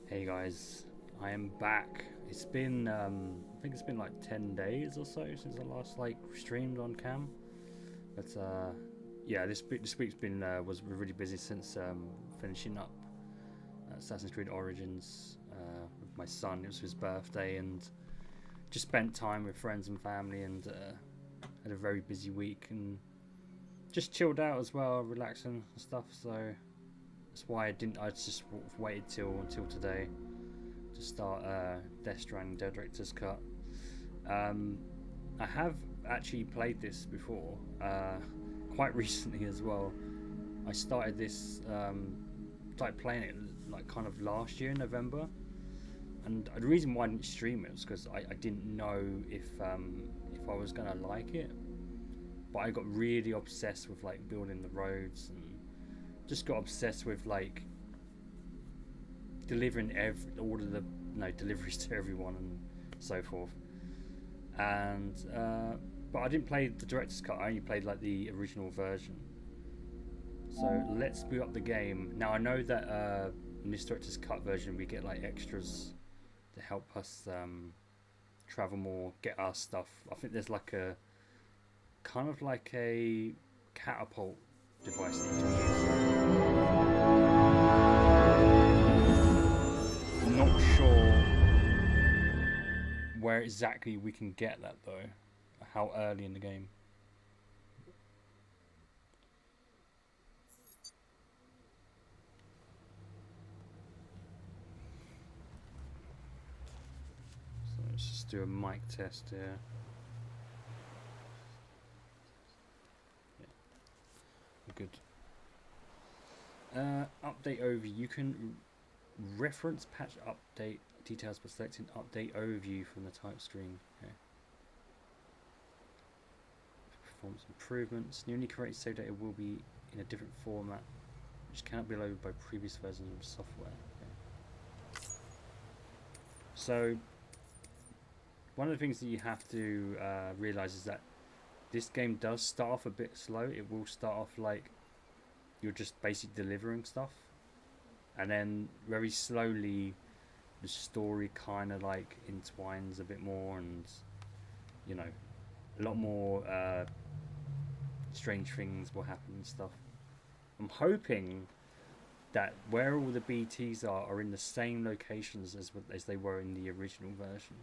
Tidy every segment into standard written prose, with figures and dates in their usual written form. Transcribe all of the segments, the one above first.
Hey guys, I am back. It's been I think it's been like 10 days or so since I last streamed on cam. But yeah, this week's been was really busy since finishing up Assassin's Creed Origins with my son. It was his birthday and just spent time with friends and family and had a very busy week and just chilled out as well, relaxing and stuff. So that's why I just waited until today to start Death Stranding Director's Cut. I have actually played this before, quite recently as well. I started playing it like kind of last year in November, and the reason why I didn't stream it was because I didn't know if I was gonna like it. But I got really obsessed with like building the roads and just got obsessed with like delivering all of the deliveries to everyone and so forth. And but I didn't play the director's cut. I only played like the original version. So let's boot up the game. Now I know that in this director's cut version we get like extras to help us travel more, get our stuff. I think there's like a kind of like a catapult device that you can use. I'm not sure where exactly we can get that though. How early in the game. So let's just do a mic test here. Good. Update overview. You can reference patch update details by selecting update overview from the type screen. Okay. Performance improvements. Newly created save data will be in a different format, which cannot be loaded by previous versions of software. Okay. So, one of the things that you have to realize is that this game does start off a bit slow. It will start off like you're just basically delivering stuff, and then very slowly the story kind of like entwines a bit more, and you know, a lot more strange things will happen and stuff. I'm hoping that where all the BTs are in the same locations as they were in the original version.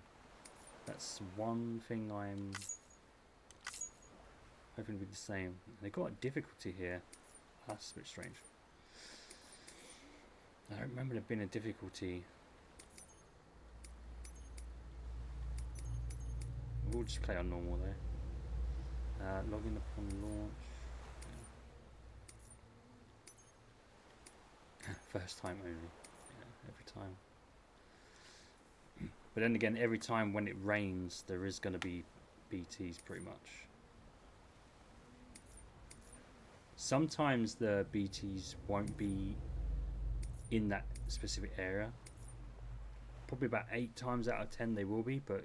That's one thing I'm hoping to be the same. They got a difficulty here. That's a bit strange. I don't remember there being a difficulty. We'll just play on normal though. Login upon launch. Yeah. First time only. Yeah, every time. But then again, every time when it rains, there is going to be BTs pretty much. Sometimes the BTs won't be in that specific area. Probably about 8 times out of 10 they will be, but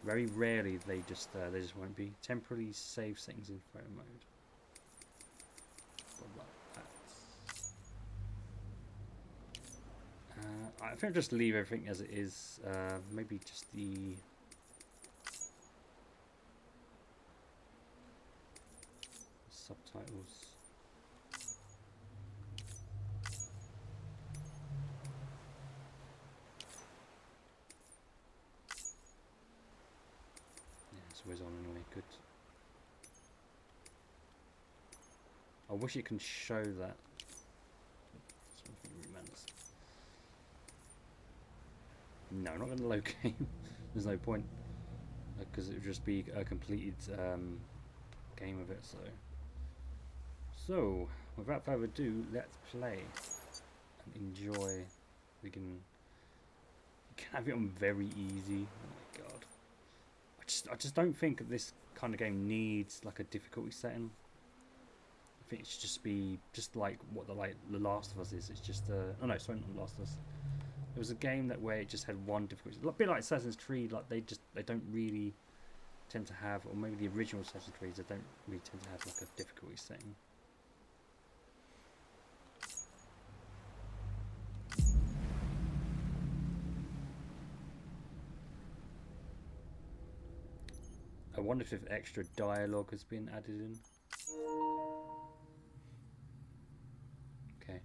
very rarely they just won't be. Temporarily save settings in photo mode. I think I'll just leave everything as it is. Maybe just the subtitles. Yeah, it's always on anyway. Good. I wish it can show that. No, not going to load game. There's no point, because it would just be a completed game of it. So without further ado, let's play and enjoy. We can have it on very easy. Oh my god! I just don't think this kind of game needs like a difficulty setting. I think it should just be like what the Last of Us is. It's just oh no, sorry, not Last of Us. It was a game where it just had one difficulty, a bit like Assassin's Creed. Like they don't really tend to have, or maybe the original Assassin's Creed, they don't really tend to have like a difficulty setting. wonder if extra dialogue has been added in. Okay.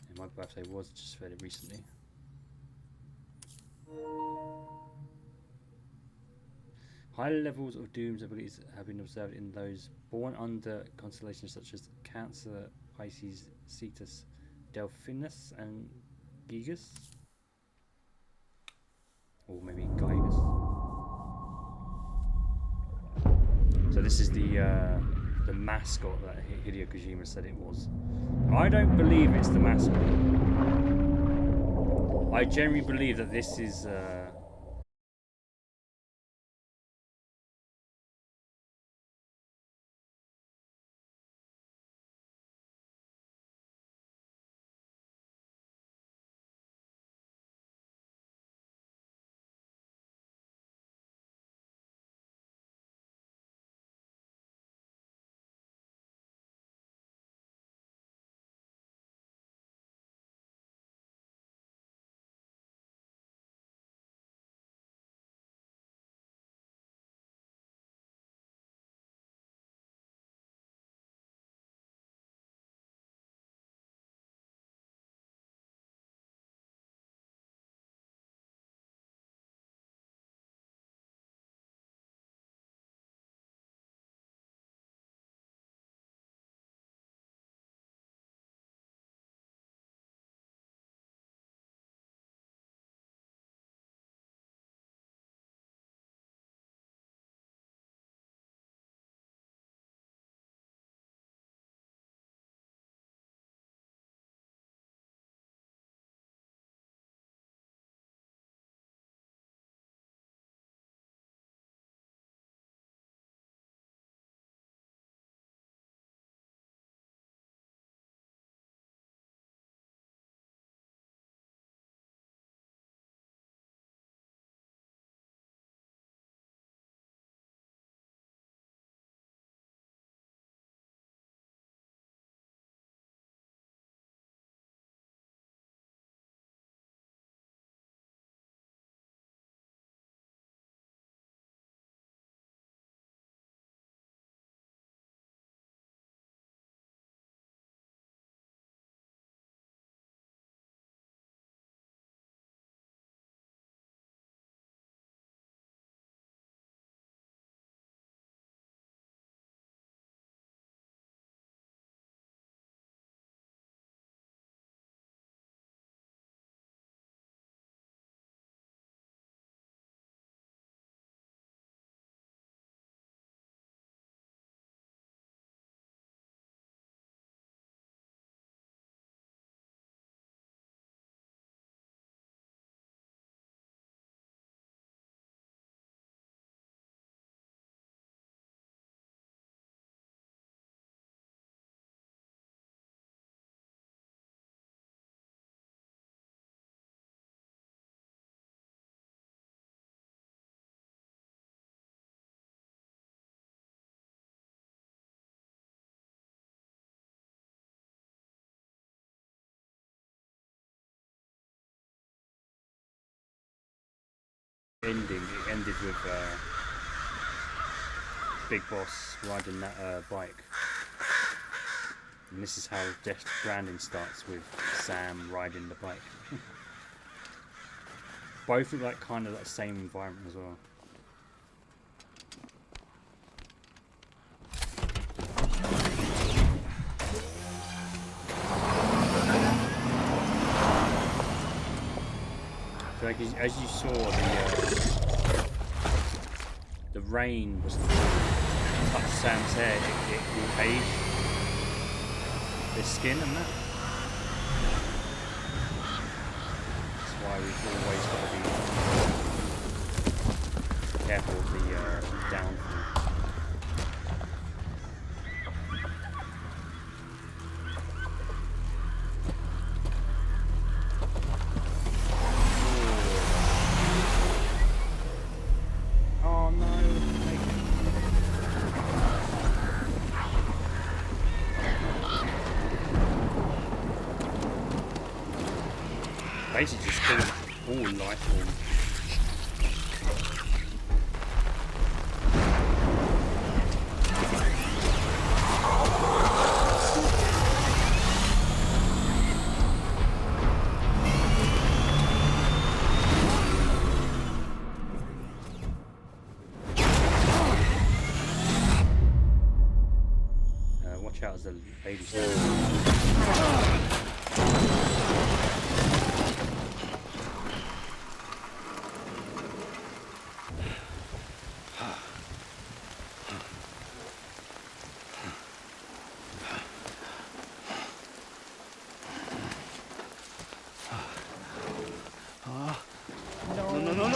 Yeah, my birthday was just fairly recently. High levels of Doom's abilities have been observed in those born under constellations such as Cancer, Pisces, Cetus, Delphinus, and Gigas. Or maybe Gygus. So this is the mascot that Hideo Kojima said it was. I don't believe it's the mascot. I genuinely believe that this is ending. It ended with Big Boss riding that bike. And this is how Death Stranding starts, with Sam riding the bike. Both look like kind of that same environment as well. So like, as you saw, the rain was touched Sam's hair, it will age his skin and that. That's why we've always got to be careful of the downfall. Basically just killing all life forms. Watch out as the lady stands.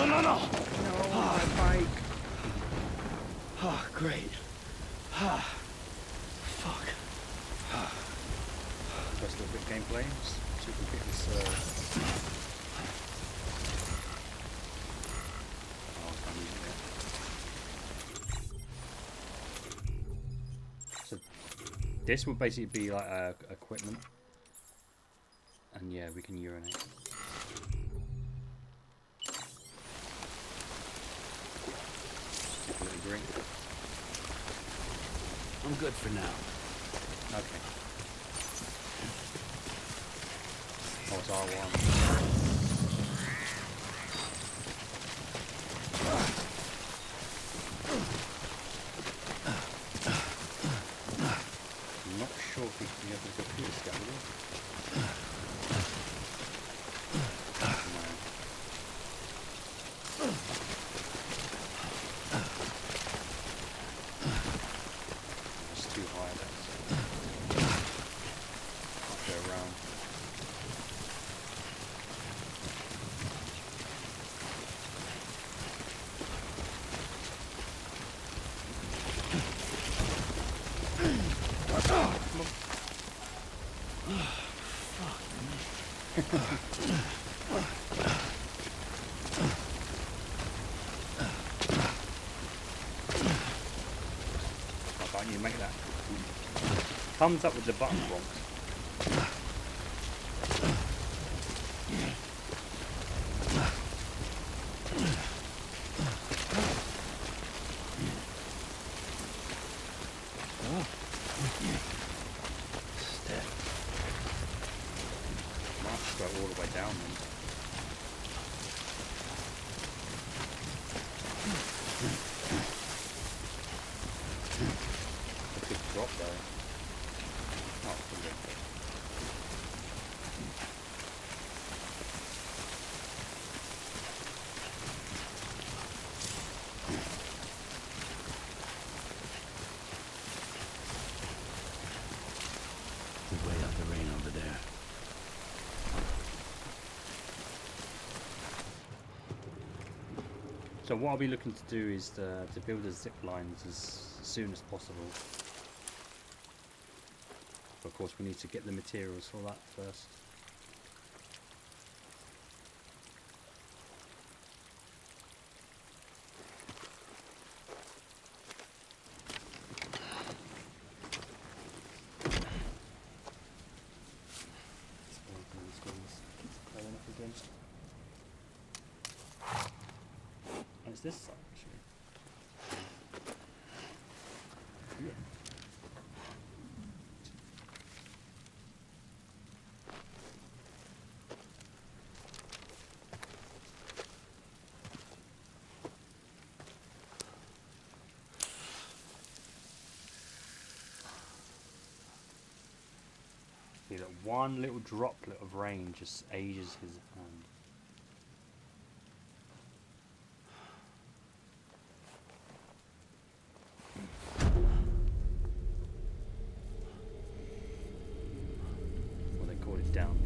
No, my bike. Oh, great. Fuck. Just a little bit of gameplay, so we can get this. Oh, I can't use it. So this would basically be like equipment, and yeah, we can urinate. Take a little drink. I'm good for now. Okay. Oh, it's R1. I'm not sure if we can be able to go through this guy, will It's too high, that's can't go around. Why can't you make that? Thumbs up with the button box. Might just go all the way down then. A big drop though. Oh, brilliant. We're way up the rain over there. So what I'll be looking to do is to build the zip lines as soon as possible. But of course we need to get the materials for that first. And it's this side actually. Yeah. See that one little droplet of rain just ages his hand. Well, they called it down.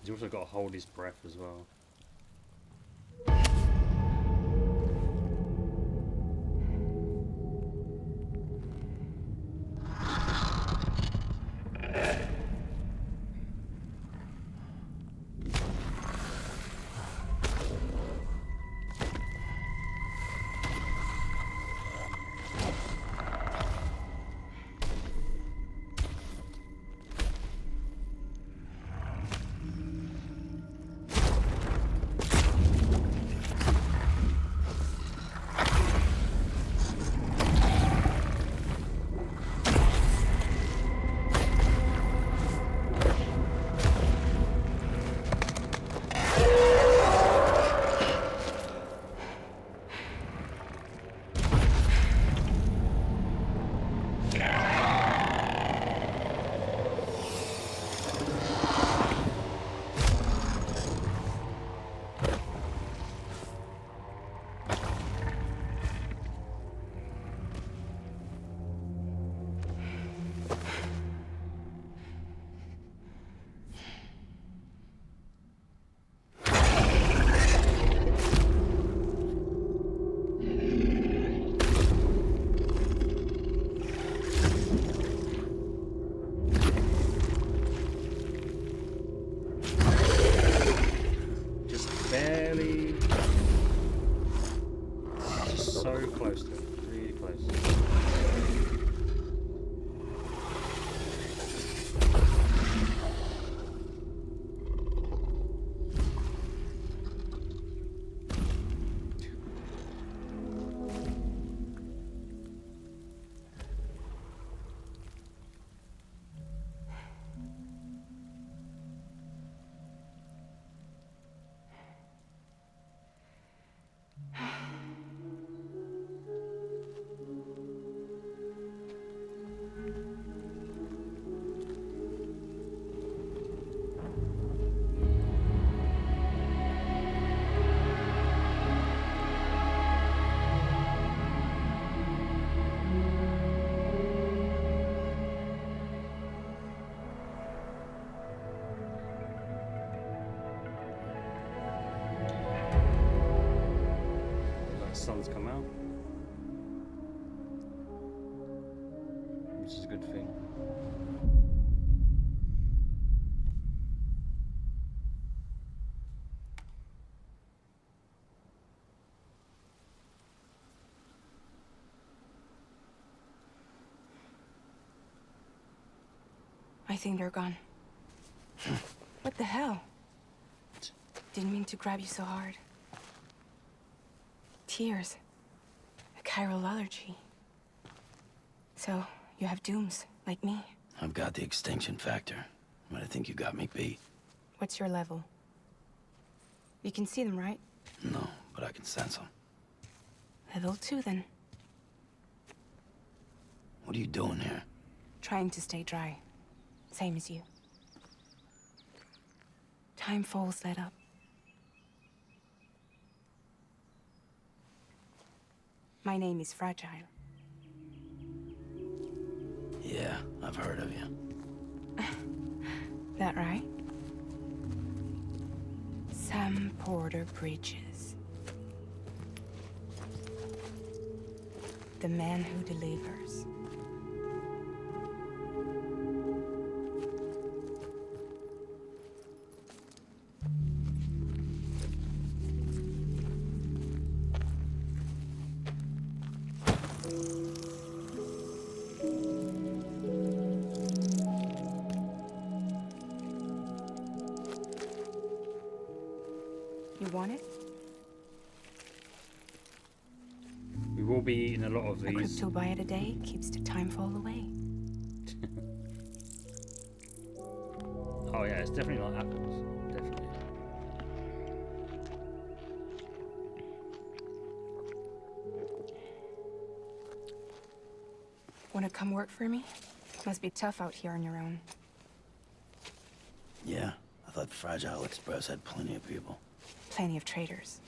He's also got to hold his breath as well. Sun's come out, which is a good thing. I think they're gone. What the hell? Didn't mean to grab you so hard. Tears. A chiral allergy. So, you have dooms, like me. I've got the extinction factor, but I think you got me beat. What's your level? You can see them, right? No, but I can sense them. Level 2, then. What are you doing here? Trying to stay dry. Same as you. Time falls let up. My name is Fragile. Yeah, I've heard of you. That right? Sam Porter Bridges. The man who delivers. You want it? We will be eating a lot of A these. crypto bite a day keeps the time fall away. Oh yeah, it's definitely not apples. Definitely. Wanna come work for me? Must be tough out here on your own. Yeah, I thought Fragile Express had plenty of people. Plenty of traitors.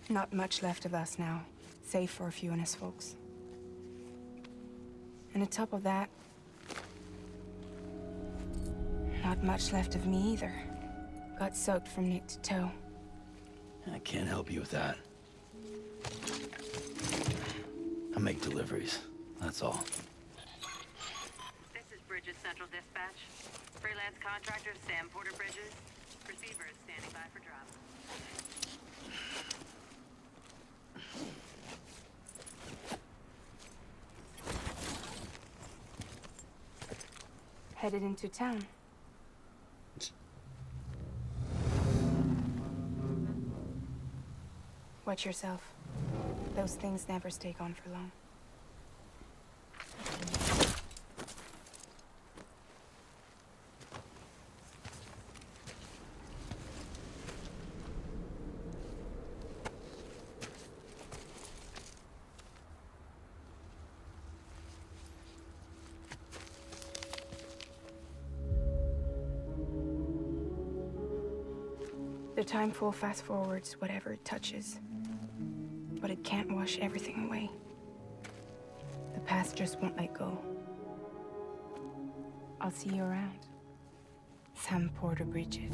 Not much left of us now, save for a few honest folks. And on top of that, not much left of me either. got soaked from neck to toe. I can't help you with that. I make deliveries, that's all. This is Bridges Central Dispatch. Freelance contractor Sam Porter Bridges. Receiver is standing by for drop. Headed into town. Watch yourself. Those things never stay gone for long. The timeful fast forwards whatever it touches. But it can't wash everything away. The past just won't let go. I'll see you around. Sam Porter Bridges.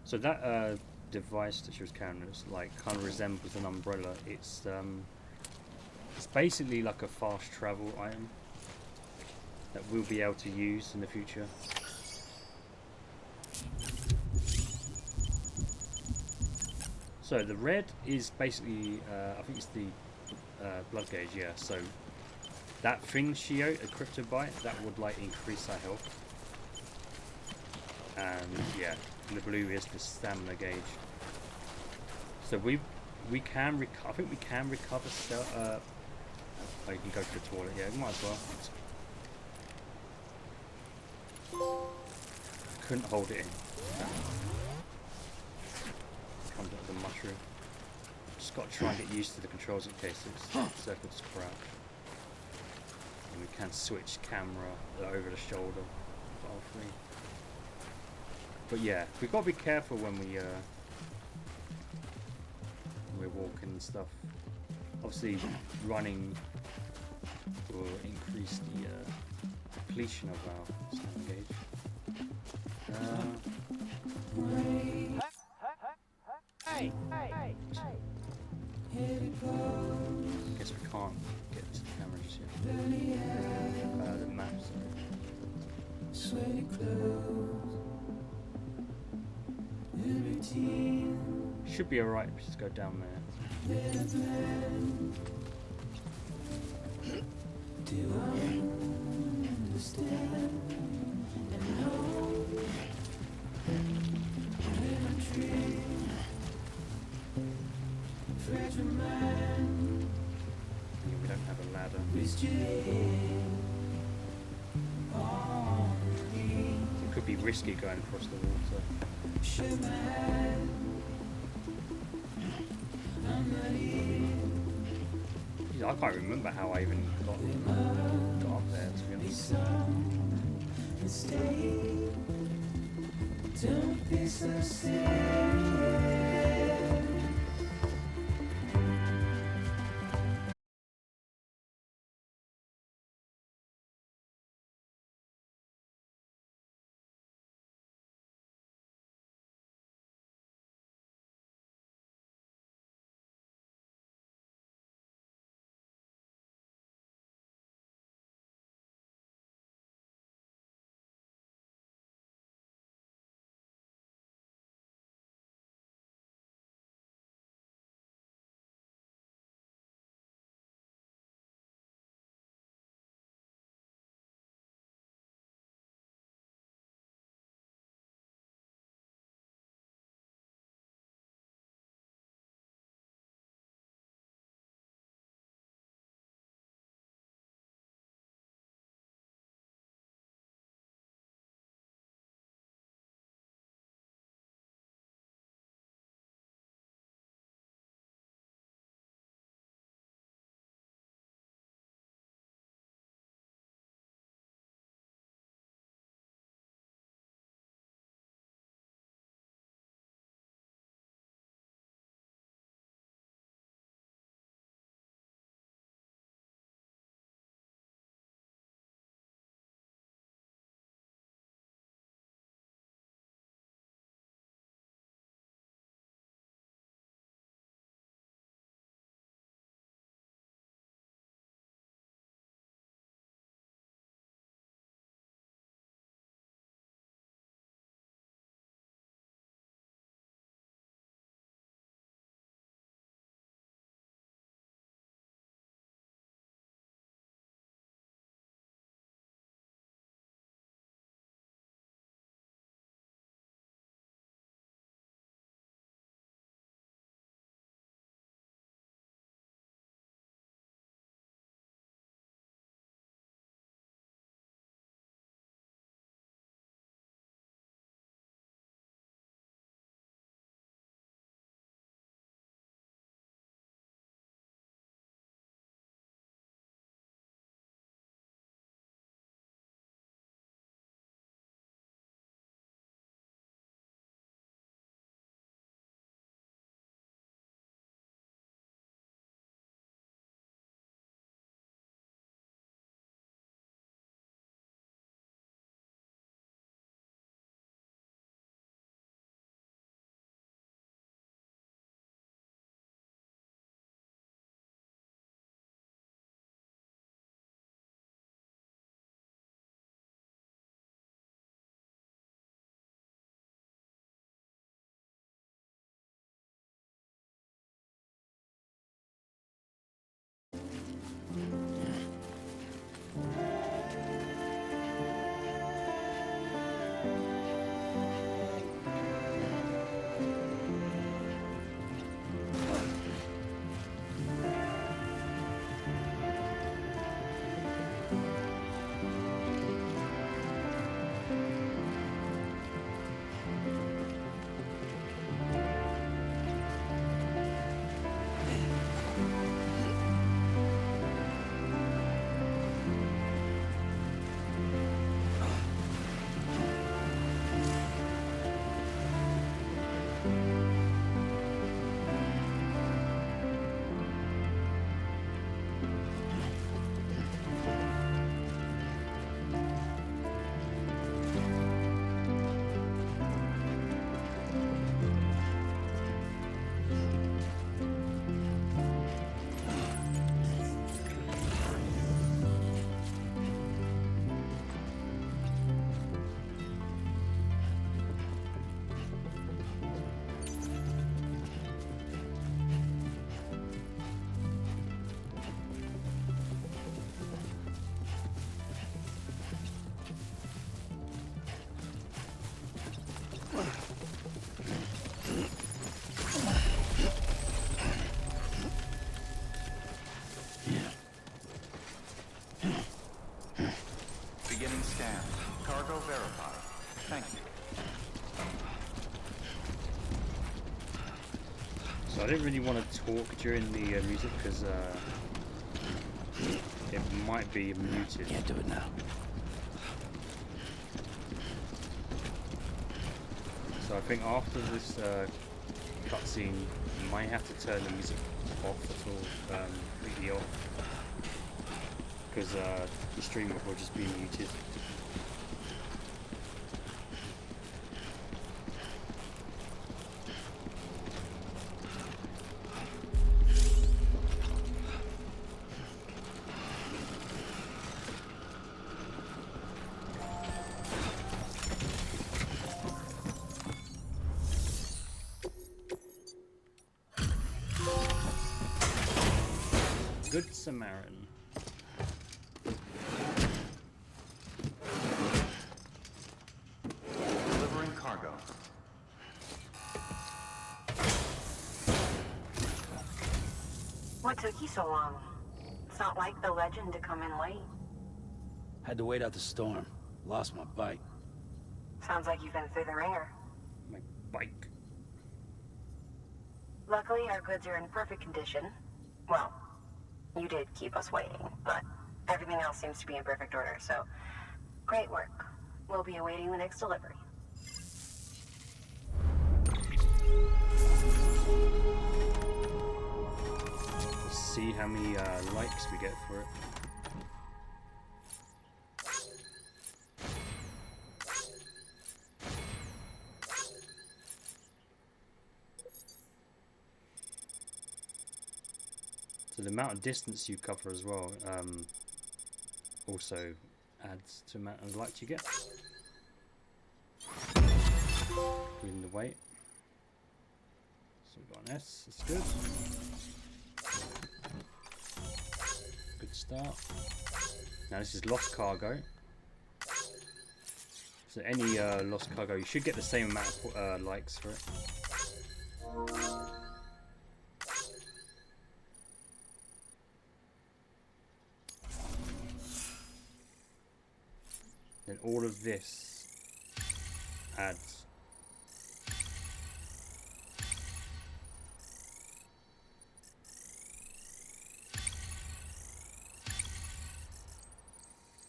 So that device that she was carrying is like kind of resembles an umbrella. It's basically like a fast travel item that we'll be able to use in the future. So the red is basically, I think it's the blood gauge, yeah. So that thing she ate, a crypto bite, that would like increase our health. And yeah, the blue is the stamina gauge. So we can recover. I think we can recover. Oh, you can go to the toilet. Yeah, might as well. Couldn't hold it in. Comes out of the mushroom. Just got to try and get used to the controls in case it's circle to crouch. And we can switch camera over the shoulder. File free. But yeah, we've got to be careful when we're walking and stuff. Obviously, running will increase the depletion of our stamina gauge. Guess we can't get to the camera just yet. The map, sorry. Should be alright if we just go down there. Do I understand and know when I dream fragile mind? Yeah, we don't have a ladder. It could be risky going across the water. I can't remember how I even got up there, to be honest. Beginning scan. Cargo verified. Thank you. So I didn't really want to talk during the music because it might be muted. Can't do it now. So I think after this cutscene, you might have to turn the music off at all, completely off, because the stream will just be muted. Good Samaritan. Delivering cargo. What took you so long? It's not like the legend to come in late. Had to wait out the storm. Lost my bike. Sounds like you've been through the ringer. My bike. Luckily, our goods are in perfect condition. Well, you did keep us waiting, but everything else seems to be in perfect order, so great work. We'll be awaiting the next delivery. Let's see how many likes we get for it. So the amount of distance you cover as well also adds to the amount of likes you get. In the weight. So we've got an S, that's good. Good start. Now this is lost cargo. So any lost cargo, you should get the same amount of likes for it. Then all of this adds.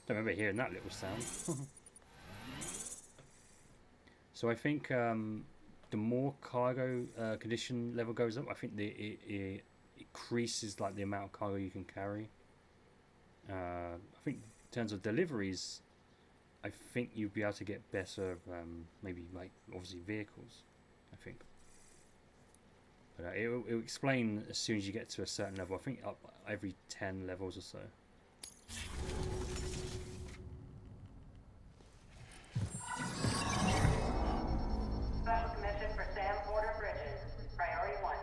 Don't remember hearing that little sound. So I think the more cargo condition level goes up, I think it increases like the amount of cargo you can carry. I think in terms of deliveries, I think you'd be able to get better, maybe like obviously vehicles, I think. But it'll explain as soon as you get to a certain level. I think up every 10 levels or so. Special commission for Sam Porter Bridges. Priority 1.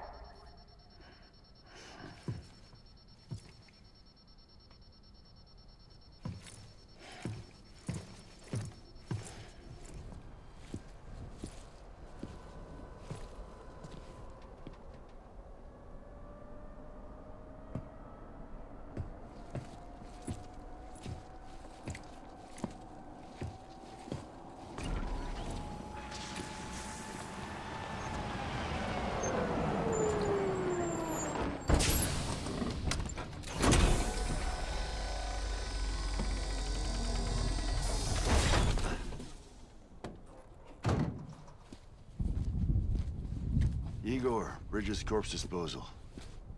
Igor, Bridges corpse disposal.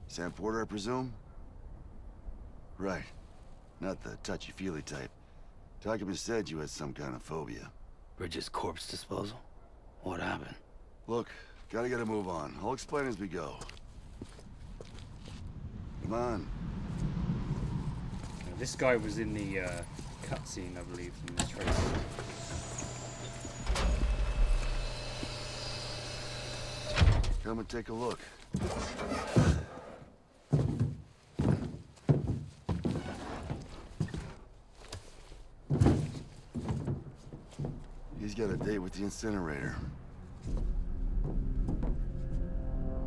Sam Porter, I presume? Right. Not the touchy-feely type. Document said you had some kind of phobia. Bridges corpse disposal? What happened? Look, gotta get a move on. I'll explain as we go. Come on. Now, this guy was in the cutscene, I believe, in this race. Come and take a look. He's got a date with the incinerator.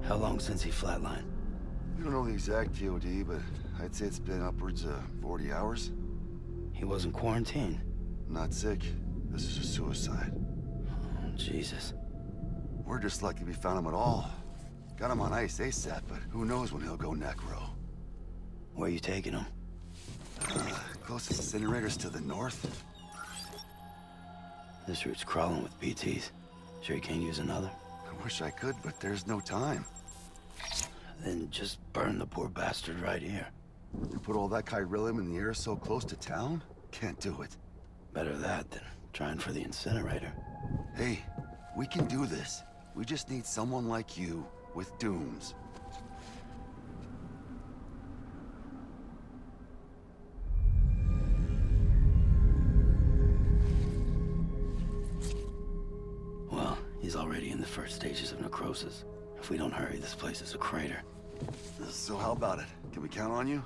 How long since he flatlined? We don't know the exact TOD, but I'd say it's been upwards of 40 hours. He wasn't quarantined. Not sick. This is a suicide. Oh, Jesus. We're just lucky we found him at all. Got him on ice ASAP, but who knows when he'll go necro. Where are you taking him? Closest incinerator's to the north. This route's crawling with BTs. Sure you can't use another? I wish I could, but there's no time. Then just burn the poor bastard right here. You put all that chiralium in the air so close to town? Can't do it. Better that than trying for the incinerator. Hey, we can do this. We just need someone like you with dooms. Well, he's already in the first stages of necrosis. If we don't hurry, this place is a crater. So how about it? Can we count on you?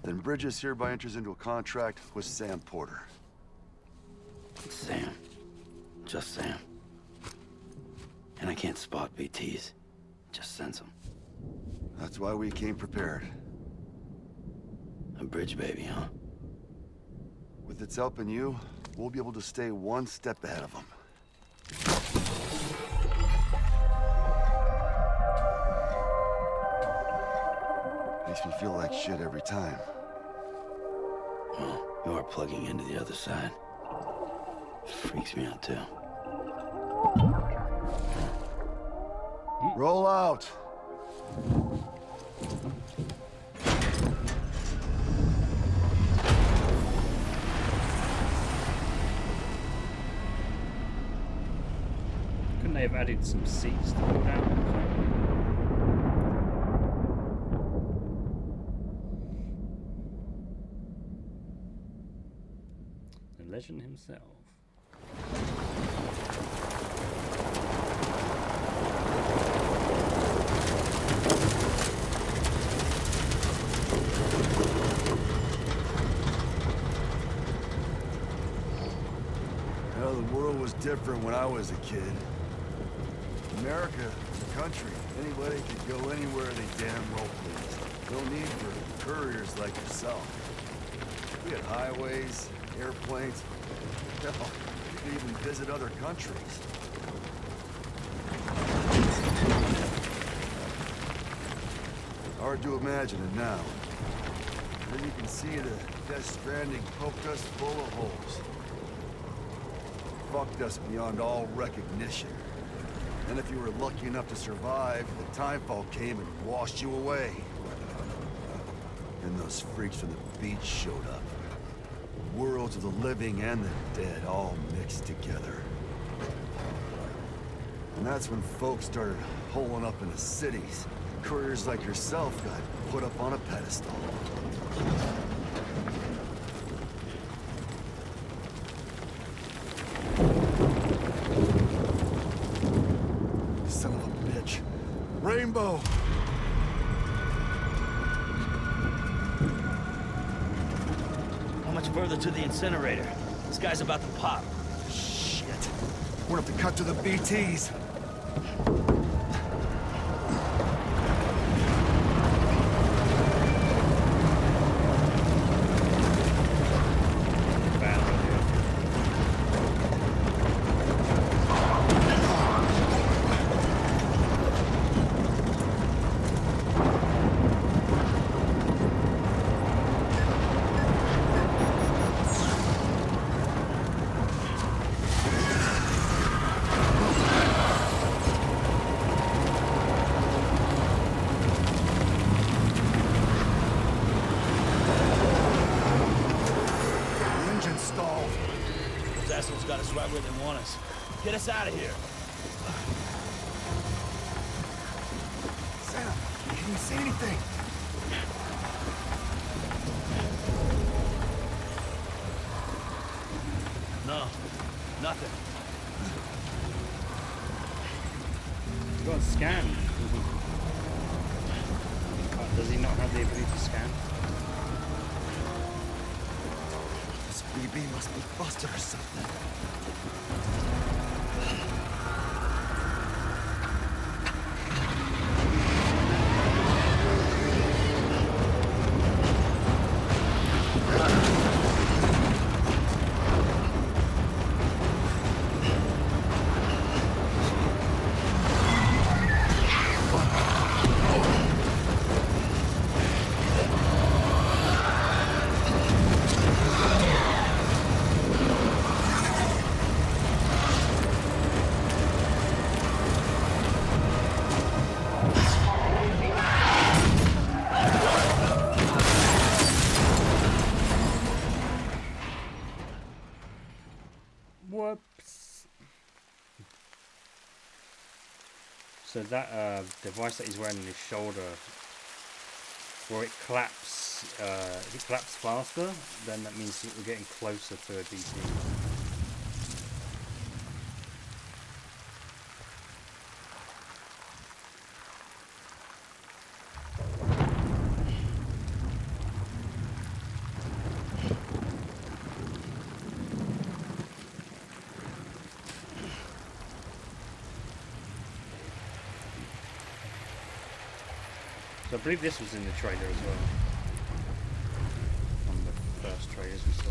Then Bridges hereby enters into a contract with Sam Porter. Sam. Just Sam. And I can't spot BTs. Just sense them. That's why we came prepared. A bridge baby, huh? With its help and you, we'll be able to stay one step ahead of them. Makes me feel like shit every time. Well, you are plugging into the other side. Freaks me out, too. Roll out! Couldn't they have added some seats to go down? The legend himself. Well, the world was different when I was a kid. America was a country. Anybody could go anywhere they damn well pleased. No need for couriers like yourself. We had highways, airplanes. Hell, you could even visit other countries. Hard to imagine it now. Then you can see the Death Stranding poked us full of holes. Fucked us beyond all recognition. And if you were lucky enough to survive, the timefall came and washed you away. And those freaks from the beach showed up. Worlds of the living and the dead all mixed together. And that's when folks started holing up into cities. Couriers like yourself got put up on a pedestal. Son of a bitch. Rainbow! How much further to the incinerator? This guy's about to pop. Shit. We're gonna have to cut to the BTs. Got us right where they want us. Get us out of here. Sam, can you see anything? No, nothing. Got a scan. Does he not have the ability to scan? This BB must be busted or something. So that device that he's wearing on his shoulder, where it claps, if it claps faster, then that means that we're getting closer to a DT. So I believe this was in the trailer as well. On the first trailers we saw.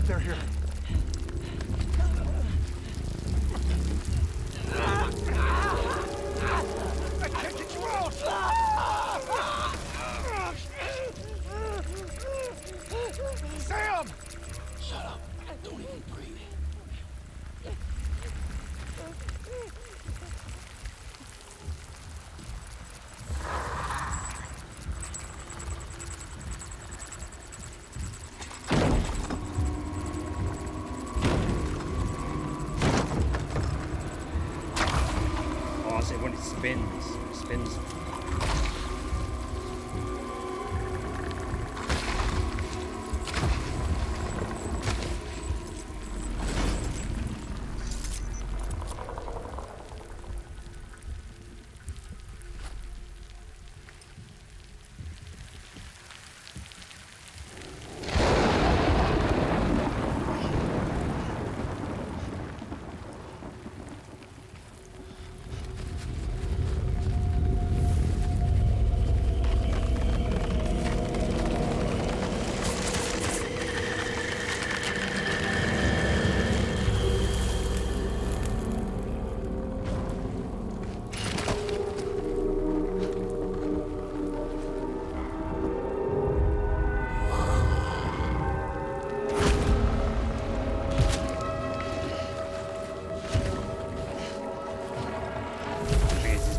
They're here. I can't get you out! Sam! Shut up. Don't even breathe. Oh, I see when it spins.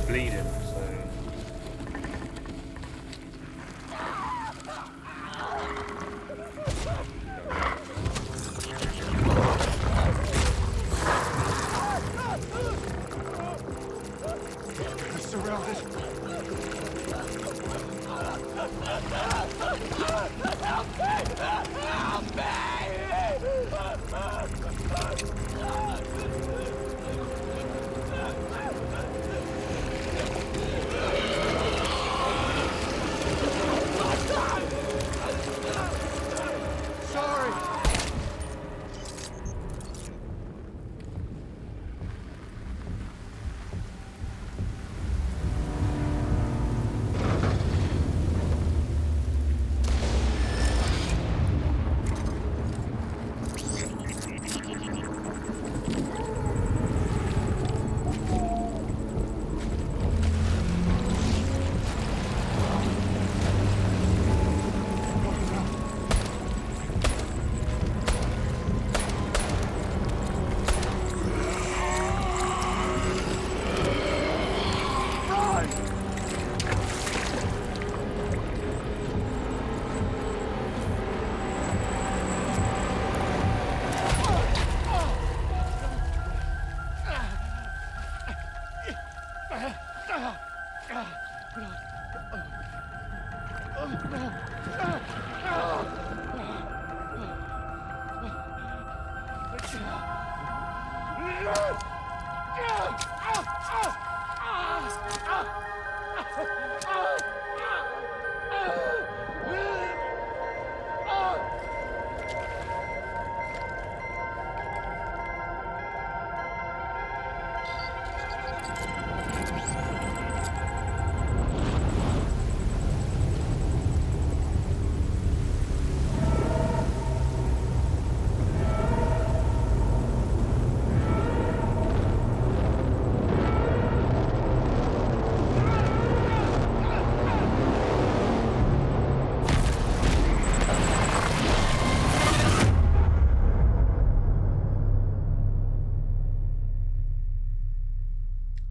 Bleeding, so They're surrounded. Sorry.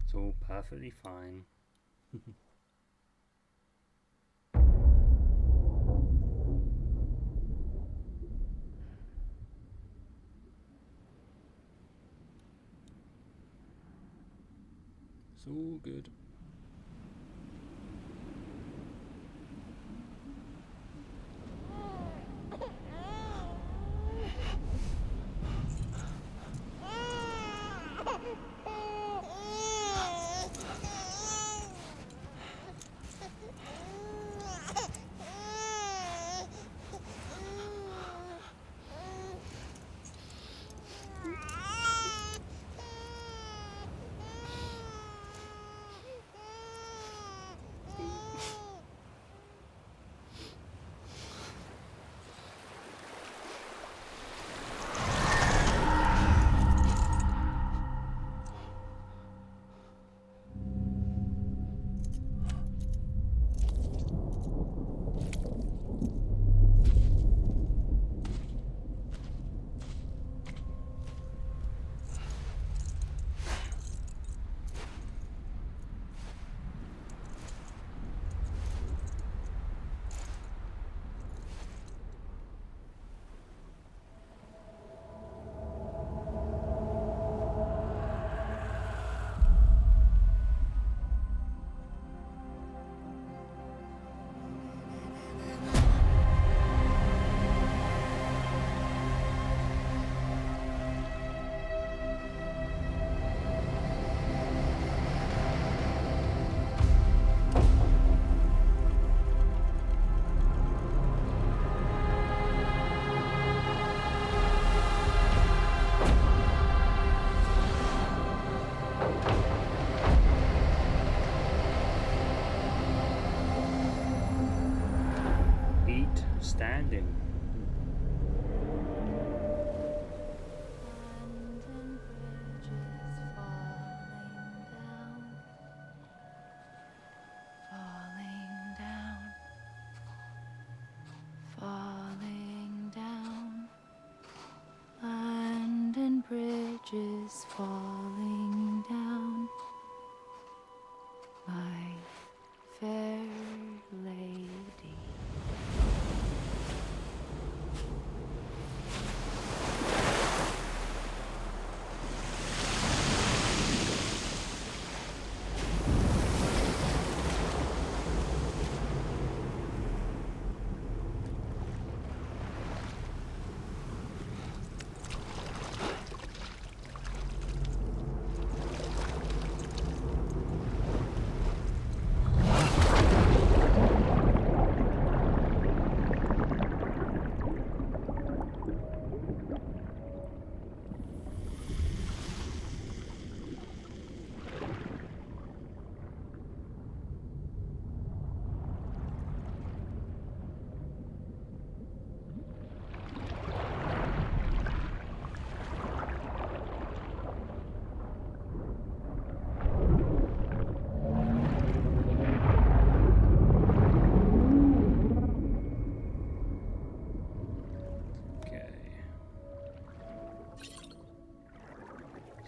It's all perfectly fine. It's all good. Standing. Falling down, London Bridge is falling down, my fair lady.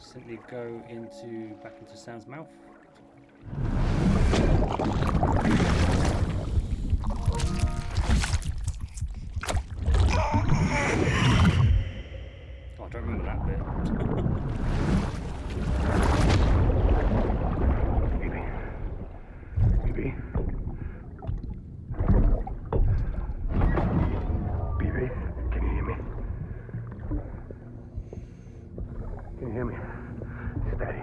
Simply go back into Sam's mouth. Oh, I don't remember that bit. BB. BB, can you hear me? Can you hear me? Steady.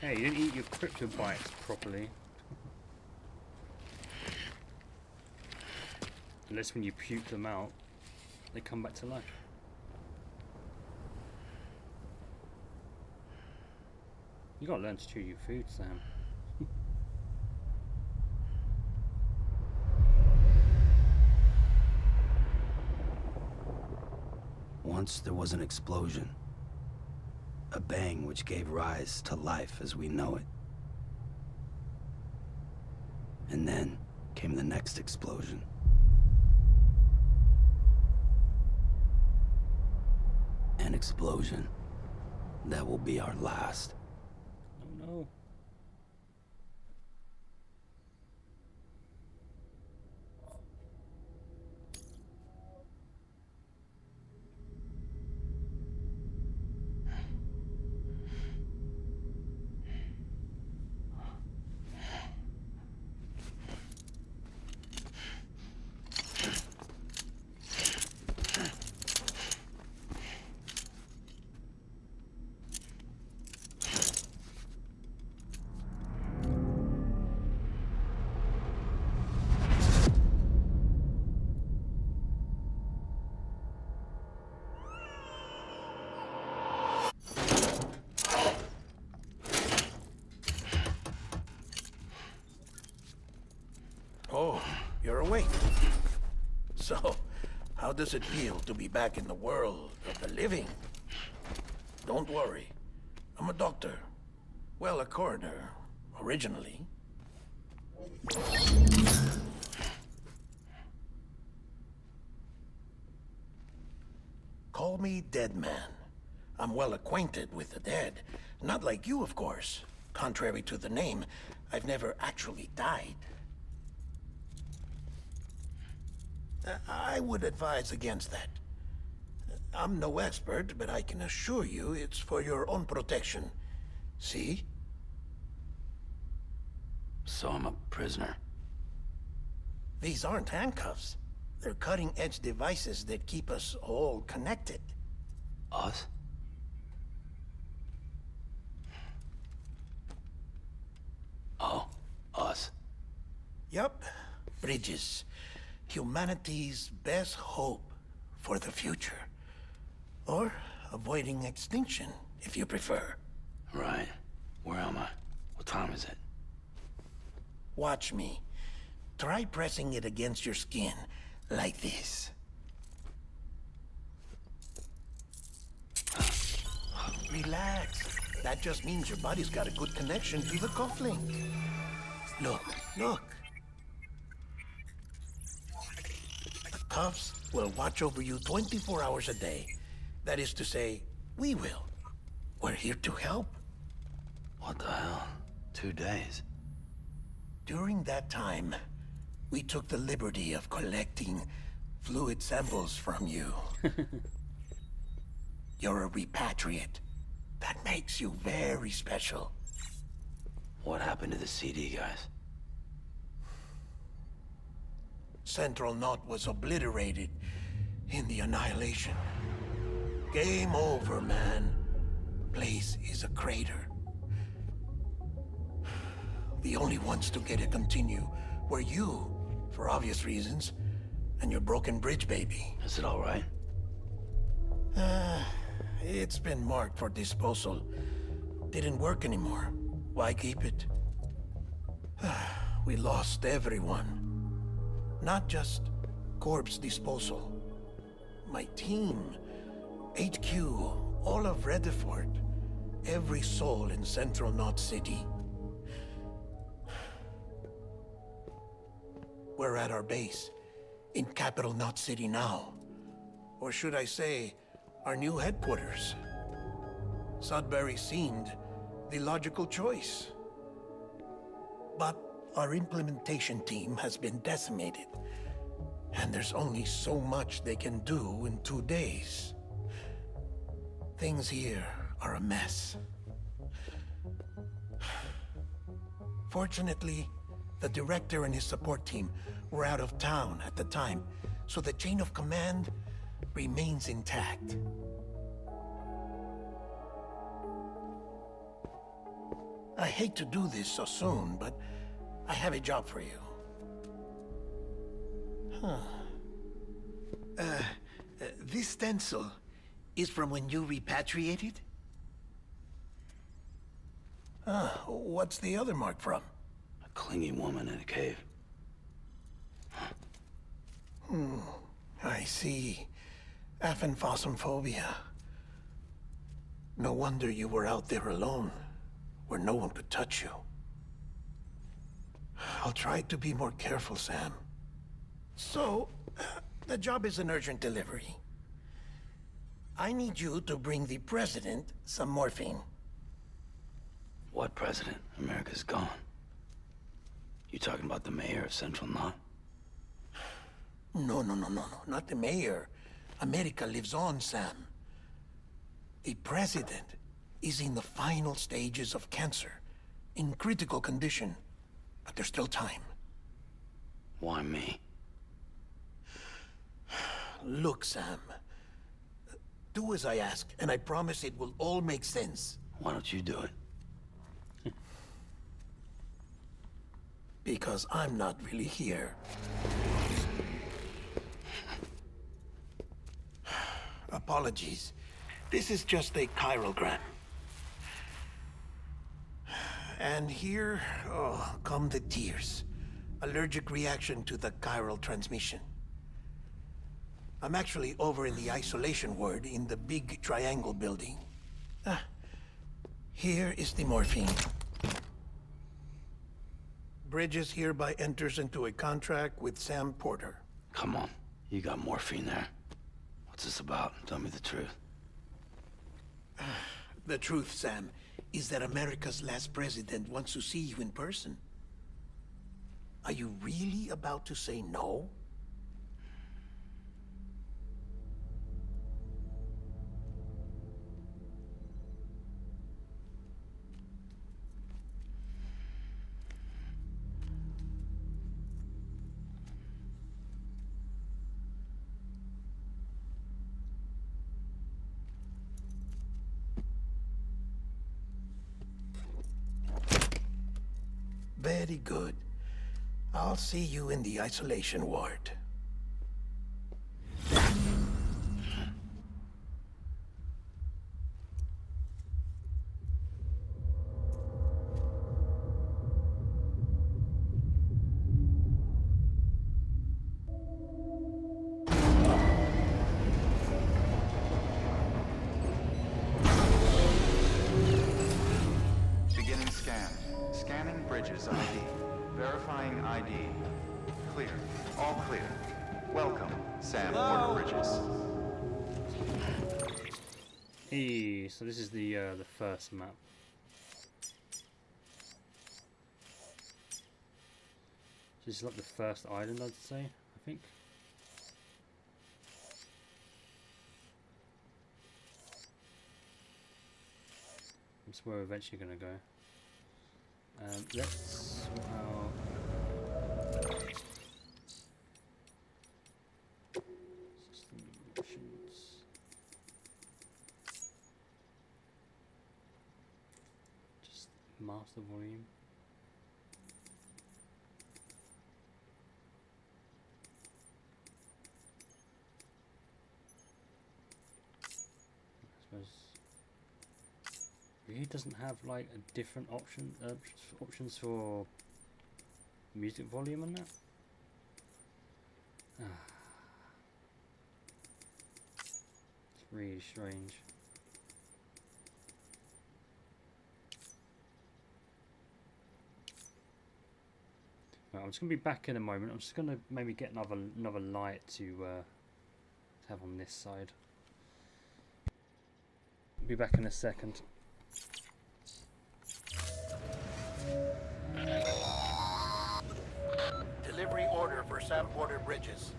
Hey, you didn't eat your crypto bites properly. Unless when you puke them out, they come back to life. You gotta learn to chew your food, Sam. Once there was an explosion. A bang which gave rise to life as we know it. And then came the next explosion. An explosion that will be our last. Oh no. Oh, you're awake. So, how does it feel to be back in the world of the living? Don't worry. I'm a doctor. Well, a coroner, originally. Call me Dead Man. I'm well acquainted with the dead. Not like you, of course. Contrary to the name, I've never actually died. I would advise against that. I'm no expert, but I can assure you it's for your own protection. See? So I'm a prisoner. These aren't handcuffs. They're cutting-edge devices that keep us all connected. Us? Oh, us. Yup. Bridges. Humanity's best hope for the future. Or avoiding extinction, if you prefer. Right. Where am I? What time is it? Watch me. Try pressing it against your skin, like this. Relax. That just means your body's got a good connection to the cufflink. Look, look. The cuffs will watch over you 24 hours a day. That is to say, we will. We're here to help. What the hell? 2 days? During that time, we took the liberty of collecting fluid samples from you. You're a repatriate. That makes you very special. What happened to the CD guys? Central Knot was obliterated in the Annihilation. Game over, man. Place is a crater. The only ones to get to continue were you, for obvious reasons, and your broken bridge baby. Is it all right? It's been marked for disposal. Didn't work anymore. Why keep it? We lost everyone. Not just corpse disposal. My team, HQ, all of Redefort, every soul in Central Knot City. We're at our base, in Capital Knot City now. Or should I say, our new headquarters. Sudbury seemed the logical choice. But our implementation team has been decimated, and there's only so much they can do in 2 days. Things here are a mess. Fortunately, the director and his support team were out of town at the time, so the chain of command remains intact. I hate to do this so soon, but I have a job for you. This stencil is from when you repatriated? What's the other mark from? A clinging woman in a cave. I see. Aphenphosmphobia. No wonder you were out there alone, where no one could touch you. I'll try to be more careful, Sam. So, the job is an urgent delivery. I need you to bring the president some morphine. What president? America's gone. You talking about the mayor of Central Knot? No, not the mayor. America lives on, Sam. The president is in the final stages of cancer, in critical condition, but there's still time. Why me? Look, Sam. Do as I ask, and I promise it will all make sense. Why don't you do it? Because I'm not really here. Apologies. This is just a chiralgram. And here, come the tears. Allergic reaction to the chiral transmission. I'm actually over in the isolation ward in the big triangle building. Here is the morphine. Bridges hereby enters into a contract with Sam Porter. Come on, you got morphine there. What's this about? Tell me the truth. The truth, Sam, is that America's last president wants to see you in person. Are you really about to say no? Very good. I'll see you in the isolation ward. Beginning scan. Scanning Bridges ID. Verifying ID. Clear. All clear. Welcome, Sam Porter Bridges. Hey, so this is the first map. This is like the first island, I'd say, I think. That's where we're eventually going to go. Let's somehow... System options. Just master volume. I suppose really doesn't have like a different options for music volume and that. It's really strange. Right, I'm just gonna be back in a moment. I'm just gonna maybe get another light to have on this side. Be back in a second. Delivery order for Sam Porter Bridges.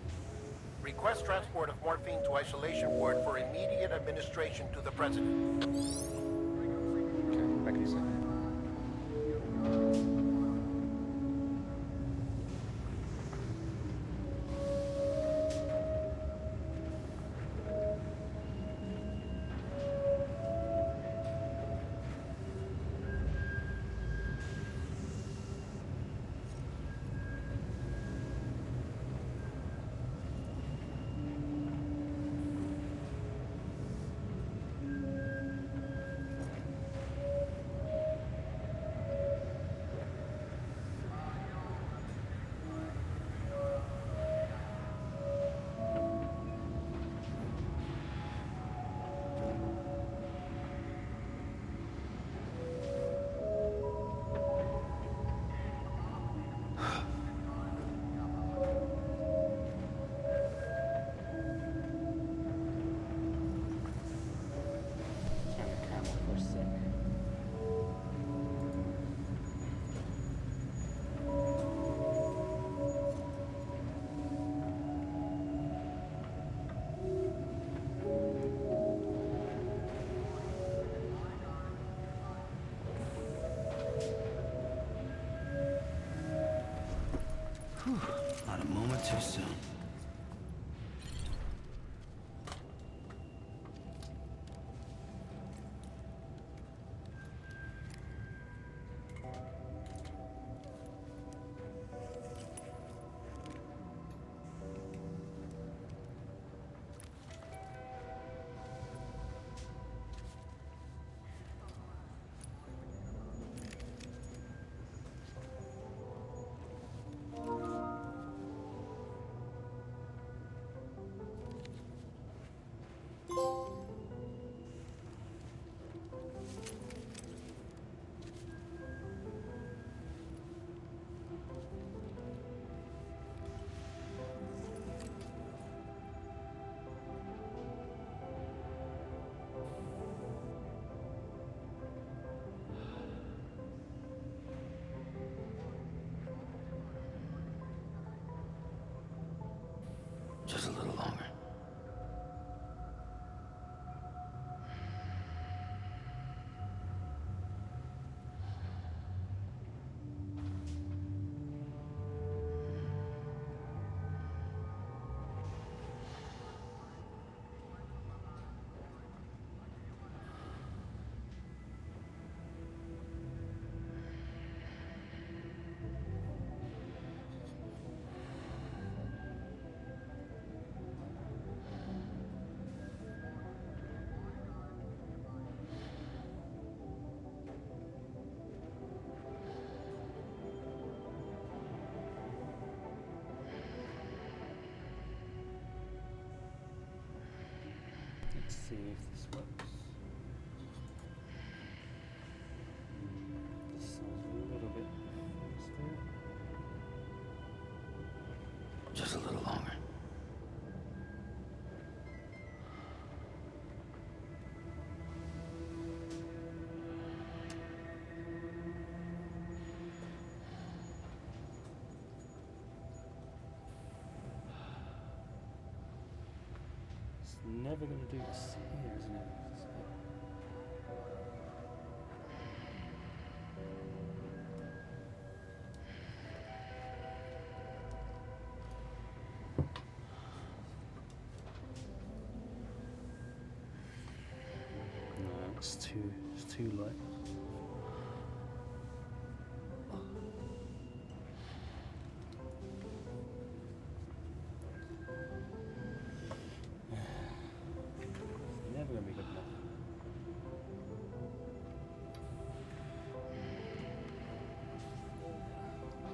Request transport of morphine to isolation ward for immediate administration to the president. Okay, back in a second. Let's see if this works. This sounds a little bit faster. Just a little longer. It's never going to do this here, isn't it? No, it's too light. Never gonna be good enough.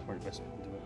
Probably best we can do it.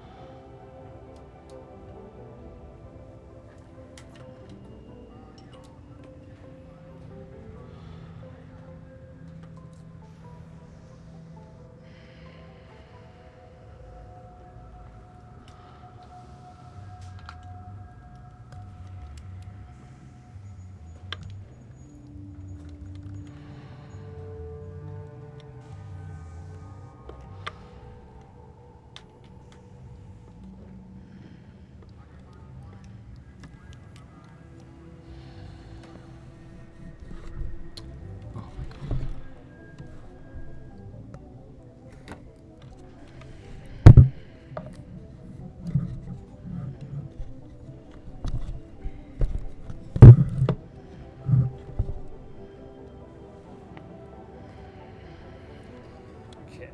Okay.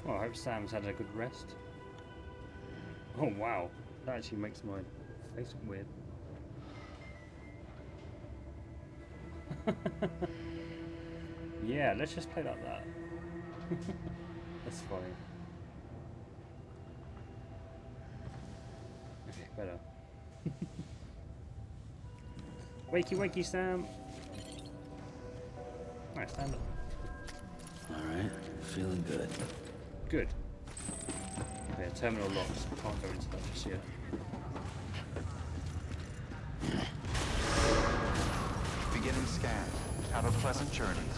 Well, I hope Sam's had a good rest. Oh wow, that actually makes my face look weird. Yeah, let's just play like that. That's funny. Okay, better. Wakey, wakey, Sam. Alright, stand up. Alright, feeling good. Good. Okay, terminal locks. Can't go into that just yet. Beginning scan. Have a pleasant journey.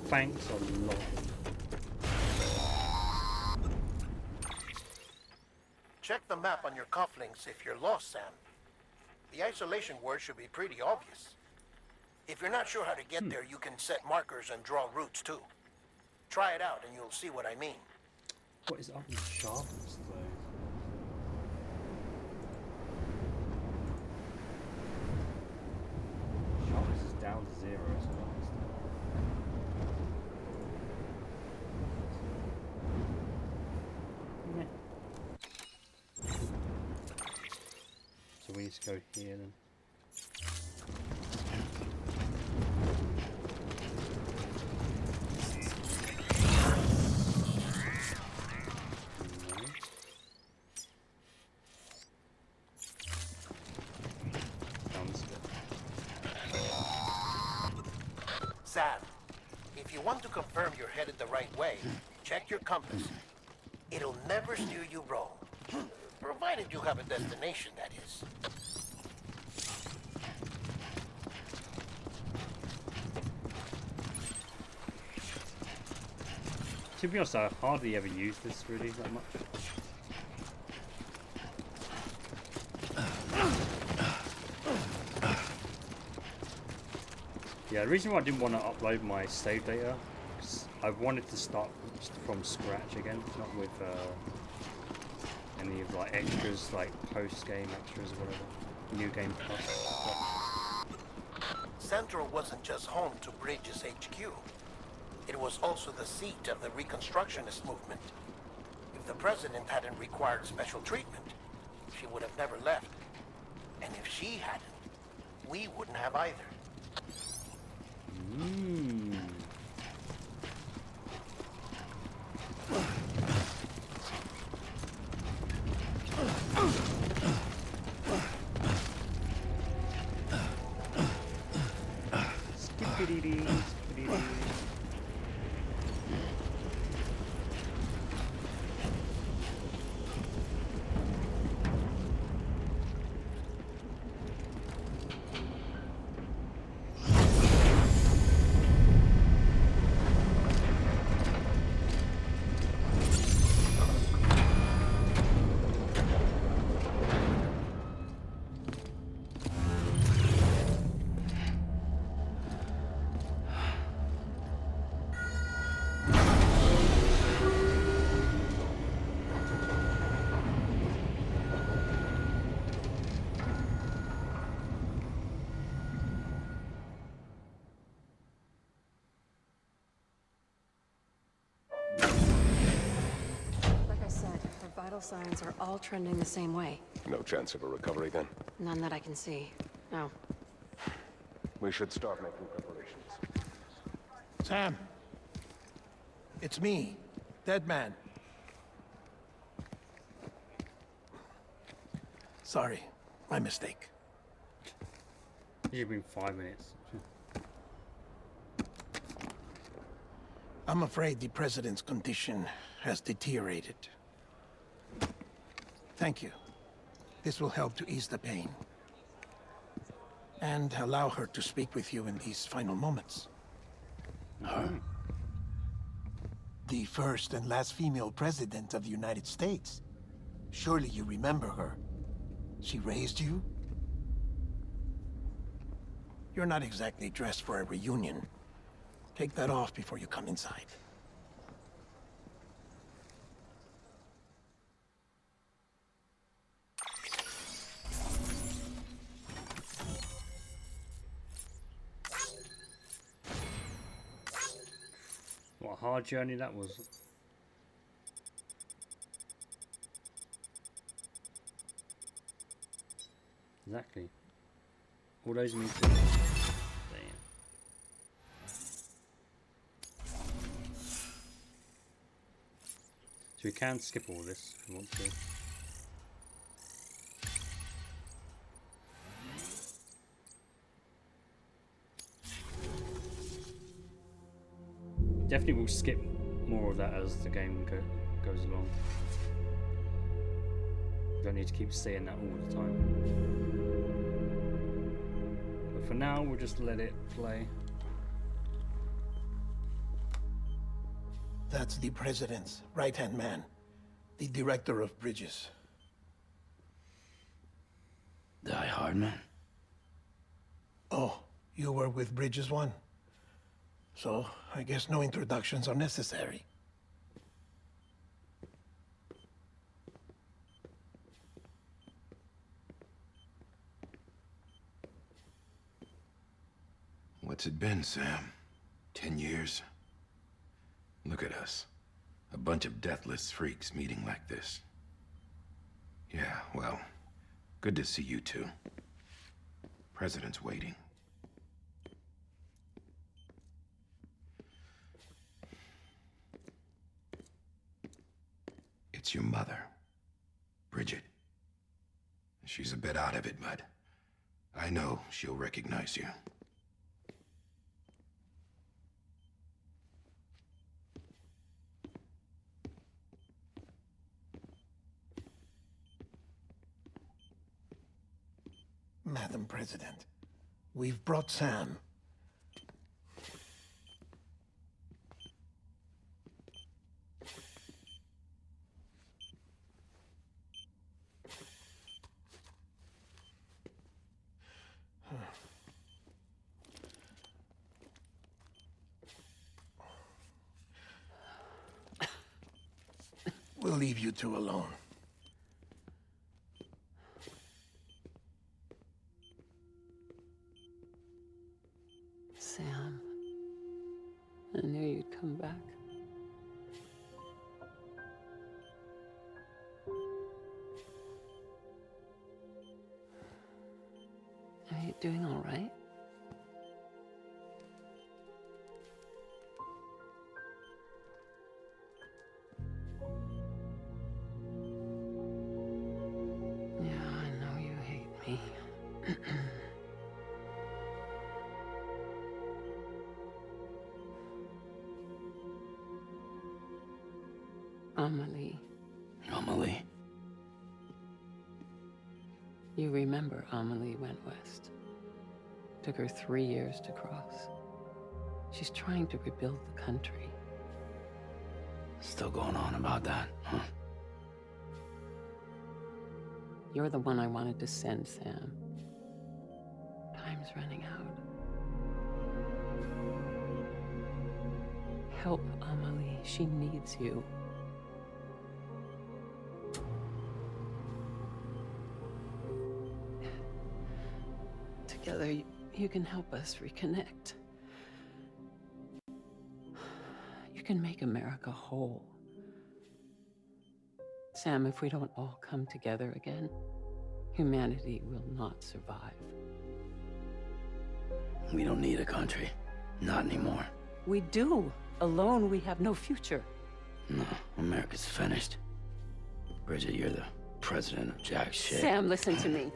Thanks a lot. Check the map on your cufflinks if you're lost, Sam. The isolation word should be pretty obvious. If you're not sure how to get there, you can set markers and draw routes too. Try it out and you'll see what I mean. What is up with sharpness though? Sharpness is down to 0 as well. So we need to go here then. Sam, if you want to confirm you're headed the right way, check your compass. It'll never steer you wrong. Provided you have a destination, that is. To be honest, I hardly ever use this really that much. Yeah, the reason why I didn't want to upload my save data is I wanted to start from scratch again, not with any of like extras, like post-game extras or whatever, new game plus stuff. Central wasn't just home to Bridges HQ. It was also the seat of the Reconstructionist movement. If the president hadn't required special treatment, she would have never left. And if she hadn't, we wouldn't have either. Like I said, her vital signs are all trending the same way. No chance of a recovery then? None that I can see. No. We should start making preparations. Sam. It's me, Dead Man. Sorry, my mistake. You've been 5 minutes. I'm afraid the president's condition has deteriorated. Thank you. This will help to ease the pain. And allow her to speak with you in these final moments. Her? The first and last female president of the United States. Surely you remember her. She raised you? You're not exactly dressed for a reunion. Take that off before you come inside. What a hard journey that was. Exactly. All those meetings. Damn. So we can skip all this if we want to. Definitely will skip more of that as the game goes along. Don't need to keep saying that all the time. But for now, we'll just let it play. That's the president's right-hand man, the director of bridges. Die Hard man? Oh, you were with Bridges 1? So, I guess no introductions are necessary. What's it been, Sam? 10 years? Look at us. A bunch of deathless freaks meeting like this. Yeah, well, good to see you two. President's waiting. It's your mother, Bridget. She's a bit out of it, but I know she'll recognize you. Madam President, we've brought Sam. We'll leave you two alone. Sam, I knew you'd come back. Are you doing all right? Yeah, I know you hate me. Amelie. Amelie? You remember Amelie went west. Took her 3 years to cross. She's trying to rebuild the country. Still going on about that, huh? You're the one I wanted to send, Sam. Time's running out. Help Amelie. She needs you. Together, you can help us reconnect. You can make America whole. Sam, if we don't all come together again, humanity will not survive. We don't need a country. Not anymore. We do. Alone, we have no future. No, America's finished. Bridget, you're the president of jack shit. Sam, listen to me.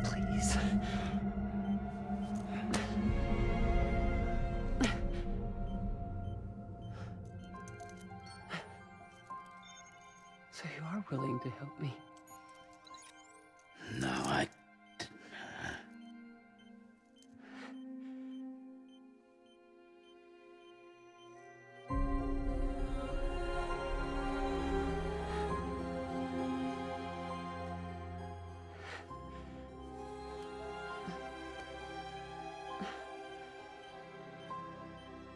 Please. So you are willing to help me? No, I...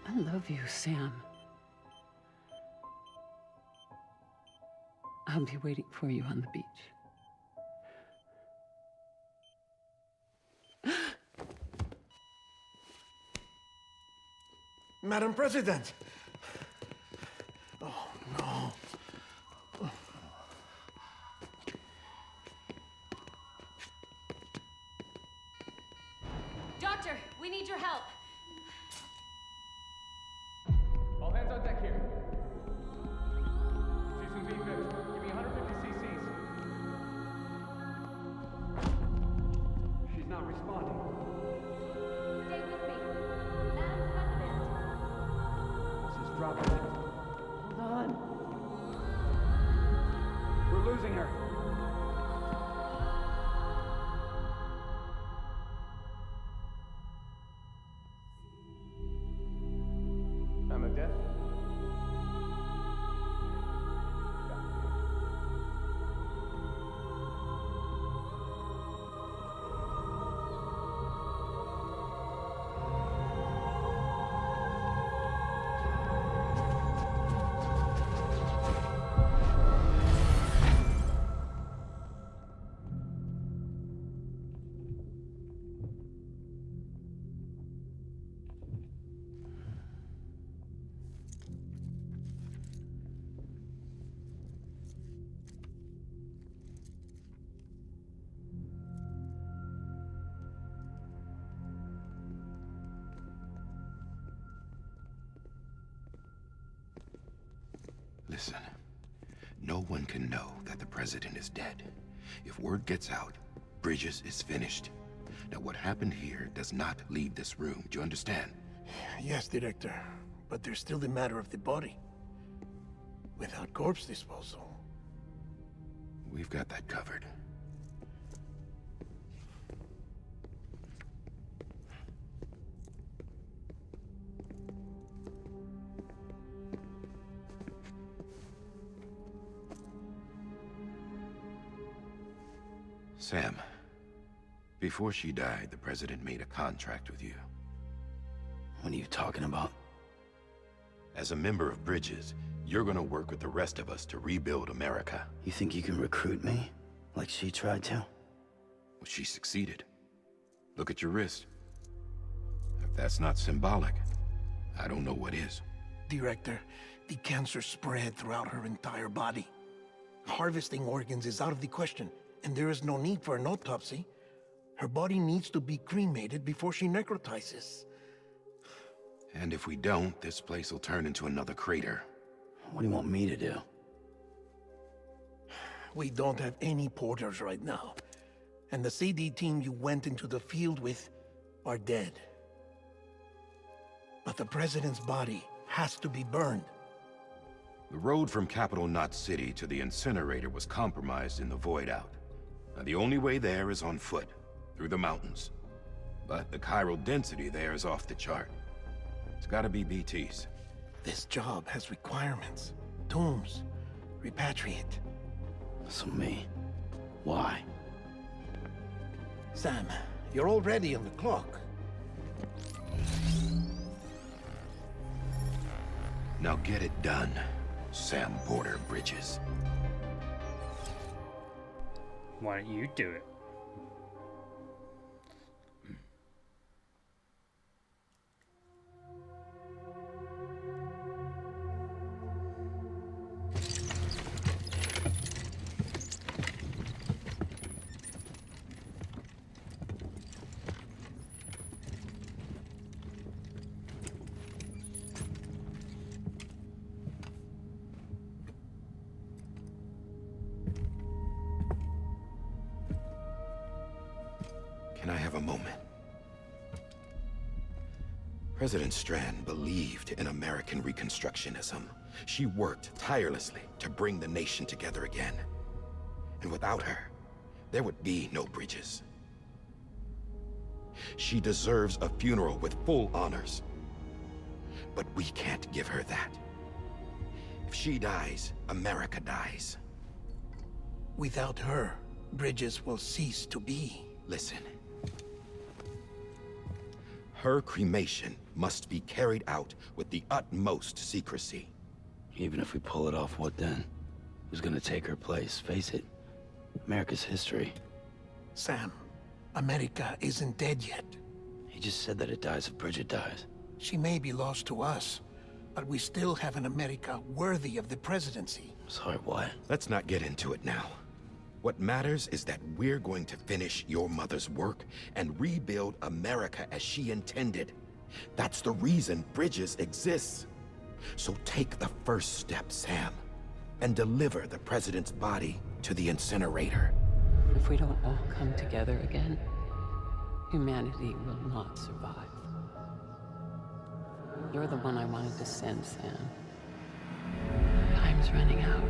I love you, Sam. I'll be waiting for you on the beach. Madam President! Oh, no. Doctor, we need your help. All hands on deck here. Season B fixed. Give me 150 cc's. She's not responding. Stay with me. Madam President. This is dropping. Hold on. We're losing her. I'm a death. Listen, no one can know that the president is dead. If word gets out, Bridges is finished. Now, what happened here does not leave this room. Do you understand? Yes, Director. But there's still the matter of the body. Without corpse disposal. We've got that covered. Sam, before she died, the president made a contract with you. What are you talking about? As a member of Bridges, you're gonna work with the rest of us to rebuild America. You think you can recruit me? Like she tried to? Well, she succeeded. Look at your wrist. If that's not symbolic, I don't know what is. Director, the cancer spread throughout her entire body. Harvesting organs is out of the question, and there is no need for an autopsy. Her body needs to be cremated before she necrotizes. And if we don't, this place will turn into another crater. What do you want me to do? We don't have any porters right now. And the CD team you went into the field with are dead. But the president's body has to be burned. The road from Capital Knot City to the incinerator was compromised in the voidout. Now, the only way there is on foot, through the mountains. But the chiral density there is off the chart. It's gotta be BT's. This job has requirements. Tombs. Repatriate. So me. Why? Sam, you're already on the clock. Now get it done, Sam Porter Bridges. Why don't you do it? Can I have a moment? President Strand believed in American Reconstructionism. She worked tirelessly to bring the nation together again. And without her, there would be no Bridges. She deserves a funeral with full honors. But we can't give her that. If she dies, America dies. Without her, Bridges will cease to be. Listen. Her cremation must be carried out with the utmost secrecy. Even if we pull it off, what then? Who's gonna take her place? Face it, America's history. Sam, America isn't dead yet. He just said that it dies if Bridget dies. She may be lost to us, but we still have an America worthy of the presidency. Sorry, what? Let's not get into it now. What matters is that we're going to finish your mother's work and rebuild America as she intended. That's the reason Bridges exists. So take the first step, Sam, and deliver the president's body to the incinerator. If we don't all come together again, humanity will not survive. You're the one I wanted to send, Sam. Time's running out.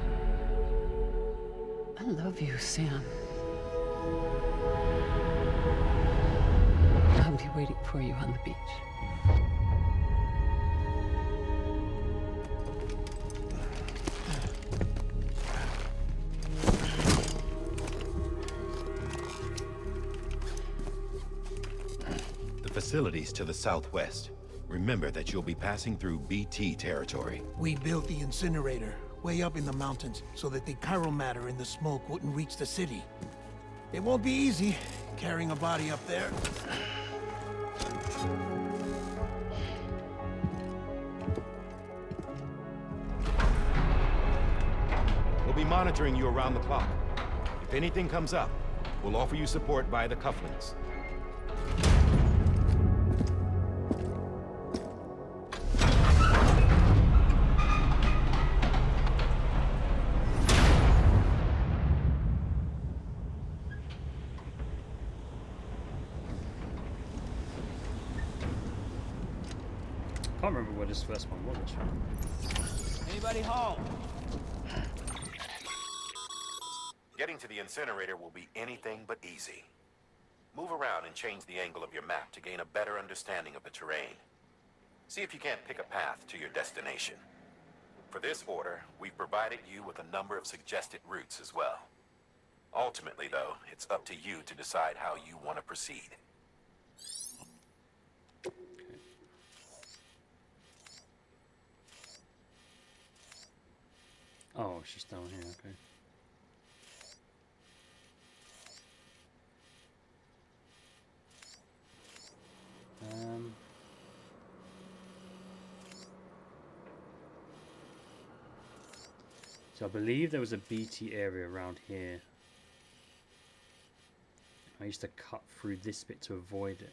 I love you, Sam. I'll be waiting for you on the beach. The facilities to the southwest. Remember that you'll be passing through BT territory. We built the incinerator way up in the mountains so that the chiral matter in the smoke wouldn't reach the city. It won't be easy carrying a body up there. We'll be monitoring you around the clock. If anything comes up, we'll offer you support via the cufflinks. I can't remember what this first one was. Anybody home? Getting to the incinerator will be anything but easy. Move around and change the angle of your map to gain a better understanding of the terrain. See if you can't pick a path to your destination. For this order, we've provided you with a number of suggested routes as well. Ultimately, though, it's up to you to decide how you want to proceed. Oh, it's just down here, okay. So I believe there was a BT area around here. I used to cut through this bit to avoid it.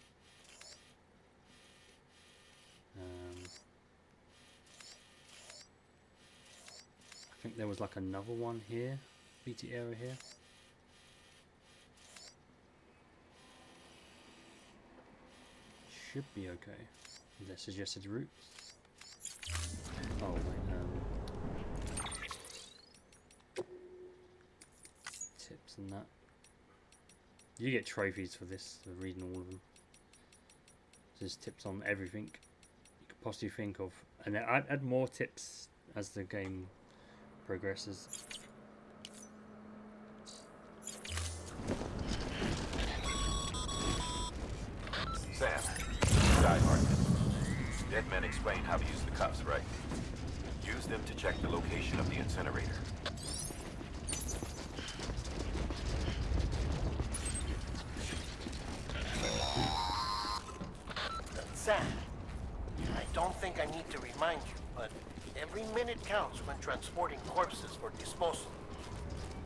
think there was like another one here, BT area here. Should be okay. The suggested routes. Oh wait, tips and that. You get trophies for this, for reading all of them. There's tips on everything you could possibly think of, and add more tips as the game progresses. Sam, Die Hard. Dead men explain how to use the cuffs, right? Use them to check the location of the incinerator. Sam, I don't think I need to remind you, but every minute counts when transporting corpses for disposal.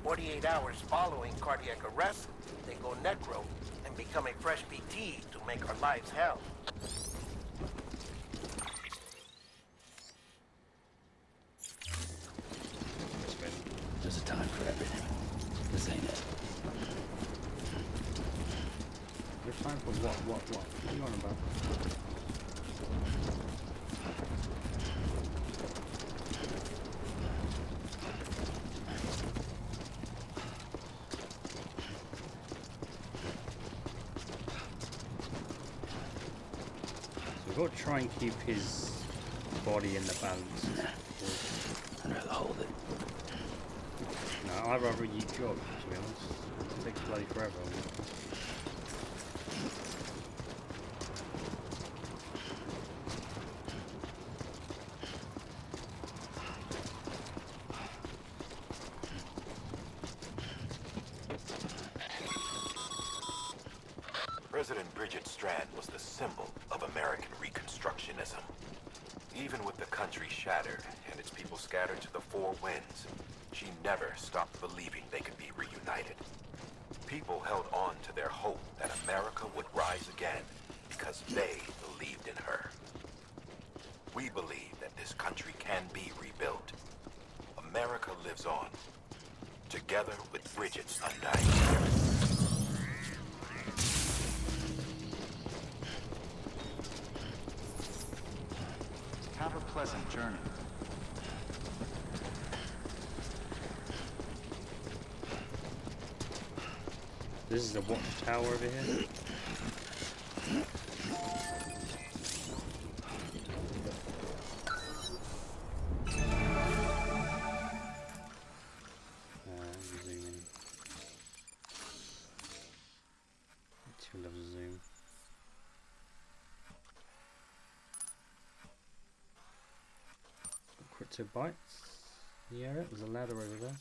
48 hours following cardiac arrest, they go necro and become a fresh BT to make our lives hell. There's a time for everything. This ain't it. There's time for what? What are you on about? So we've got to try and keep his body in the balance. I'd rather hold it. No, I'd rather you jog, to be honest. It takes bloody forever. President Bridget Strand was the symbol of American Reconstructionism. Even with the country shattered and its people scattered to the four winds, she never stopped believing they could be reunited. People held on to their hope that America would rise again because they believed in her. We believe that this country can be rebuilt. America lives on, together with Bridget's undying spirit. Have a pleasant journey. This is the watchtower over here. Zoom in. Two levels of zoom. Crypto bites. Yeah, there's a ladder over there.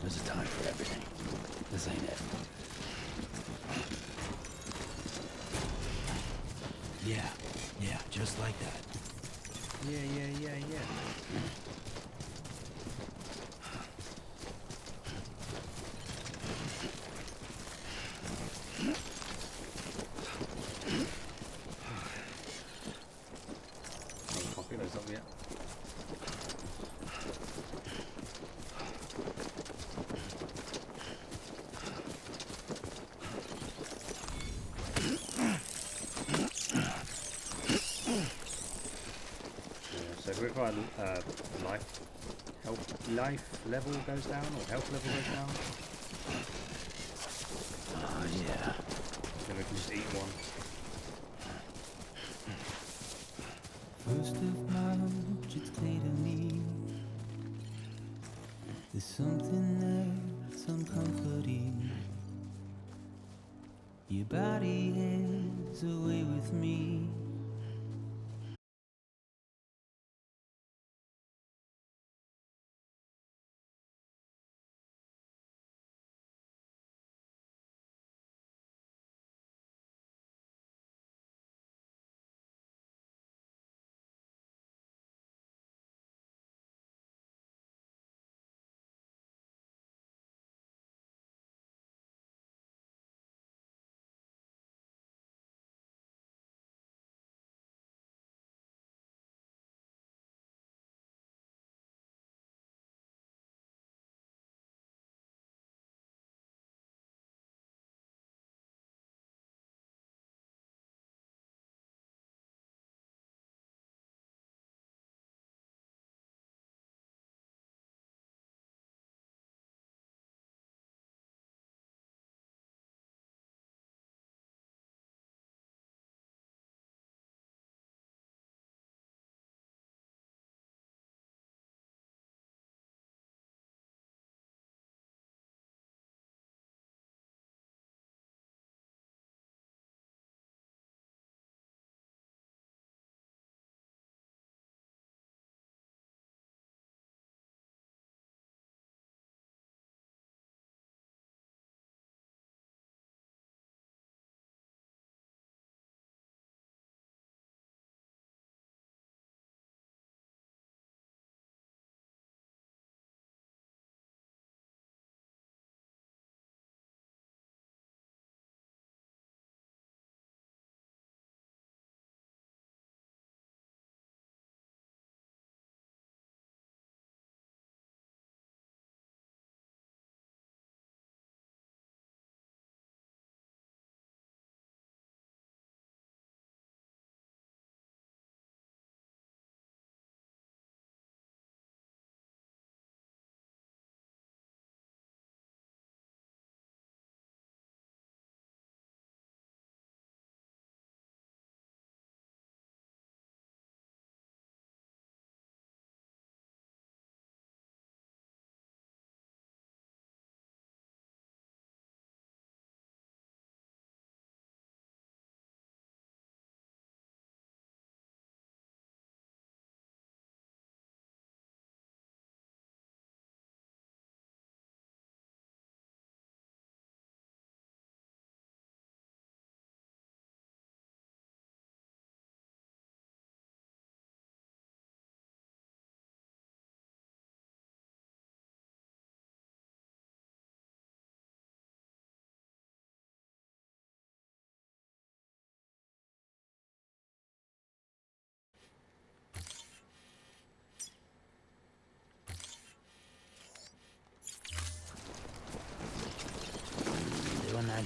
There's a time for everything. This ain't it. Yeah, just like that. Yeah. Can't pick those up yet. So if our life level goes down, or health level goes down, Yeah. then we can just eat one. First of March, it's clear to me there's something there that's uncomforting. Your body is away with me.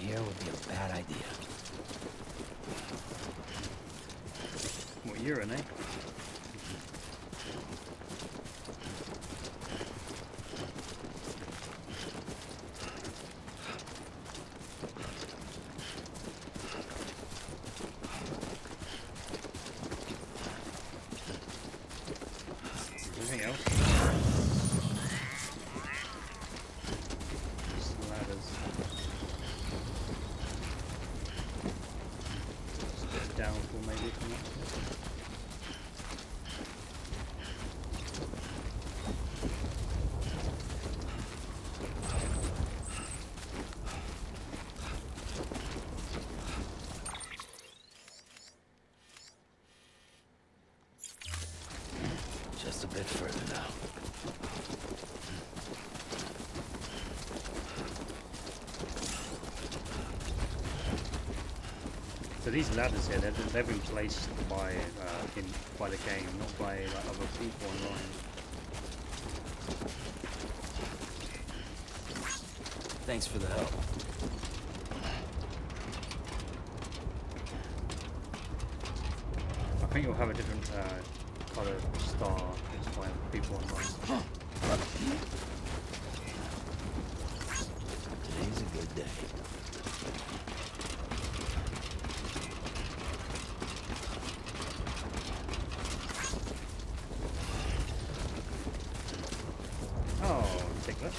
here would be a bad idea. What urinate? Anything else? Just ladders. Just a downfall maybe from that. Just a bit further now. So these ladders here, they've been placed by by the game, not by like other people online. Thanks for the help. I think you'll have a different colour star next by people online. Today's a good day. Oh, take that.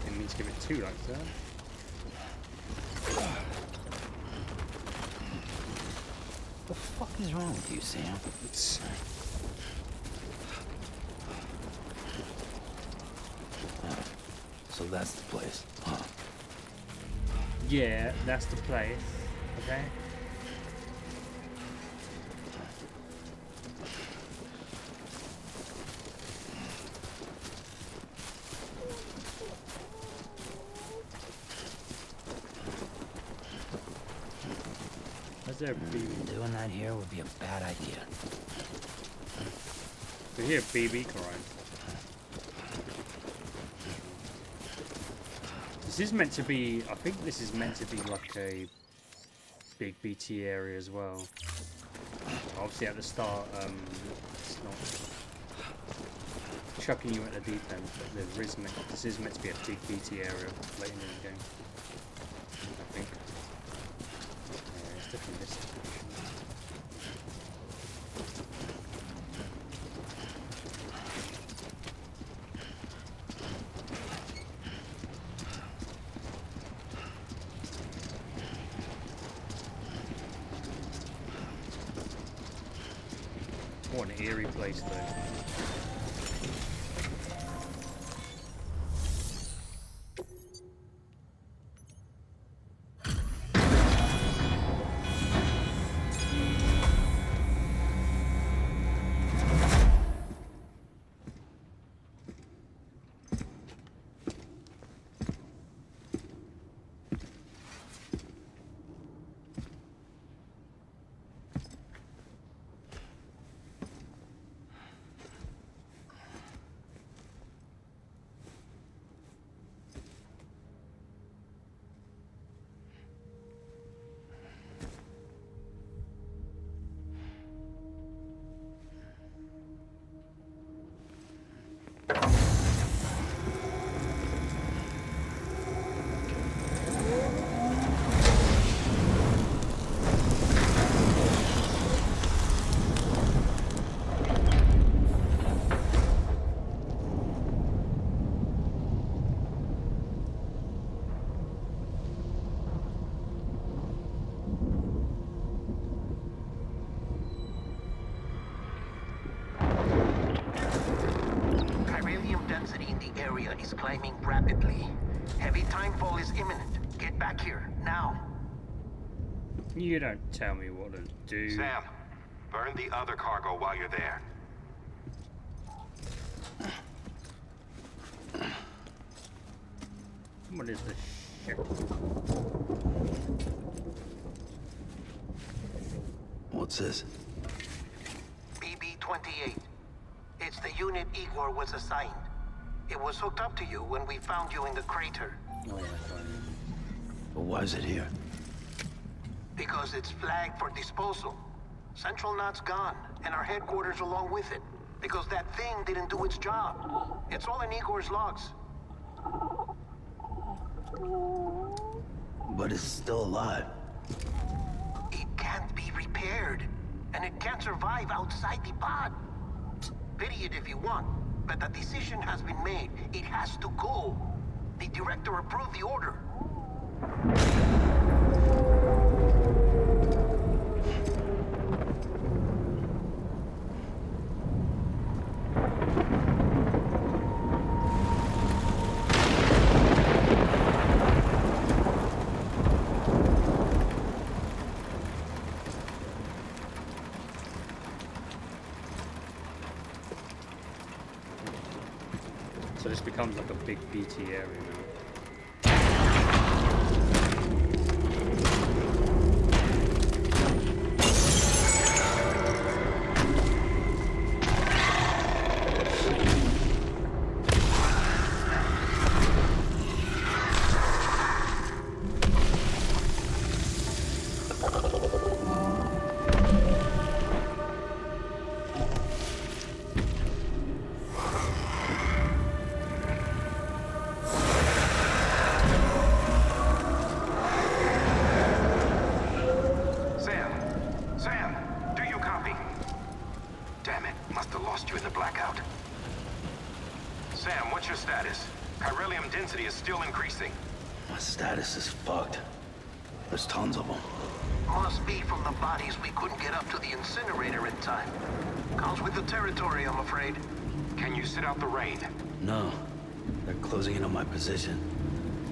Didn't mean to give it two like that. What the fuck is wrong with you, Sam? So that's the place, huh? Yeah, that's the place. Okay. Is there a BB? Doing that here would be a bad idea. We hear BB crying. This is meant to be, I think this is meant to be like a big BT area as well. Obviously at the start, it's not chucking you at the deep end, but this is meant to be a big BT area later in the game. I think. Yeah, it's definitely this direction. What an eerie place though. Is climbing rapidly. Heavy timefall is imminent. Get back here, now. You don't tell me what to do. Sam, burn the other cargo while you're there. What is this shit? What's this? BB-28. It's the unit Igor was assigned. It was hooked up to you when we found you in the crater. Oh, yeah, fine. But why is it here? Because it's flagged for disposal. Central Knot's gone, and our headquarters along with it. Because that thing didn't do its job. It's all in Igor's logs. But it's still alive. It can't be repaired, and it can't survive outside the pod. Pity it if you want, but the decision has been made. It has to go. The director approved the order. So this becomes like a big BT area now. My status is fucked. There's tons of them. Must be from the bodies we couldn't get up to the incinerator in time. Comes with the territory, I'm afraid. Can you sit out the rain? No. They're closing in on my position.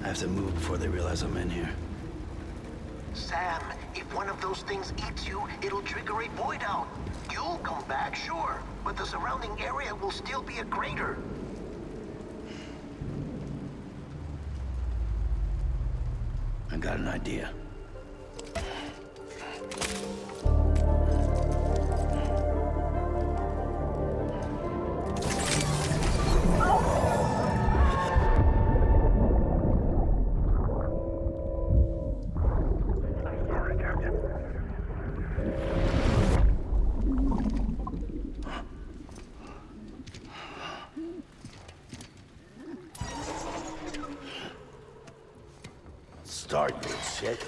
I have to move before they realize I'm in here. Sam, if one of those things eats you, it'll trigger a voidout. You'll come back, sure, but the surrounding area will still be a crater. I got an idea. Sorry, Captain. Start, you shit.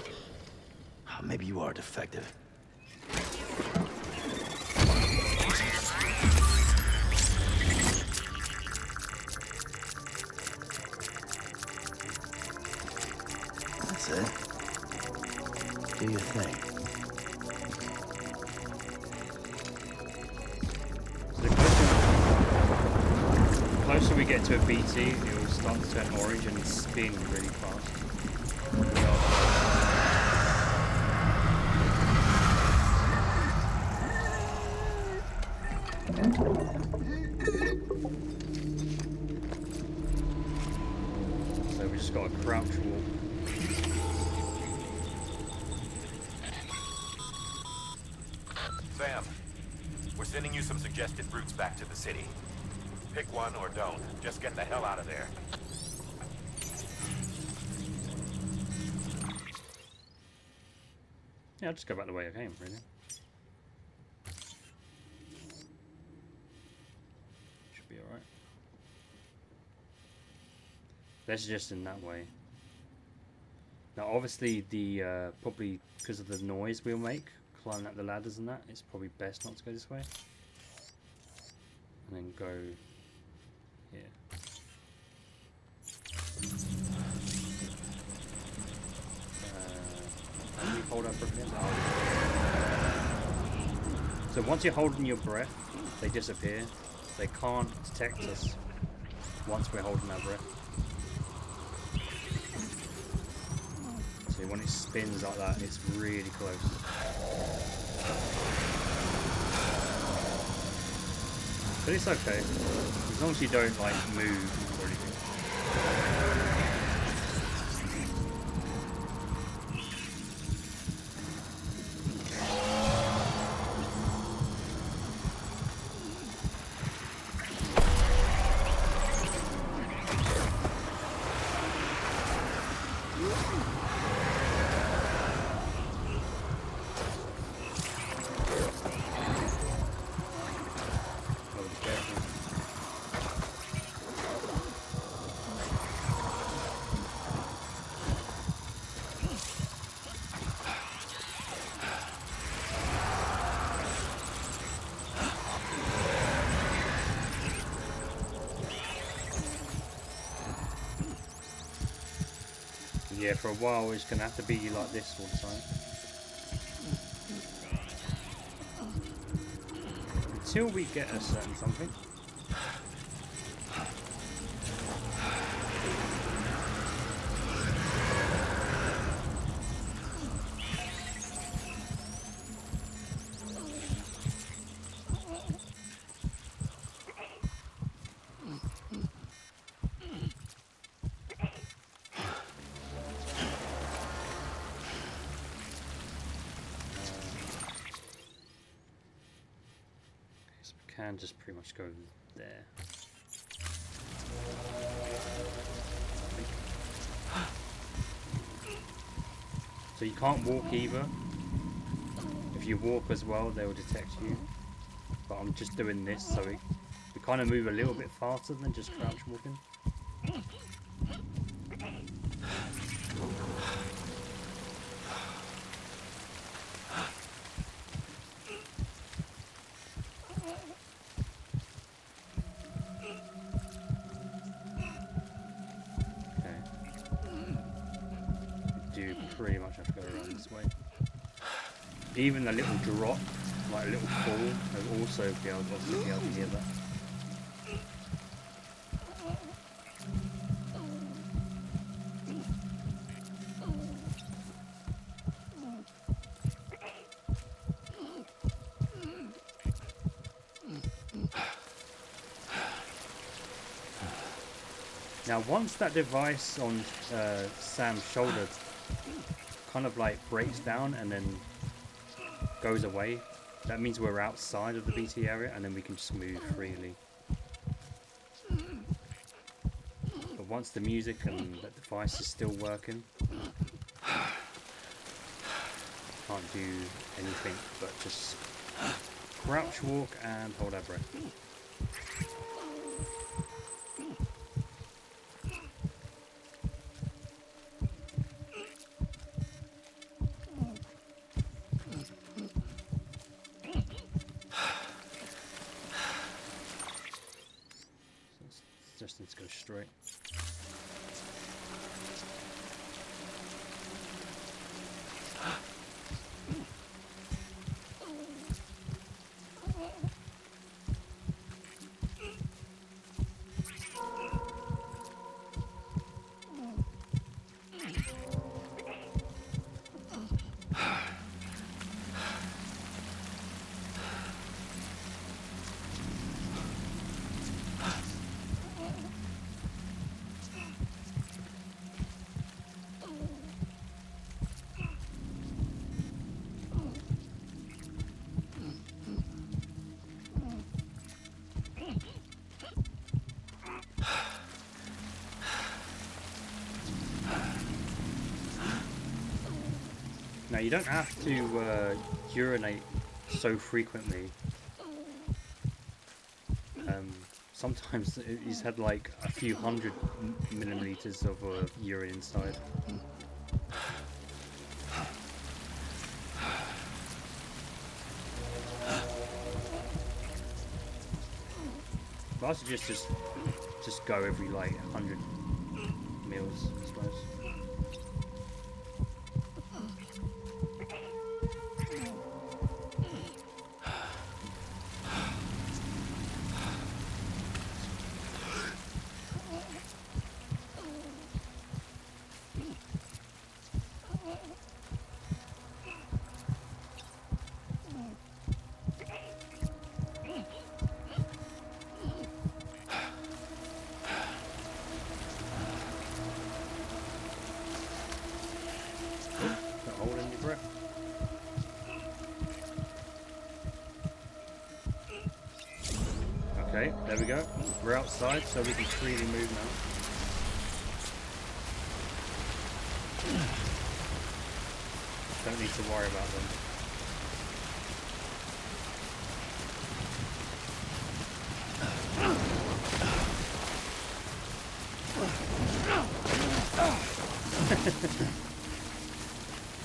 Maybe you are defective. That's it. Do your thing. The closer we get to a BT, it will start to turn orange and spin really fast. So we just got a crouch walk. Sam, we're sending you some suggested routes back to the city. Pick one or don't. Just get the hell out of there. Yeah, I'll just go back the way I came, really. Should be alright. They're suggesting that way. Now, obviously, the probably because of the noise we'll make, climbing up the ladders and that, it's probably best not to go this way. And then go here. How do we hold our breath again? So once you're holding your breath, they disappear. They can't detect us once we're holding our breath. So when it spins like that, it's really close. But it's okay, as long as you don't like move or anything. Yeah, for a while it's gonna have to be like this all the time. Until we get a certain something. Can just pretty much go there. So you can't walk either. If you walk as well, they will detect you. But I'm just doing this so we kind of move a little bit faster than just crouch walking. Pretty much have to go around this way. Even a little drop, like a little fall, I'll also be able to hear that. Now once that device on Sam's shoulder kind of like breaks down and then goes away, that means we're outside of the BT area and then we can just move freely. But once the music and the device is still working, can't do anything but just crouch walk and hold our breath. Just needs to go straight. Now you don't have to urinate so frequently. Sometimes he's had like a few hundred milliliters of urine inside. But I suggest just go every like 100 mils, I suppose. Okay, there we go. We're outside, so we can freely move now. Don't need to worry about them.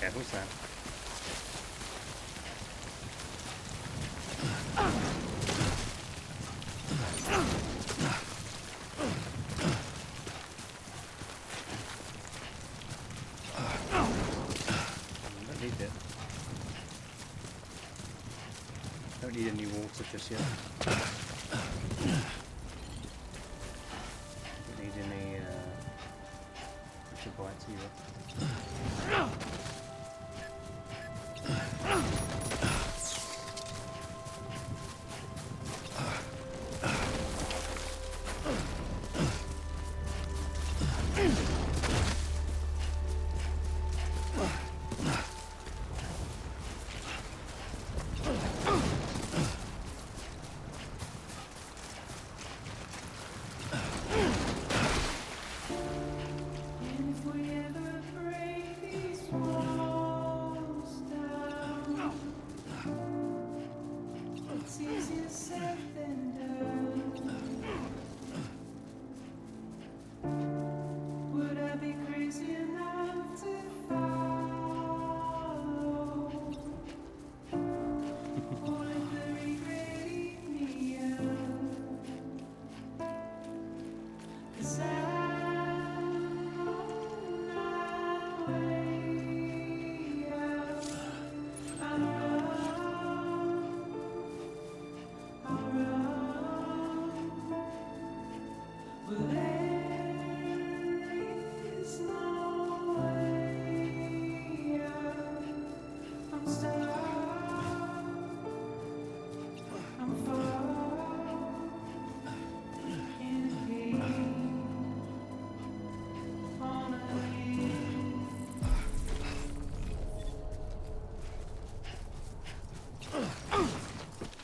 Careful, Sam. Don't need any water just yet. Don't need any bites either.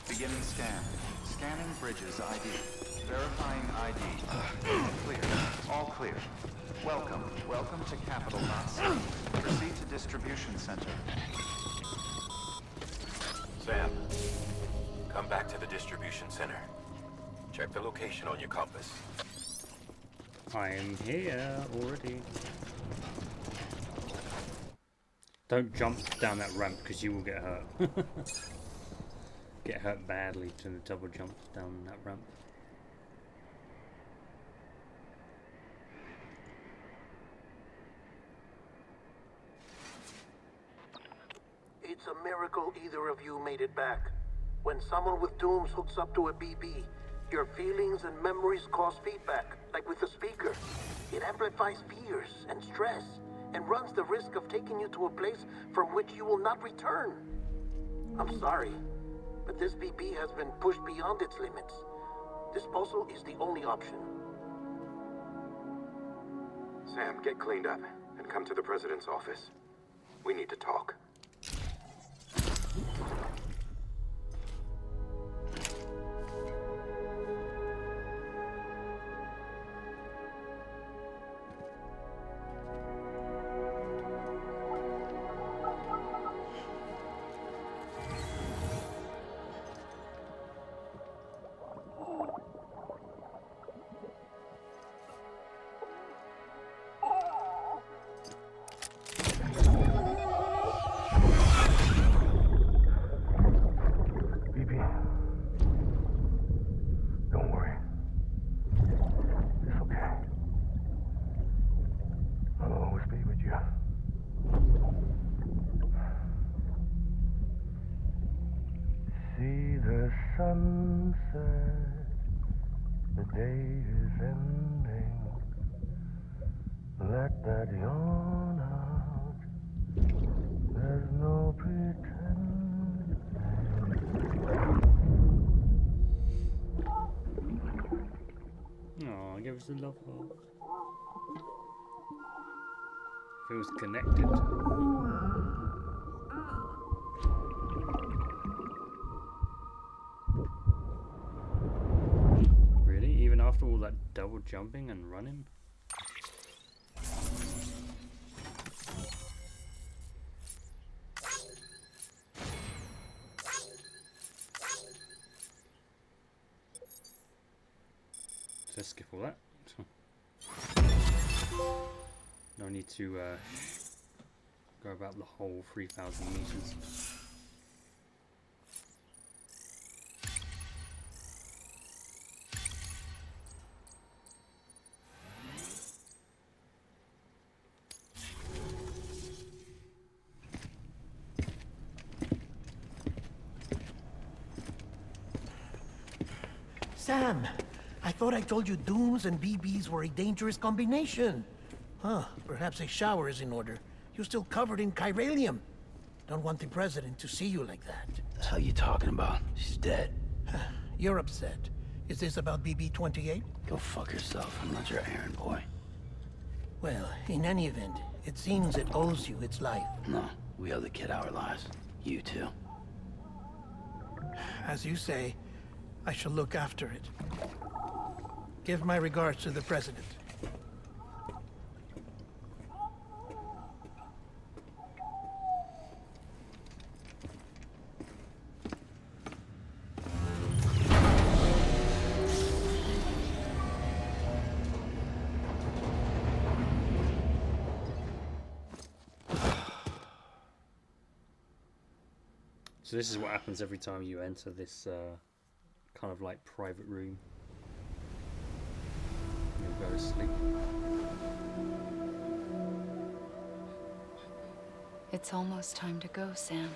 Beginning scan. Scanning bridges ID. Verifying ID. Clear. All clear. Welcome. Welcome to Capital Not City. Proceed to distribution center. Sam, come back to the distribution center. Check the location on your compass. I am here already. Don't jump down that ramp because you will get hurt. Get hurt badly to the double jump down that ramp. It's a miracle either of you made it back. When someone with dooms hooks up to a BB, your feelings and memories cause feedback, like with a speaker. It amplifies fears and stress, and runs the risk of taking you to a place from which you will not return. I'm sorry, but this BB has been pushed beyond its limits. Disposal is the only option. Sam, get cleaned up and come to the president's office. We need to talk. Sunset, the day is ending. Let that yawn out. There's no pretending. Oh, give us a love heart. Feels connected. After all that double jumping and running? Let's skip all that. No need to go about the whole 3,000 meters. Sam, I thought I told you dooms and BBs were a dangerous combination. Huh, perhaps a shower is in order. You're still covered in chiralium. Don't want the president to see you like that. The hell you talking about? She's dead. You're upset. Is this about BB-28? Go fuck yourself. I'm not your errand boy. Well, in any event, it seems it owes you its life. No, we owe the kid our lives. You too. As you say, I shall look after it. Give my regards to the president. So this is what happens every time you enter this kind of like private room. You'll go to sleep. It's almost time to go, Sam.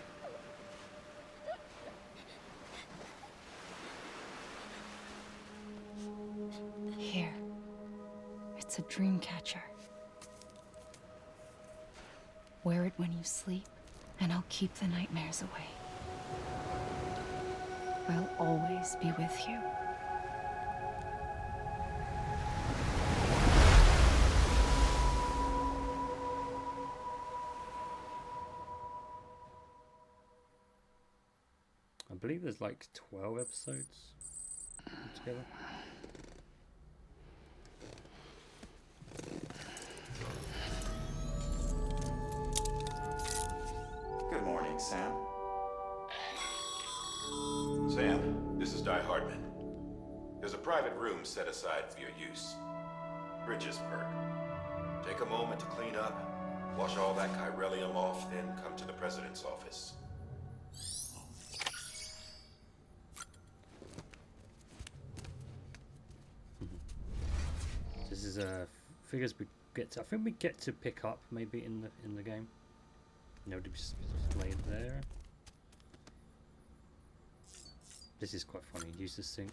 Here. It's a dream catcher. Wear it when you sleep, and I'll keep the nightmares away. I'll always be with you. I believe there's like 12 episodes together. Good morning, Sam. Sam, this is Di Hardman. There's a private room set aside for your use. Bridges perk. Take a moment to clean up, wash all that chiralium off, then come to the president's office. This is figures we get to, I think we get to pick up maybe in the game. No, displayed there. This is quite funny. Use the sink.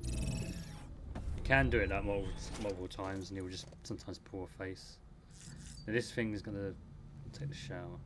You can do it that multiple times, and it will just sometimes pull a face. Now this thing is gonna take the shower.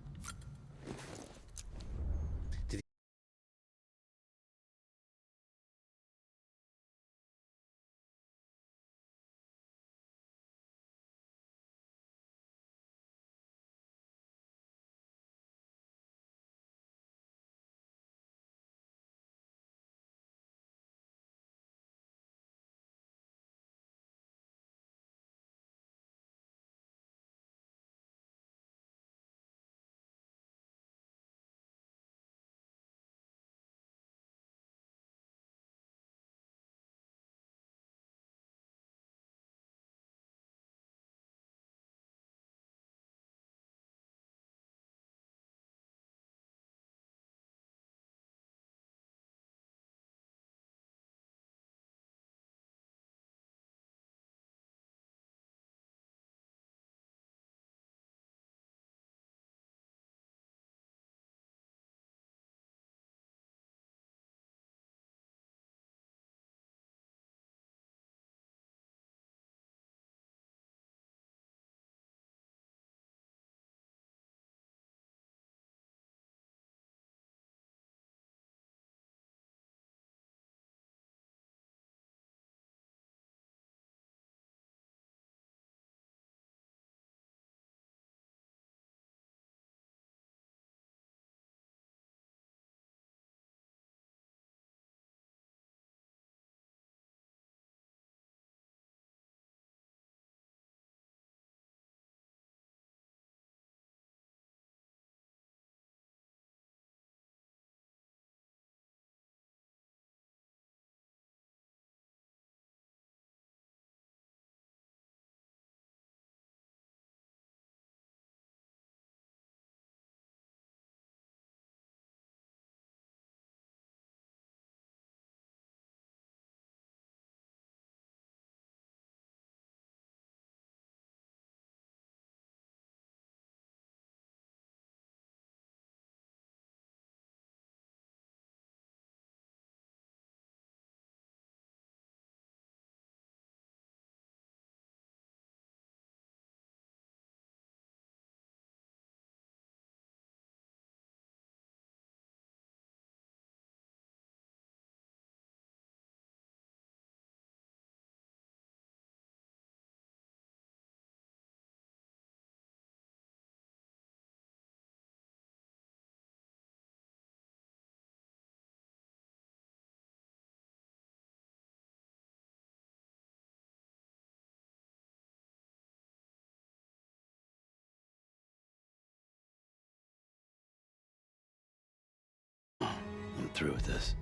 through with this.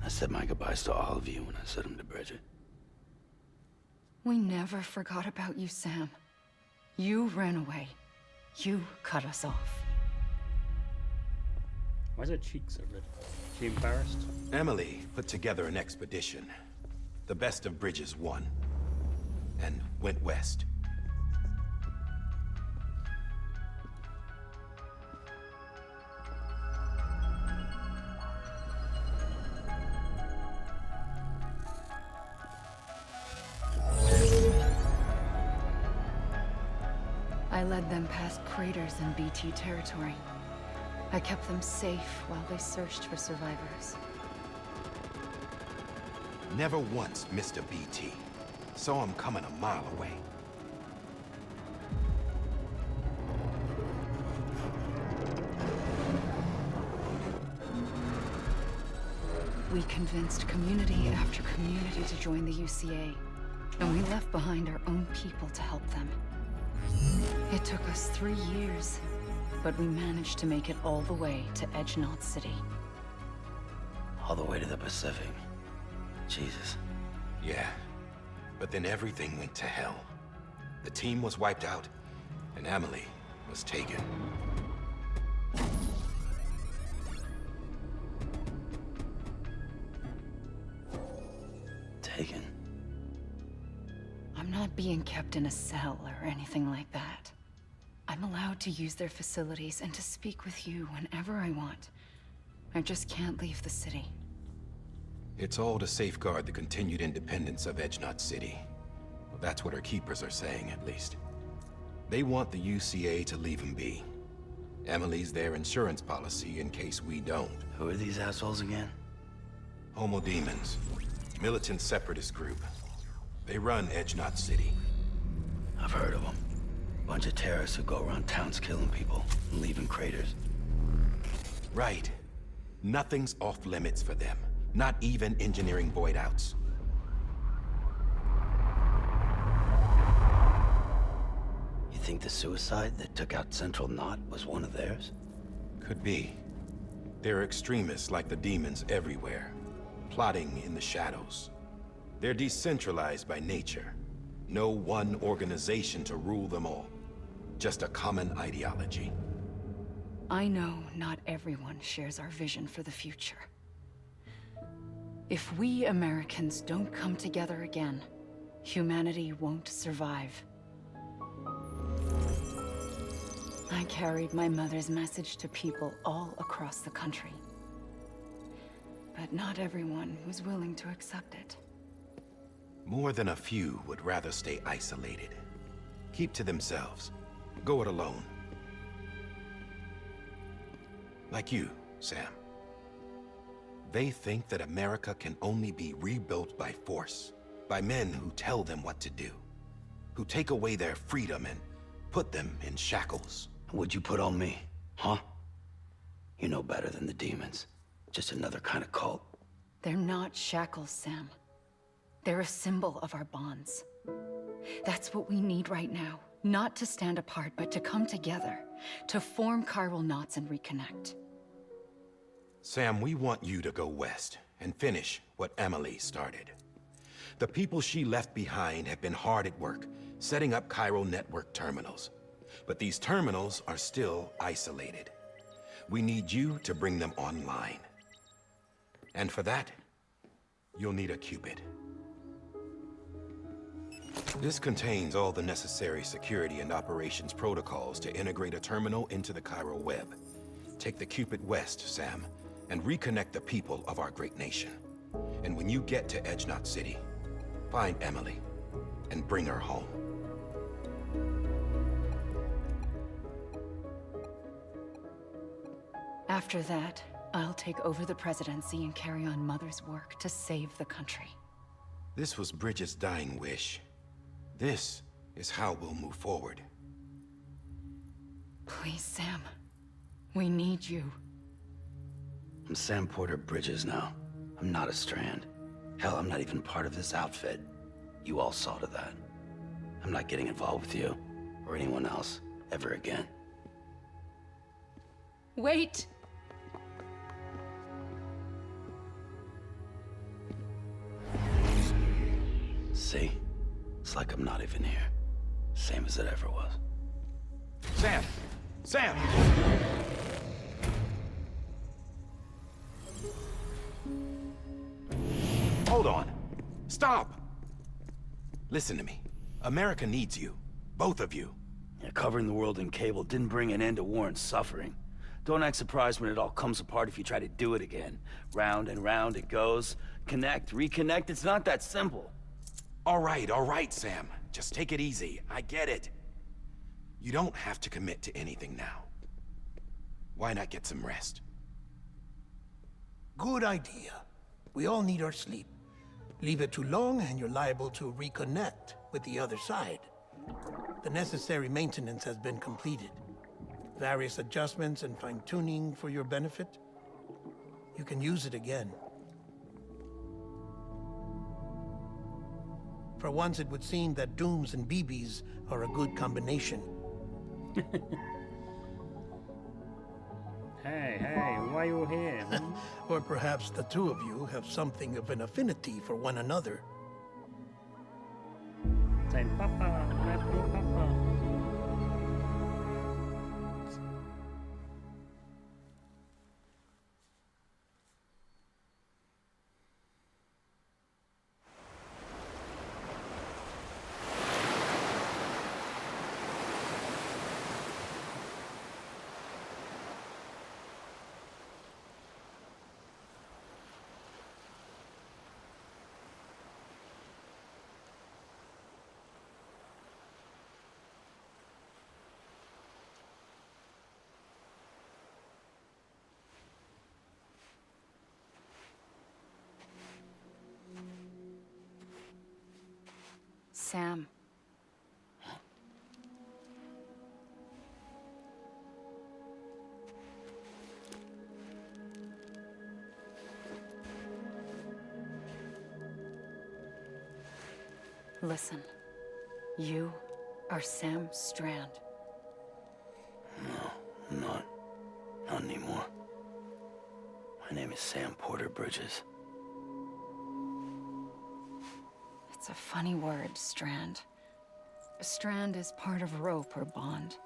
I said my goodbyes to all of you when I said them to Bridget. We never forgot about you, Sam. You ran away. You cut us off. Why is her cheek so red? She embarrassed? Emily put together an expedition. The best of Bridges won. And went west. I led them past craters in BT territory. I kept them safe while they searched for survivors. Never once missed a BT. Saw him coming a mile away. We convinced community after community to join the UCA, and we left behind our own people to help them. It took us 3 years, but we managed to make it all the way to Edgenot City. All the way to the Pacific. Jesus. Yeah, but then everything went to hell. The team was wiped out, and Emily was taken. Taken? I'm not being kept in a cell or anything like that. I'm allowed to use their facilities and to speak with you whenever I want. I just can't leave the city. It's all to safeguard the continued independence of Edgenot City. Well, that's what our keepers are saying, at least. They want the UCA to leave him be. Emily's their insurance policy in case we don't. Who are these assholes again? Homo Demons. Militant separatist group. They run Edgenot City. I've heard of them. Bunch of terrorists who go around towns killing people and leaving craters. Right. Nothing's off limits for them. Not even engineering voidouts. You think the suicide that took out Central Knot was one of theirs? Could be. There are extremists like the demons everywhere, plotting in the shadows. They're decentralized by nature. No one organization to rule them all. Just a common ideology. I know not everyone shares our vision for the future. If we Americans don't come together again, humanity won't survive. I carried my mother's message to people all across the country. But not everyone was willing to accept it. More than a few would rather stay isolated. Keep to themselves. Go it alone. Like you, Sam. They think that America can only be rebuilt by force, by men who tell them what to do, who take away their freedom and put them in shackles. What'd you put on me, huh? You know better than the demons. Just another kind of cult. They're not shackles, Sam. They're a symbol of our bonds. That's what we need right now. Not to stand apart, but to come together, to form chiral knots and reconnect. Sam, we want you to go west and finish what Emily started. The people she left behind have been hard at work, setting up chiral network terminals. But these terminals are still isolated. We need you to bring them online. And for that, you'll need a Cupid. This contains all the necessary security and operations protocols to integrate a terminal into the chiral web. Take the Cupid west, Sam, and reconnect the people of our great nation. And when you get to Edgenot City, find Emily and bring her home. After that, I'll take over the presidency and carry on Mother's work to save the country. This was Bridget's dying wish. This is how we'll move forward. Please, Sam. We need you. I'm Sam Porter Bridges now. I'm not a Strand. Hell, I'm not even part of this outfit. You all saw to that. I'm not getting involved with you, or anyone else, ever again. Wait! See? It's like I'm not even here. Same as it ever was. Sam! Sam! Hold on. Stop! Listen to me. America needs you. Both of you. Yeah, covering the world in cable didn't bring an end to war and suffering. Don't act surprised when it all comes apart if you try to do it again. Round and round it goes. Connect, reconnect, it's not that simple. All right, Sam. Just take it easy. I get it. You don't have to commit to anything now. Why not get some rest? Good idea. We all need our sleep. Leave it too long and you're liable to reconnect with the other side. The necessary maintenance has been completed. Various adjustments and fine-tuning for your benefit. You can use it again. For once, it would seem that Dooms and BBs are a good combination. Hey, why are you all here? Or perhaps the two of you have something of an affinity for one another. Saying, Papa, let me, Papa. Sam. Listen. You are Sam Strand. No, I'm not. Not anymore. My name is Sam Porter Bridges. It's a funny word, Strand. A strand is part of rope or bond,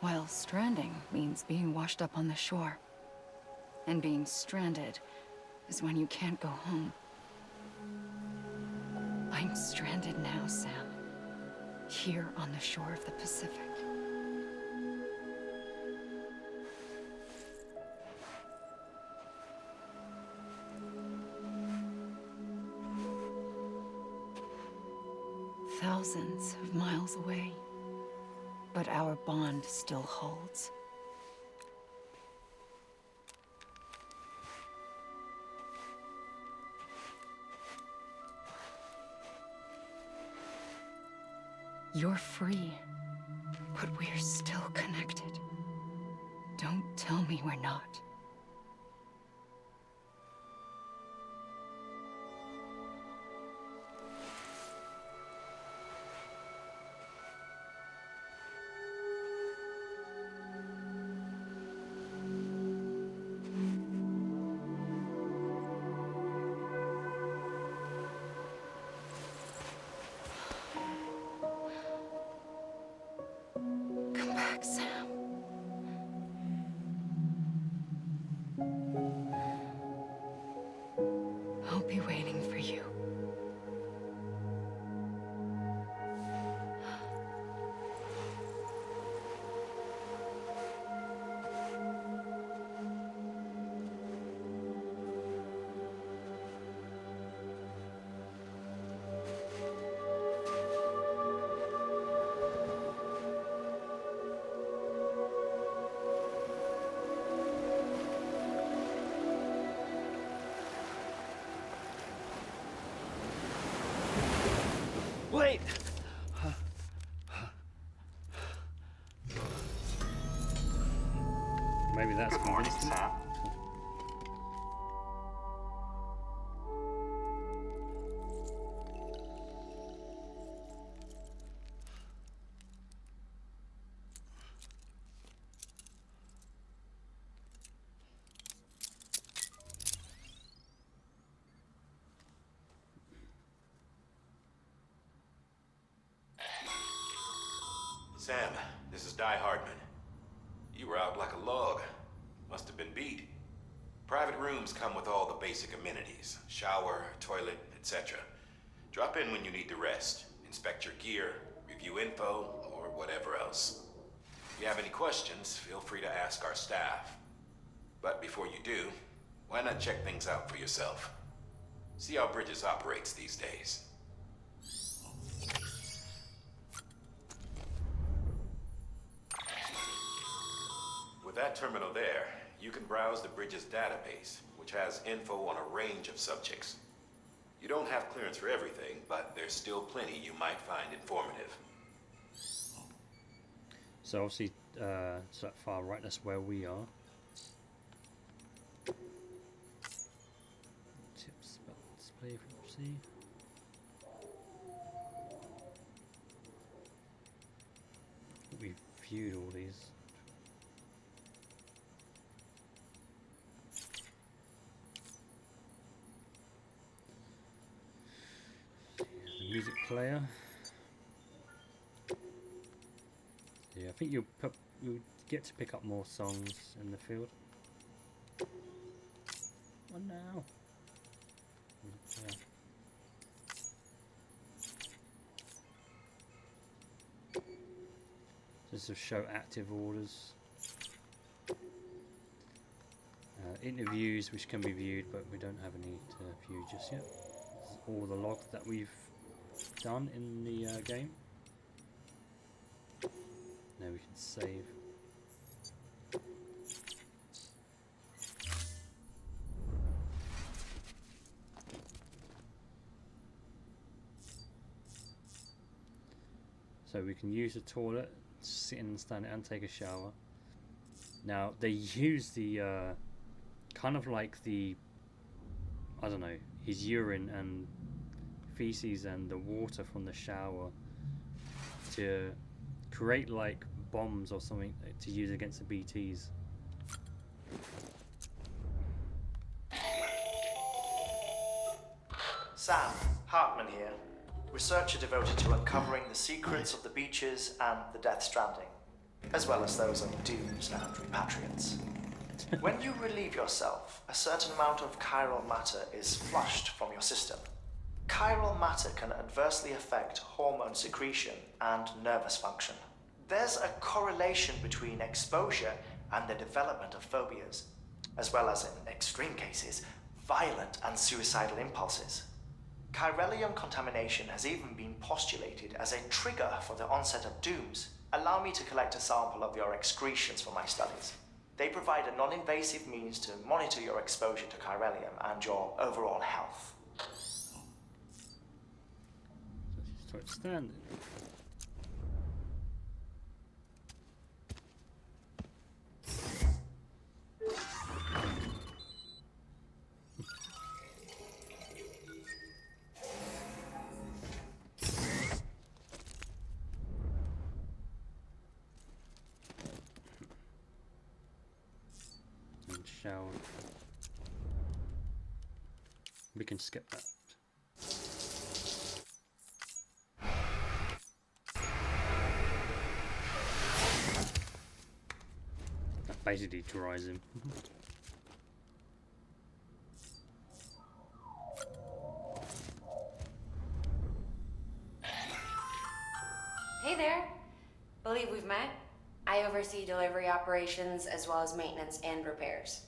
while stranding means being washed up on the shore. And being stranded is when you can't go home. I'm stranded now, Sam. Here on the shore of the Pacific. Thousands of miles away, but our bond still holds. You're free, but we're still connected. Don't tell me we're not. Come back, Sam. I'll be waiting for you. Wait! Maybe that's Good morning, Sam. Sam, this is Di Hardman. You were out like a log. Must have been beat. Private rooms come with all the basic amenities. Shower, toilet, etc. Drop in when you need to rest. Inspect your gear, review info, or whatever else. If you have any questions, feel free to ask our staff. But before you do, why not check things out for yourself? See how Bridges operates these days. With that terminal there, you can browse the Bridges database, which has info on a range of subjects. You don't have clearance for everything, but there's still plenty you might find informative. So obviously, it's that far right, that's where we are. Tips about display frequency. We've viewed all these. The music player. Yeah, I think you'll get to pick up more songs in the field. What now? Yeah. This will show active orders. Interviews which can be viewed, but we don't have any to view just yet. This is all the log that we've done in the game. Now we can save. So we can use the toilet, sit in and stand and take a shower. Now they use the kind of like the, I don't know, his urine and feces and the water from the shower to create like bombs or something to use against the BTs. Sam, Hartman here, researcher devoted to uncovering the secrets of the beaches and the Death Stranding, as well as those of dooms and repatriants. When you relieve yourself, a certain amount of chiral matter is flushed from your system. Chiral matter can adversely affect hormone secretion and nervous function. There's a correlation between exposure and the development of phobias, as well as, in extreme cases, violent and suicidal impulses. Chiralium contamination has even been postulated as a trigger for the onset of dooms. Allow me to collect a sample of your excretions for my studies. They provide a non-invasive means to monitor your exposure to chiralium and your overall health. Start standing. Shower. We can skip that. That basically dries him. Hey there. Believe we've met. I oversee delivery operations as well as maintenance and repairs.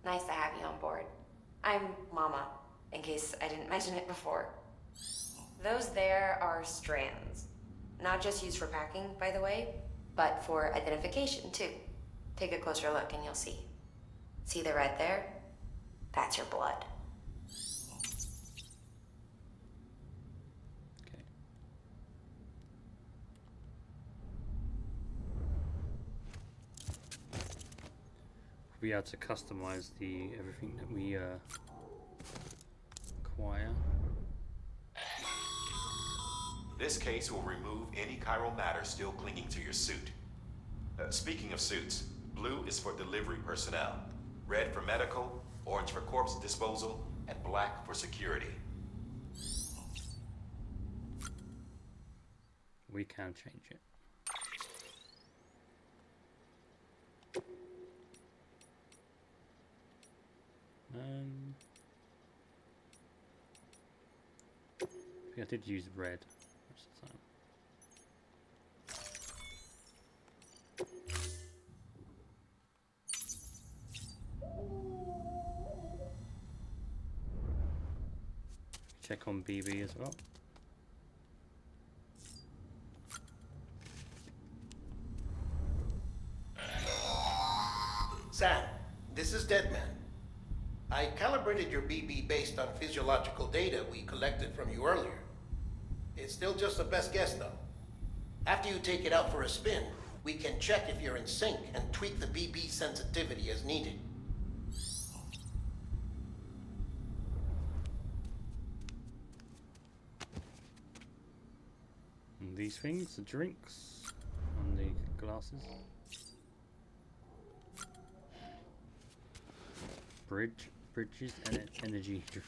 Nice to have you on board. I'm Mama, in case I didn't mention it before. Those there are strands. Not just used for packing, by the way, but for identification too. Take a closer look and you'll see. See the red there? That's your blood. We had to customize the everything that we acquire. This case will remove any chiral matter still clinging to your suit. Speaking of suits, blue is for delivery personnel, red for medical, orange for corpse disposal, and black for security. We can change it. I think I did use red most of the time. Check on BB as well. Sam, this is Deadman. I calibrated your BB based on physiological data we collected from you earlier. It's still just a best guess, though. After you take it out for a spin, we can check if you're in sync and tweak the BB sensitivity as needed. And these things, the drinks, and the glasses. Bridges and energy drink.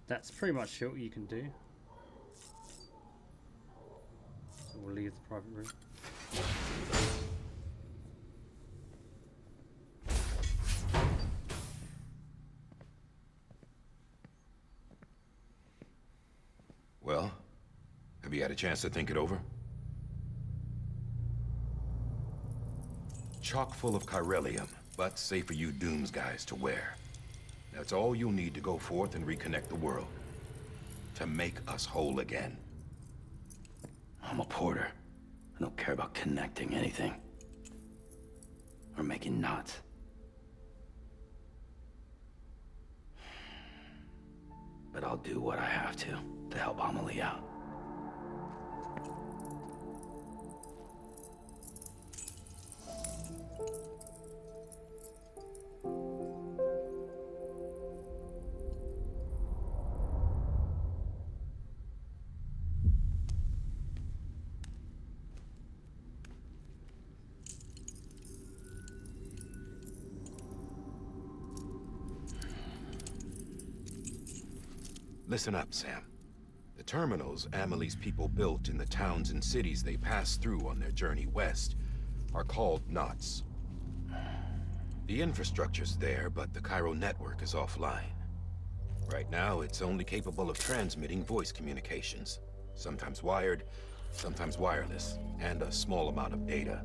That's pretty much what you can do. So we'll leave the private room. Well, have you had a chance to think it over? Chock full of chiralium, but safe for you Dooms guys to wear. That's all you'll need to go forth and reconnect the world. To make us whole again. I'm a porter. I don't care about connecting anything. Or making knots. But I'll do what I have to help Amelie out. Listen up, Sam. The terminals Amelie's people built in the towns and cities they passed through on their journey west are called knots. The infrastructure's there, but the Cairo network is offline. Right now, it's only capable of transmitting voice communications, sometimes wired, sometimes wireless, and a small amount of data.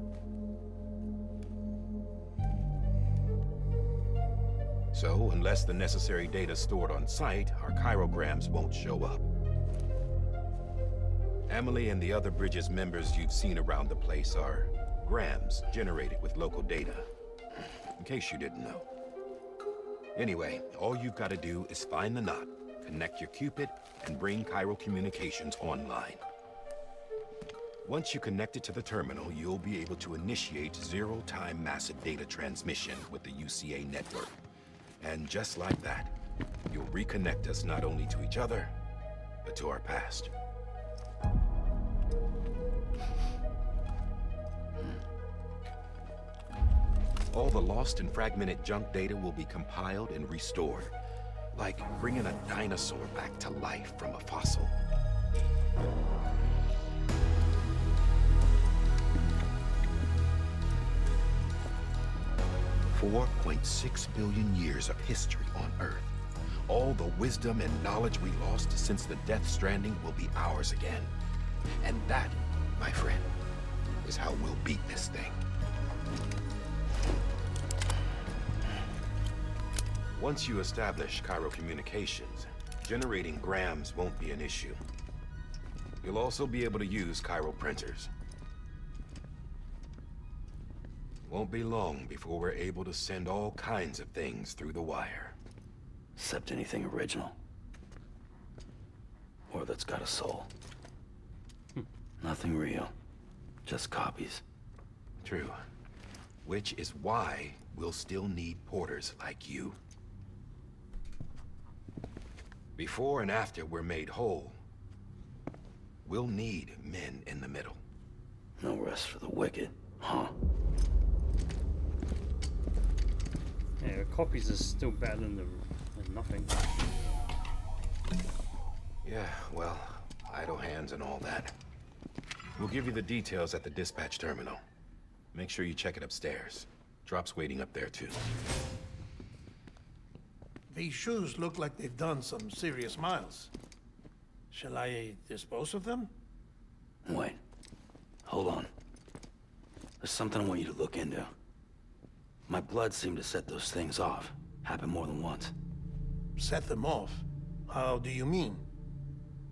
So, unless the necessary data stored on site, our chirograms won't show up. Amelie and the other Bridges members you've seen around the place are grams generated with local data. In case you didn't know. Anyway, all you've got to do is find the knot, connect your Cupid, and bring Cairo communications online. Once you connect it to the terminal, you'll be able to initiate zero-time massive data transmission with the UCA network. And just like that, you'll reconnect us not only to each other, but to our past. All the lost and fragmented junk data will be compiled and restored, like bringing a dinosaur back to life from a fossil. 4.6 billion years of history on Earth. All the wisdom and knowledge we lost since the Death Stranding will be ours again. And that, my friend, is how we'll beat this thing. Once you establish Cairo communications, generating grams won't be an issue. You'll also be able to use Cairo printers. Won't be long before we're able to send all kinds of things through the wire. Except anything original. Or that's got a soul. Nothing real. Just copies. True. Which is why we'll still need porters like you. Before and after we're made whole, we'll need men in the middle. No rest for the wicked, huh? Yeah, copies are still better than nothing. Yeah, well, idle hands and all that. We'll give you the details at the dispatch terminal. Make sure you check it upstairs. Drop's waiting up there too. These shoes look like they've done some serious miles. Shall I dispose of them? Wait. Hold on. There's something I want you to look into. My blood seemed to set those things off. Happened more than once. Set them off? How do you mean?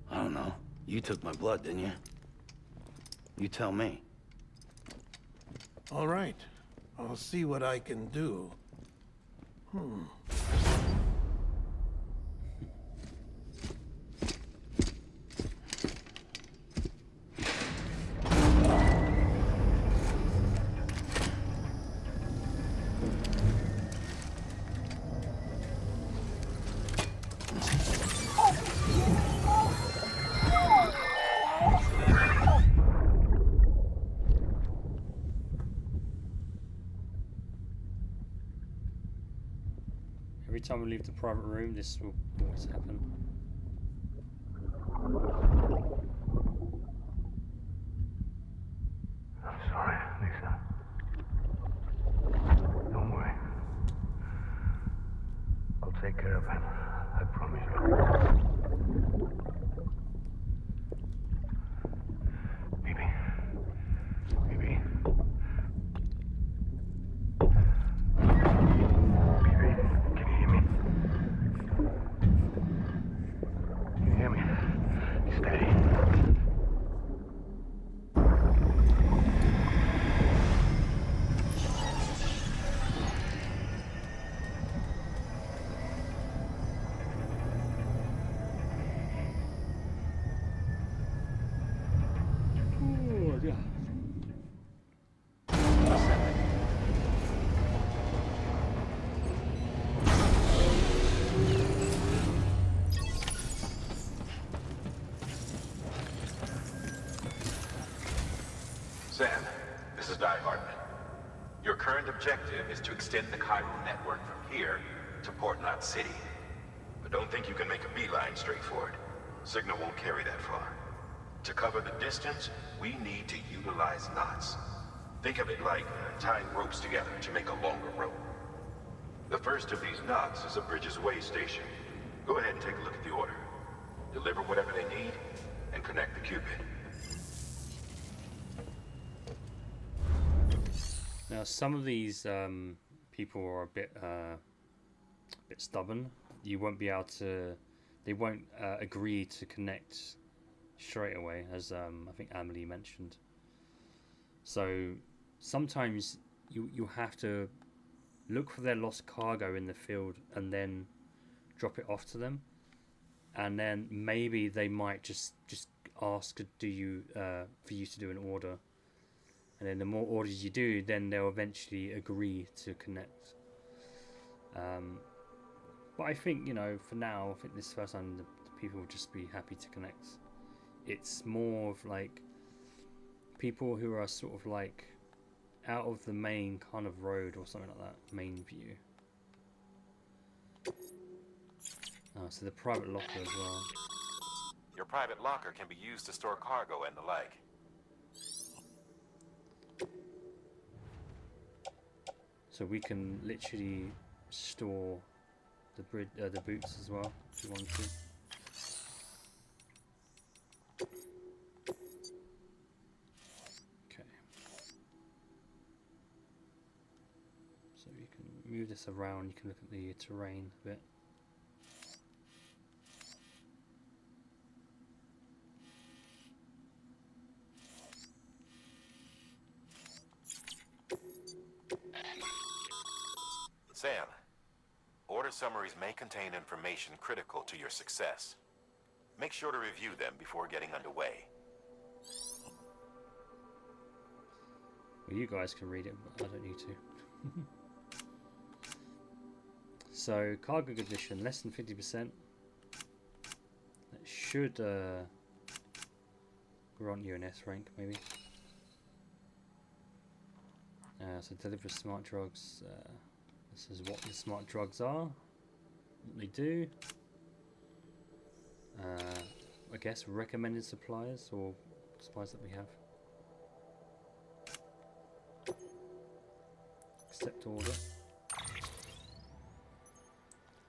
I don't know. You took my blood, didn't you? You tell me. All right. I'll see what I can do. Every time we leave the private room, this will always happen. I'm sorry, Lisa. Don't worry. I'll take care of him. I promise you. Baby. Baby. Steady. Oh, yeah. Sam, this is Di Hartman. Your current objective is to extend the chiral network from here to Port Knot City. But don't think you can make a beeline straight for it. Signal won't carry that far. To cover the distance, we need to utilize knots. Think of it like tying ropes together to make a longer rope. The first of these knots is a Bridges Way station. Go ahead and take a look at the order. Deliver whatever they need, and connect the Cupid. Now, some of these people are a bit stubborn. You won't be able to. They won't agree to connect straight away, as I think Amelie mentioned. So sometimes you have to look for their lost cargo in the field and then drop it off to them, and then maybe they might just ask for you to do an order. And then the more orders you do, then they'll eventually agree to connect. But I think, for now, I think this first time the people will just be happy to connect. It's more of like people who are sort of like out of the main kind of road or something like that, main view. Oh, so the private locker as well. Your private locker can be used to store cargo and the like. So we can literally store the boots as well if you want to. Okay. So you can move this around. You can look at the terrain a bit. Sam, order summaries may contain information critical to your success. Make sure to review them before getting underway. Well, you guys can read it, but I don't need to. So, cargo condition, less than 50%. That should grant you an S rank, maybe. So, deliver smart drugs. This is what the smart drugs are. What they do. I guess recommended suppliers or suppliers that we have. Accept order.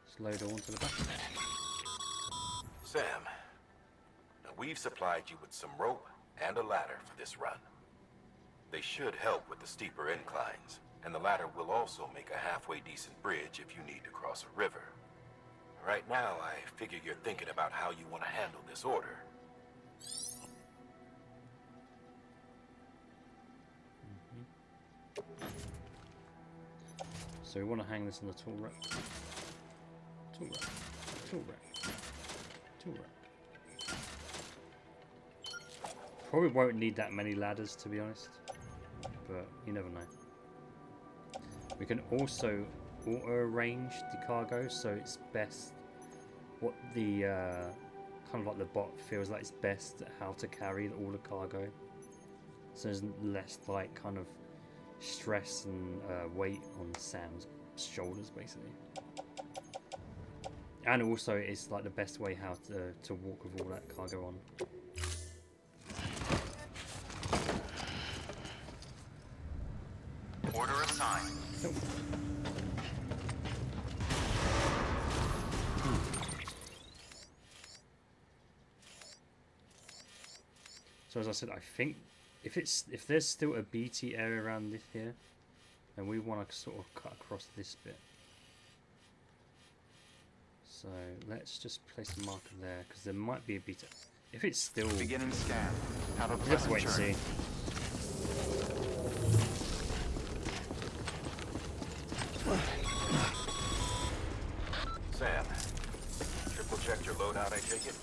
Just load all onto the back. Sam, now we've supplied you with some rope and a ladder for this run. They should help with the steeper inclines, and the ladder will also make a halfway decent bridge if you need to cross a river. Right now, I figure you're thinking about how you want to handle this order. So we want to hang this on the tool rack. Tool rack. Tool rack. Tool rack. Probably won't need that many ladders, to be honest. But you never know. We can also auto-arrange the cargo, so it's best what the kind of like the bot feels like it's best at how to carry all the cargo. So there's less like kind of stress and weight on Sam's shoulders, basically. And also it's like the best way how to walk with all that cargo on. Order assigned. So as I said, I think if there's still a BT area around this here, then we want to sort of cut across this bit. So let's just place a marker there because there might be a BT. If it's still beginning scan, have a pleasant wait and see. Sam, triple checked your loadout, I take it?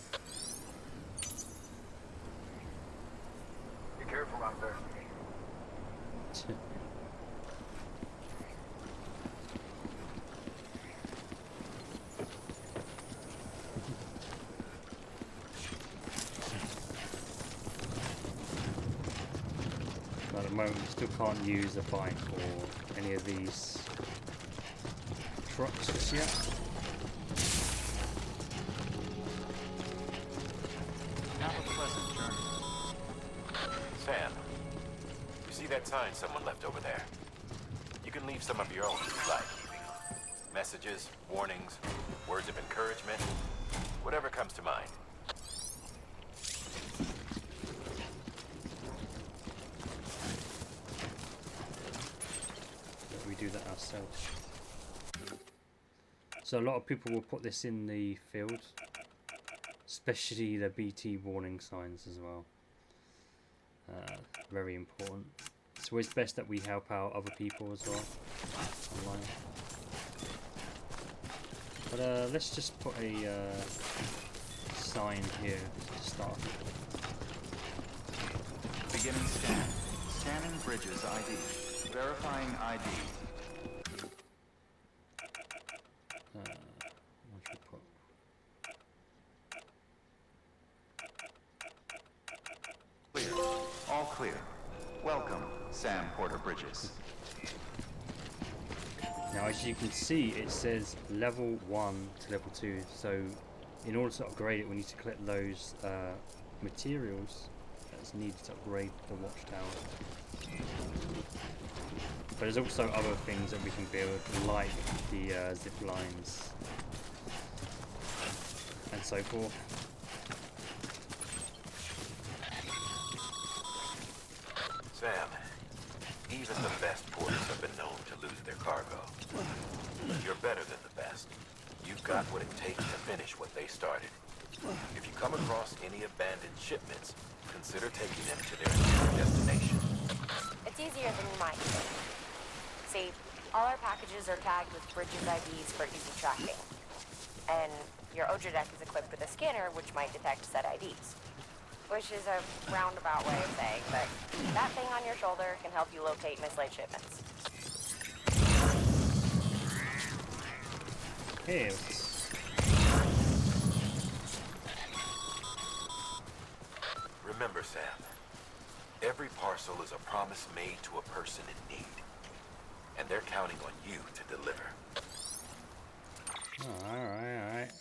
Be careful out there. At the moment, we still can't use a bike or any of these trucks just yet. Have a pleasant journey. Sam, you see that sign someone left over there? You can leave some of your own if you like. Messages, warnings, words of encouragement, whatever comes to mind. We do that ourselves. So a lot of people will put this in the field, especially the BT warning signs as well. Very important. It's always best that we help out other people as well online. But let's just put a sign here to start. Beginning scan. Scanning bridges ID. Verifying ID. What should we put? Clear. All clear. Welcome, Sam Porter Bridges. Now, as you can see, it says level 1 to level 2. So, in order to upgrade it, we need to collect those materials that's needed to upgrade the watchtower. But there's also other things that we can build, like the zip lines and so forth. Sam, even the best porters have been known to lose their cargo. You're better than the best. You've got what it takes to finish what they started. If you come across any abandoned shipments, consider taking them to their intended destination. It's easier than you might think. See, all our packages are tagged with Bridges IDs for easy tracking. And your Oja deck is equipped with a scanner which might detect said IDs. which is a roundabout way of saying that that thing on your shoulder can help you locate mislaid shipments. Hey. Remember, Sam, every parcel is a promise made to a person in need. And they're counting on you to deliver. Oh, alright.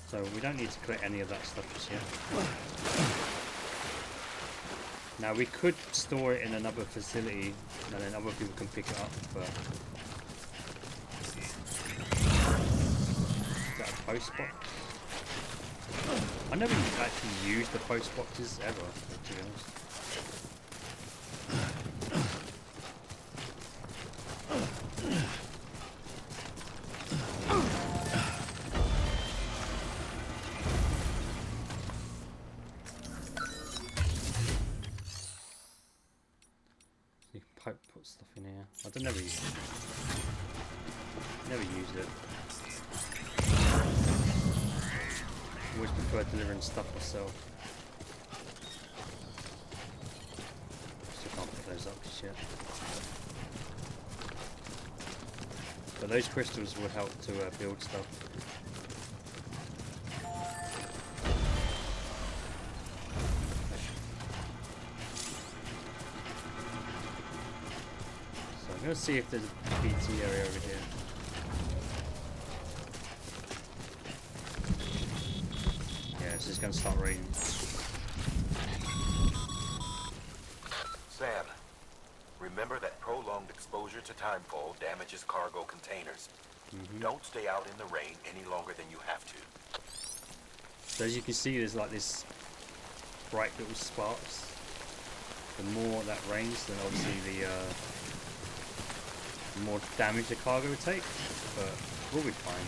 So we don't need to collect any of that stuff just yet. Now we could store it in another facility and then other people can pick it up, but... Is that a post box? I never actually used the post boxes ever, to be honest. You can put stuff in here. I don't never use it. Never used it. Always prefer delivering stuff myself. Still can't pick those up just yet. But those crystals will help to build stuff. So I'm going to see if there's a BT area over here. Yeah, it's just going to start raining. Sam, remember that prolonged exposure to timefall damages cargo containers. Don't stay out in the rain any longer than you have to. So as you can see, there's like this bright little sparks. The more that rains, then obviously the more damage the cargo would take, but we'll be fine.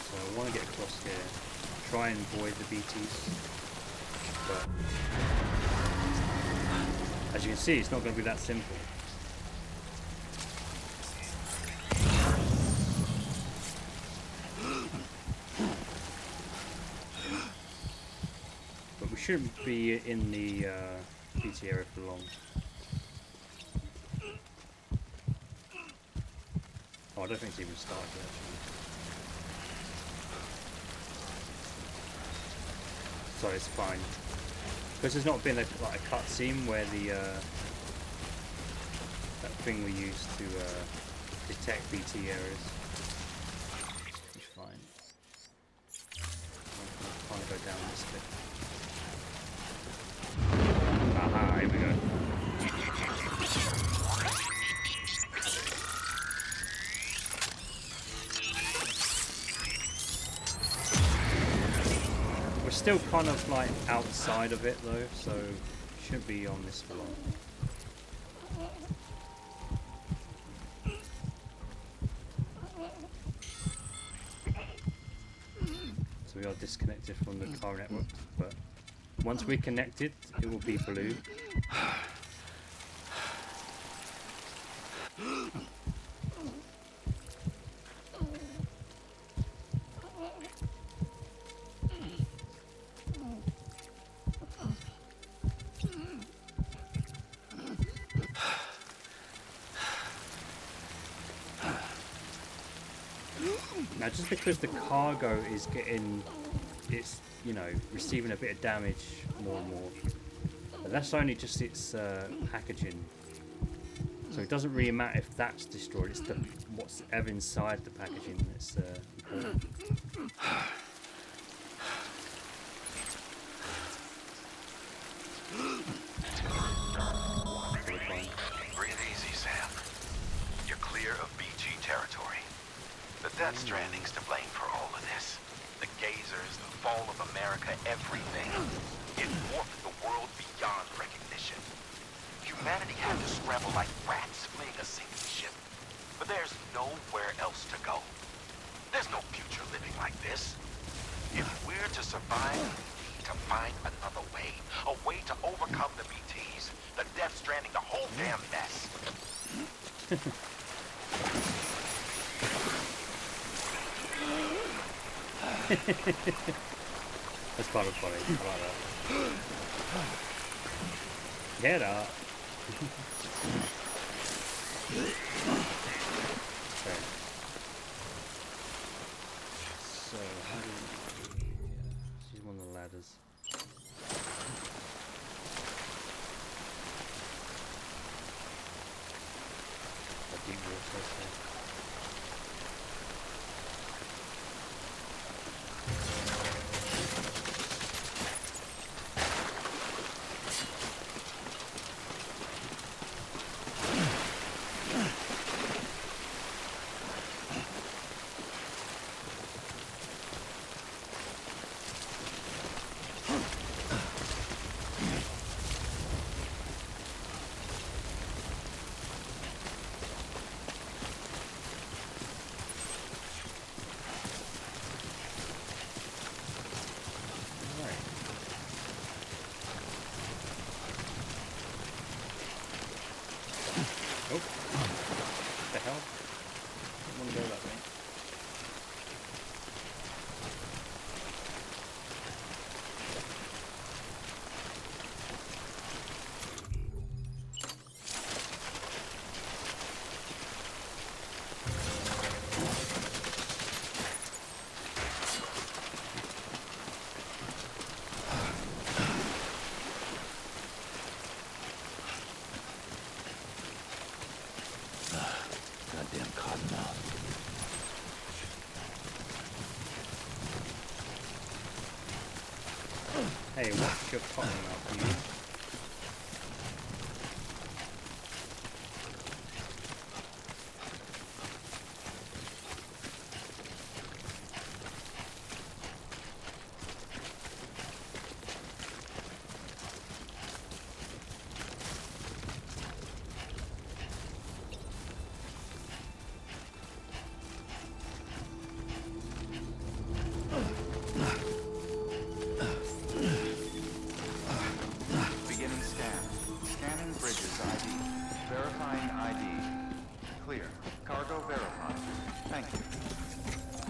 So I want to get across here, try and avoid the BTs, but as you can see, it's not going to be that simple. But we shouldn't be in the BT area for long. Oh, I don't think it's even started actually. So it's fine. Because there's not been like a cutscene where the that thing we use to detect BT errors. It's fine. I'm trying to go down this bit. Aha, here we go. We're still kind of like outside of it though, so shouldn't be on this for long. So we are disconnected from the car network, but once we're connected, it will be blue. Now, just because the cargo is getting, it's, you know, receiving a bit of damage more and more, but that's only just its packaging. So it doesn't really matter if that's destroyed, it's the what's ever inside the packaging that's important. Breathe easy, Sam. You're clear of BG territory. The Death Stranding's to blame for all of this. The gazers, the fall of America, everything. It warped the world beyond recognition. Humanity had to scramble like rats fleeing a sinking ship. But there's nowhere else to go. There's no future living like this. If we're to survive, to find another way. A way to overcome the BTs, the Death Stranding, the whole damn mess. That's kind of funny. I like that. Get up. Okay. So, how do we... She's one of the ladders. A deep water, so. Hey, what's your cotton mouth, please?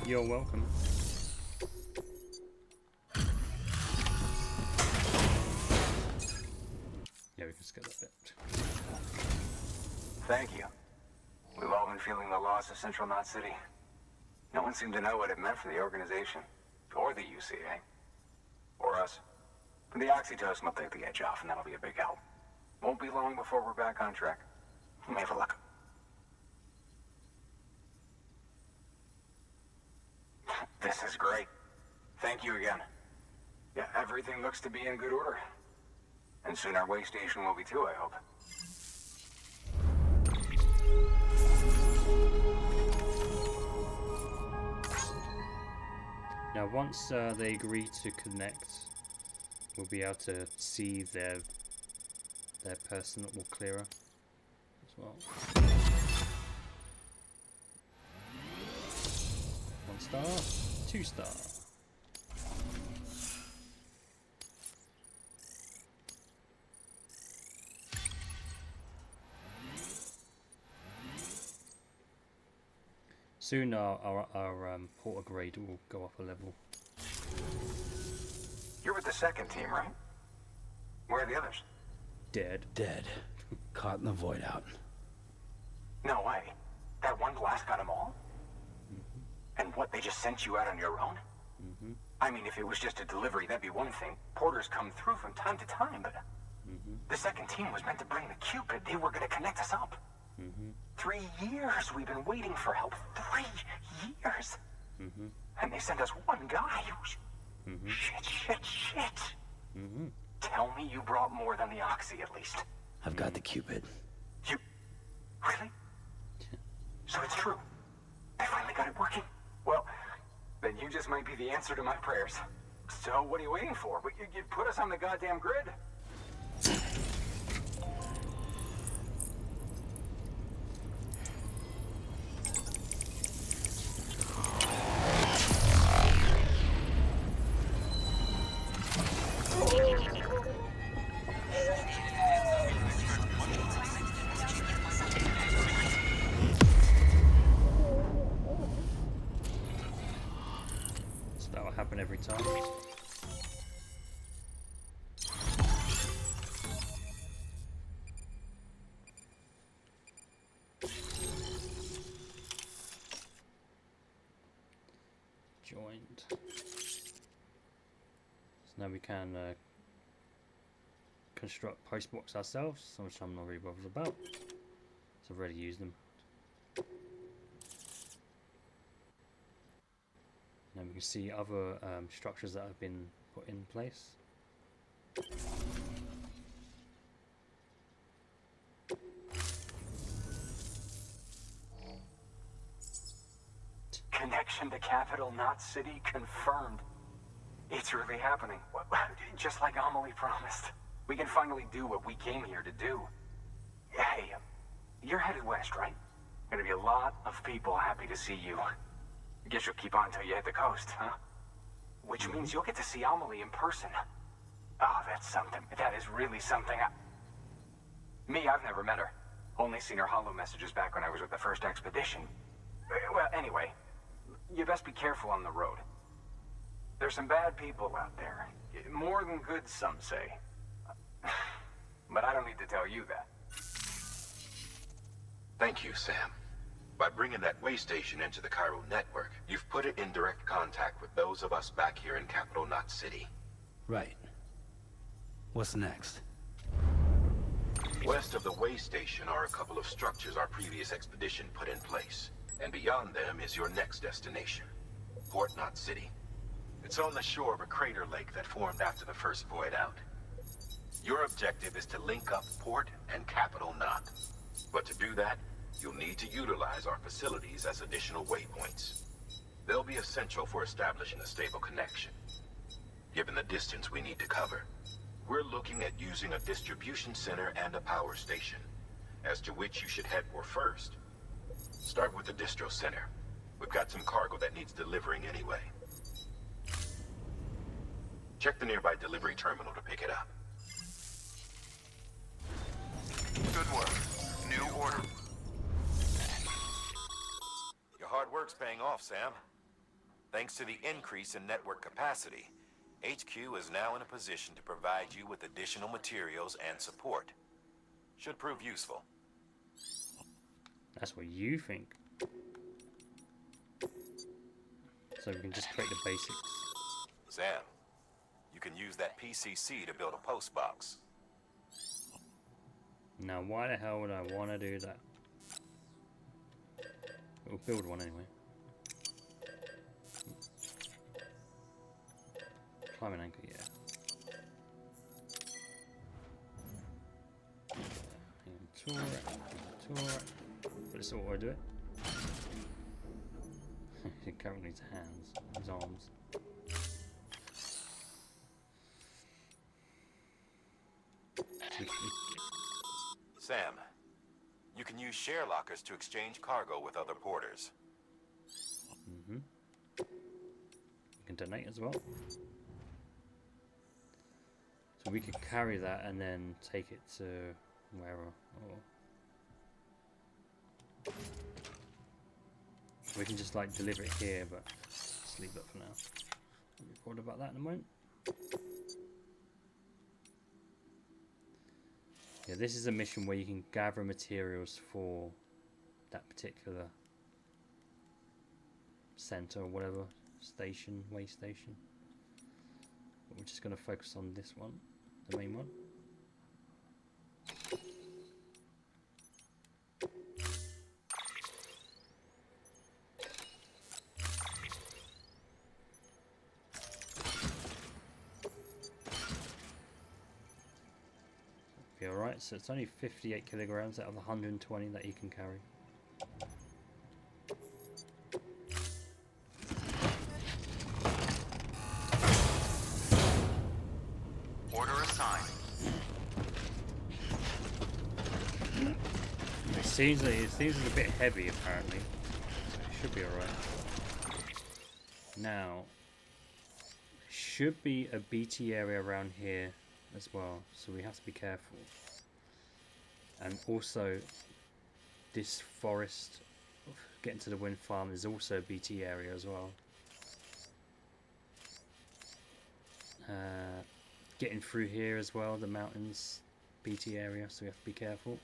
You're welcome. Yeah, we can skip that bit. Thank you. We've all been feeling the loss of Central Knot City. No one seemed to know what it meant for the organization, or the UCA, or us. The oxytocin will take the edge off, and that'll be a big help. Won't be long before we're back on track. You may have a look. This is great. Thank you again. Yeah, everything looks to be in good order. And soon our way station will be too, I hope. Now, once they agree to connect, we'll be able to see their person that will clearer as well. 1 star, 2 star. Soon our porter grade will go up a level. You're with the second team, right? Where are the others? Dead. Dead. Caught in the voidout. No way. That one blast got them all? And what, they just sent you out on your own? I mean, if it was just a delivery, that'd be one thing. Porters come through from time to time, but... The second team was meant to bring the Cupid. They were gonna connect us up. 3 years we've been waiting for help. 3 years! And they sent us one guy. Shit. Tell me you brought more than the Oxy, at least. I've got the Cupid. You... Really? So it's true. I finally got it working. Well, then you just might be the answer to my prayers. So what are you waiting for? You put us on the goddamn grid. that'll happen every time. Joined. So now we can construct post box ourselves, which I'm not really bothered about. So I've already used them. Now we can see other structures that have been put in place. Connection to Capital Knot City confirmed. It's really happening. Just like Amelie promised. We can finally do what we came here to do. Hey, you're headed west, right? Gonna be a lot of people happy to see you. Guess you'll keep on until you hit the coast, huh? Which means you'll get to see Amelie in person. Oh, that's something. That is really something. Me, I've never met her. Only seen her holo messages back when I was with the first expedition. Well, anyway, you best be careful on the road. There's some bad people out there. More than good, some say. But I don't need to tell you that. Thank you, Sam. By bringing that way station into the Cairo network, you've put it in direct contact with those of us back here in Capital Knot City. Right. What's next? West of the way station are a couple of structures our previous expedition put in place. And beyond them is your next destination, Port Knot City. It's on the shore of a crater lake that formed after the first void out. Your objective is to link up Port and Capital Knot. But to do that, you'll need to utilize our facilities as additional waypoints. They'll be essential for establishing a stable connection. Given the distance we need to cover, we're looking at using a distribution center and a power station, as to which you should head for first. Start with the distro center. We've got some cargo that needs delivering anyway. Check the nearby delivery terminal to pick it up. Good work. New order. Your hard work's paying off, Sam. Thanks to the increase in network capacity, HQ is now in a position to provide you with additional materials and support. Should prove useful. That's what you think. So we can just create the basics. Sam, you can use that PCC to build a post box. Now, why the hell would I want to do that? We'll build one anyway. Climbing anchor, yeah. Tour it. But it's all I do it. He currently needs hands, his arms. Sam, you can use share lockers to exchange cargo with other porters. You can donate as well. So we could carry that and then take it to wherever. Or we can just like deliver it here, but just leave that for now. I'll record about that in a moment. Yeah, this is a mission where you can gather materials for that particular center or whatever station, way station. But we're just going to focus on this one, the main one. Alright, so it's only 58 kilograms out of the 120 that you can carry. Order assigned. It seems it's a bit heavy apparently. It should be alright. Now, should be a BT area around here as well, so we have to be careful. And also, this forest, getting to the wind farm, is also a BT area as well. getting through here as well, the mountains, BT area, so we have to be careful.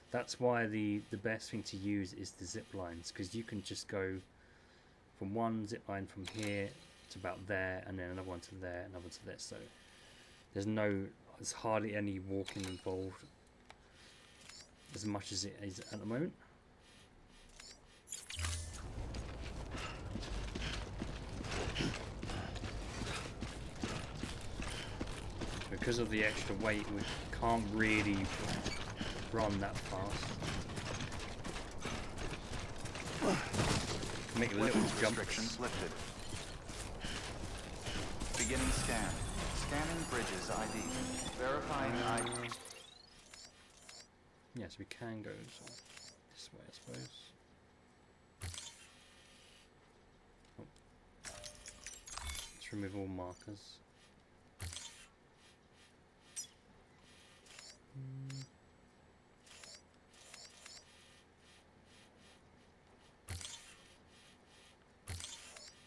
That's why the best thing to use is the zip lines, because you can just go from one zip line from here to about there, and then another one to there, another to there. So there's hardly any walking involved, as much as it is at the moment. Because of the extra weight, we can't really run that fast. Make a little jump. Restrictions lifted. Beginning scan. Scanning bridges ID. Verifying ID. Yes, we can go this way, I suppose. Oh. Let's remove all markers.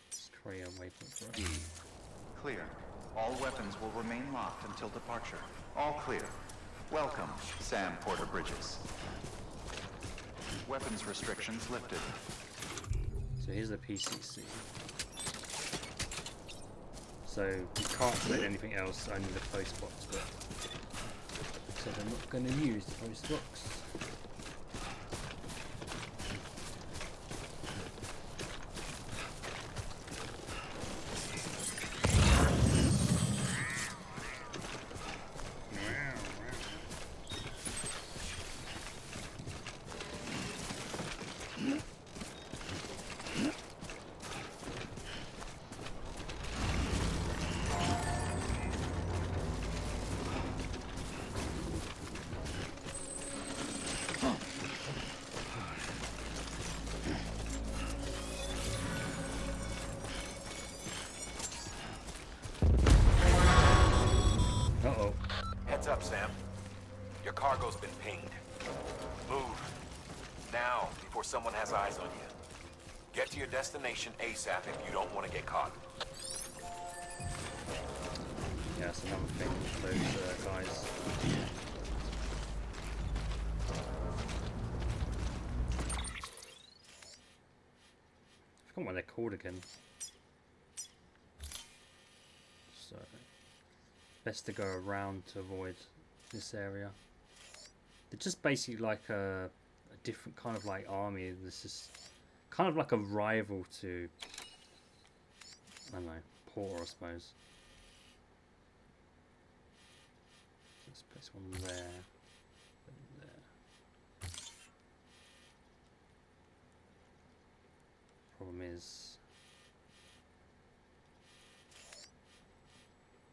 Let's create a waypoint for us. D. Clear. All weapons will remain locked until departure. All clear. Welcome, Sam Porter Bridges. Weapons restrictions lifted. So here's the PCC. So you can't put anything else, only the post box, but so they're not going to use the post box. Heads up, Sam. Your cargo's been pinged. Move. Now, before someone has eyes on you. Get to your destination ASAP if you don't want to get caught. Yeah, that's another thing with those guys. I forgot what they're called again. So, best to go around to avoid this area. They're just basically like a different kind of like army. This is kind of like a rival to, I don't know, Porter, I suppose. Let's place one there. And there. Problem is,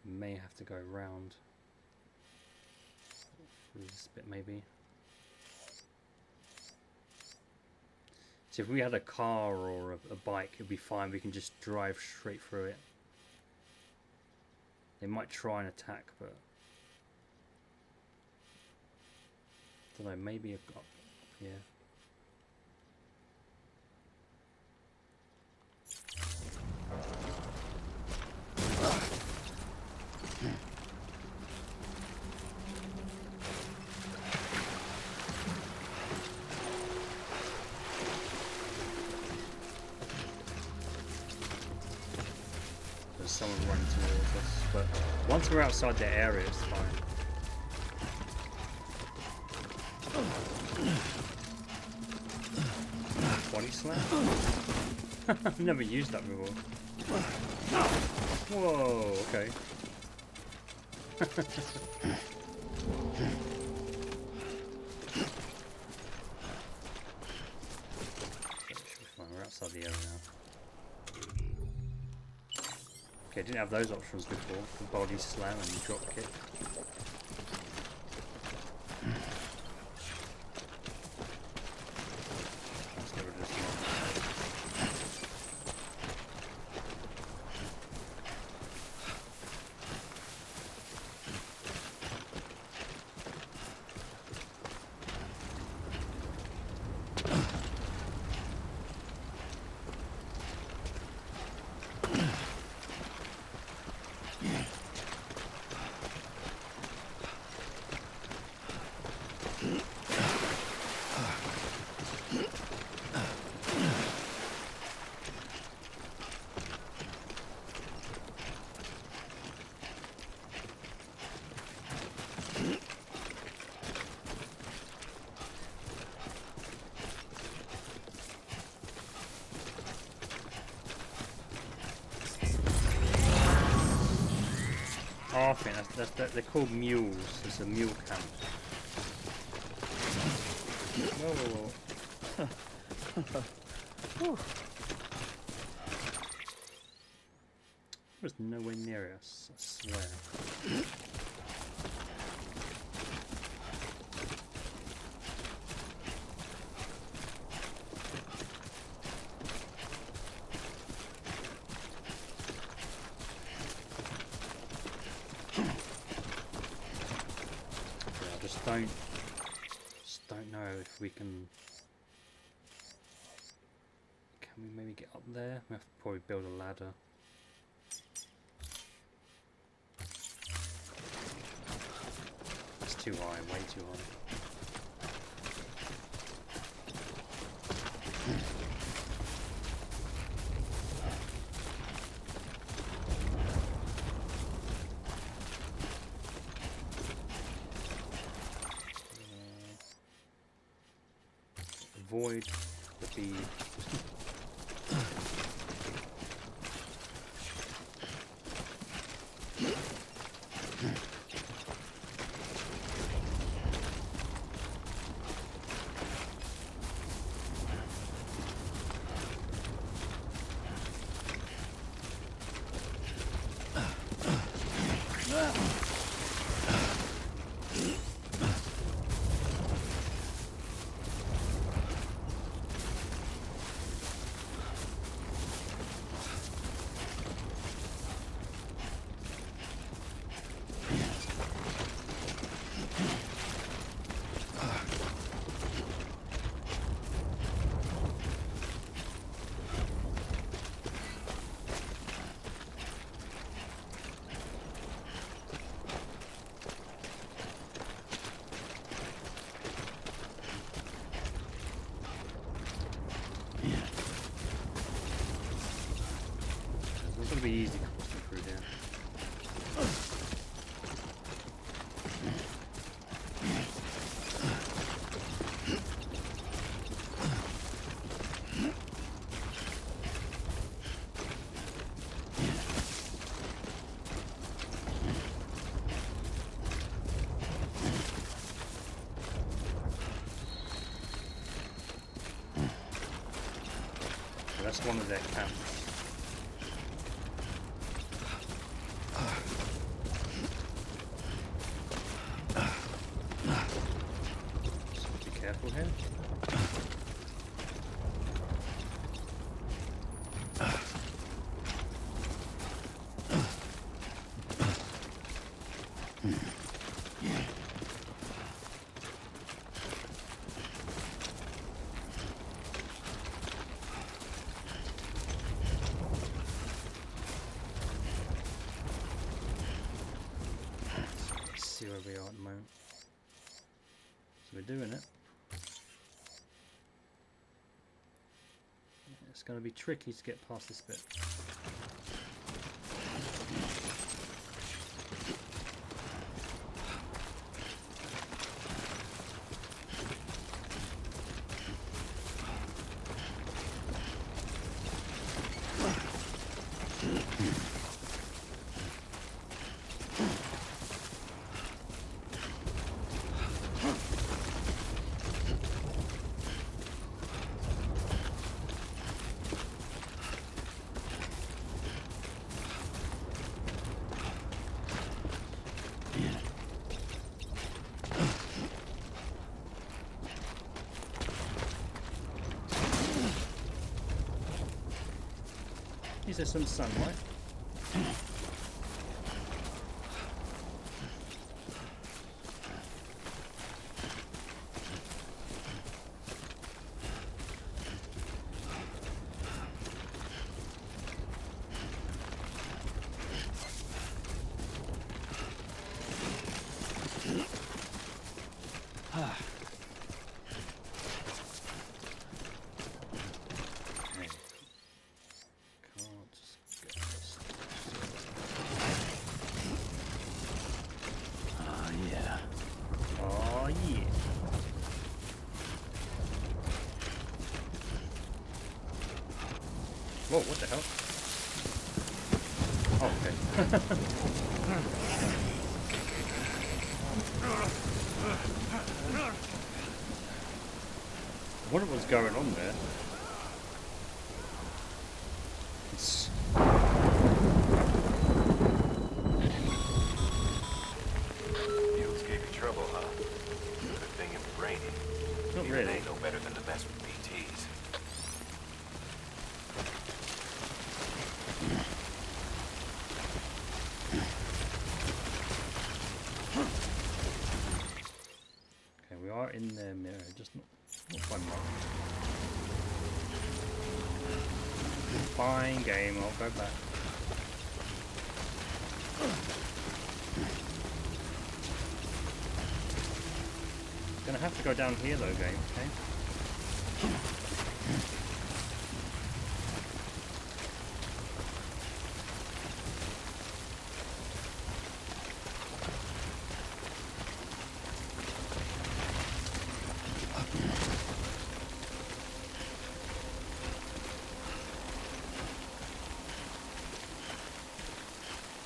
may have to go around through this bit maybe. So if we had a car or a bike, it'd be fine. We can just drive straight through it. They might try and attack, but I don't know. Maybe up here. There's someone running towards us, but once we're outside their area, it's fine. Body slam? I've never used that before. Whoa, okay. We're outside the area now. Okay, didn't have those options before. The body slam and drop kick. Let's get rid of this one. laughing. They're called mules. It's a mule camp. Whoa, whoa, whoa. It was nowhere near us, I swear. Just don't know if we can we maybe get up there? We have to probably build a ladder. It's too high, way too high. Avoid the bead. Be easy crossing through there. So that's one of their camps. Careful here. Let's see where we are at the moment. So we're doing it. It's going to be tricky to get past this bit. Is there some sunlight? Whoa, what the hell? Oh, okay. I wonder what's going on there. It's... Mules gave you trouble, huh? Good thing it was raining. Not You really. ain't no better than the mess with BTs. Okay, we are in their mirror, just not quite much. Fine game, I'll go back. Gonna have to go down here though, game, okay?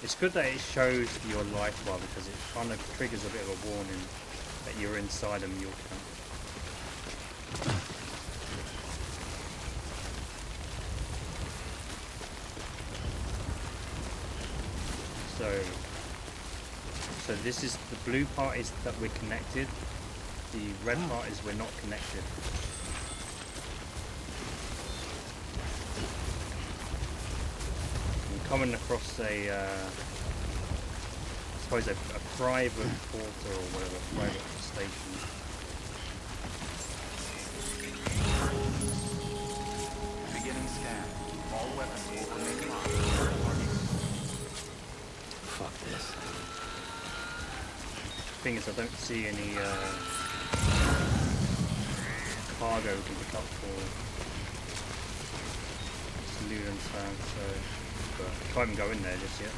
It's good that it shows your life bar because it kind of triggers a bit of a warning that you're inside a mule camp. So this is the blue part is that we're connected. The red part is we're not connected. I'm coming across a, I suppose a private portal or whatever, private station. Beginning scan. All weapons will remain locked. Fuck this. Thing is, I don't see any cargo we can pick up for Saloon and Sam, so but I can't even go in there just yet.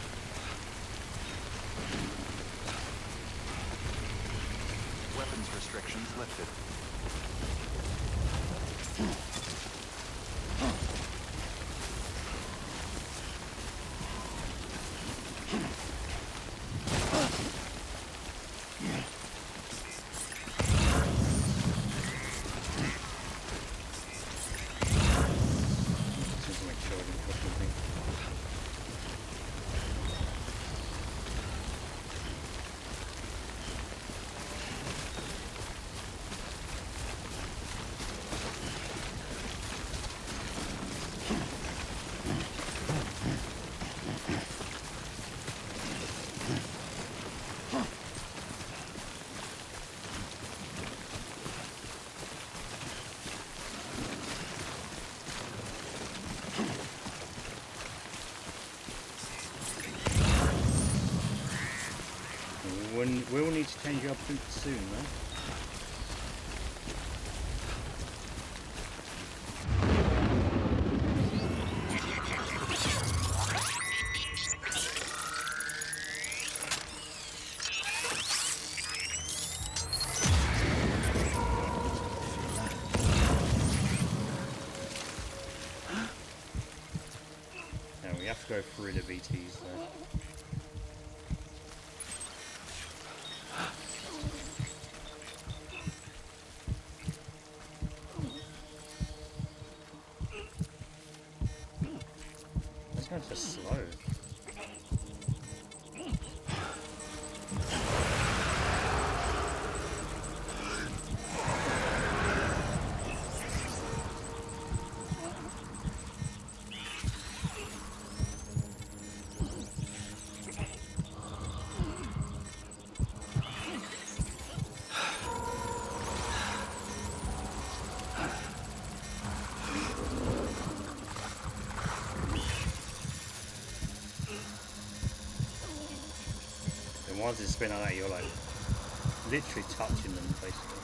Weapons restrictions lifted. Just to make sure I didn't push anything. We'll need to change our boots soon, though. Now we have to go through the VTs though. That's just slow. Once it's spin like that, you're like literally touching them basically.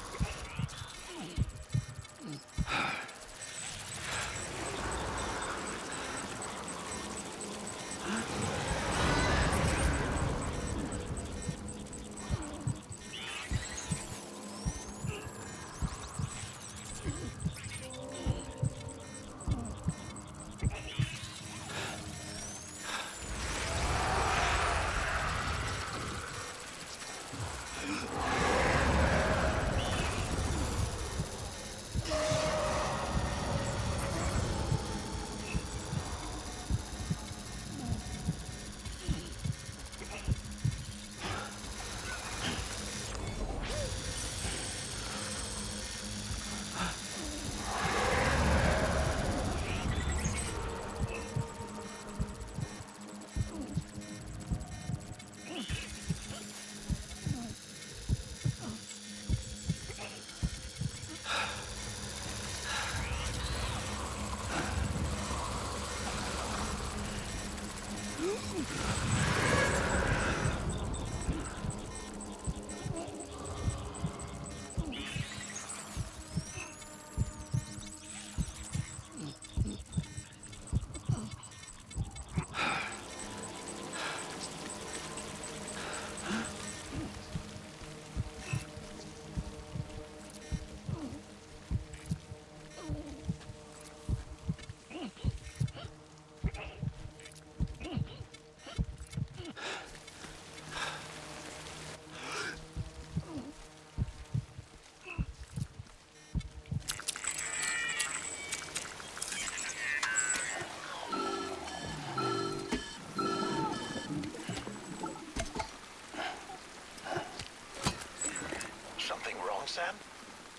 Something wrong, Sam?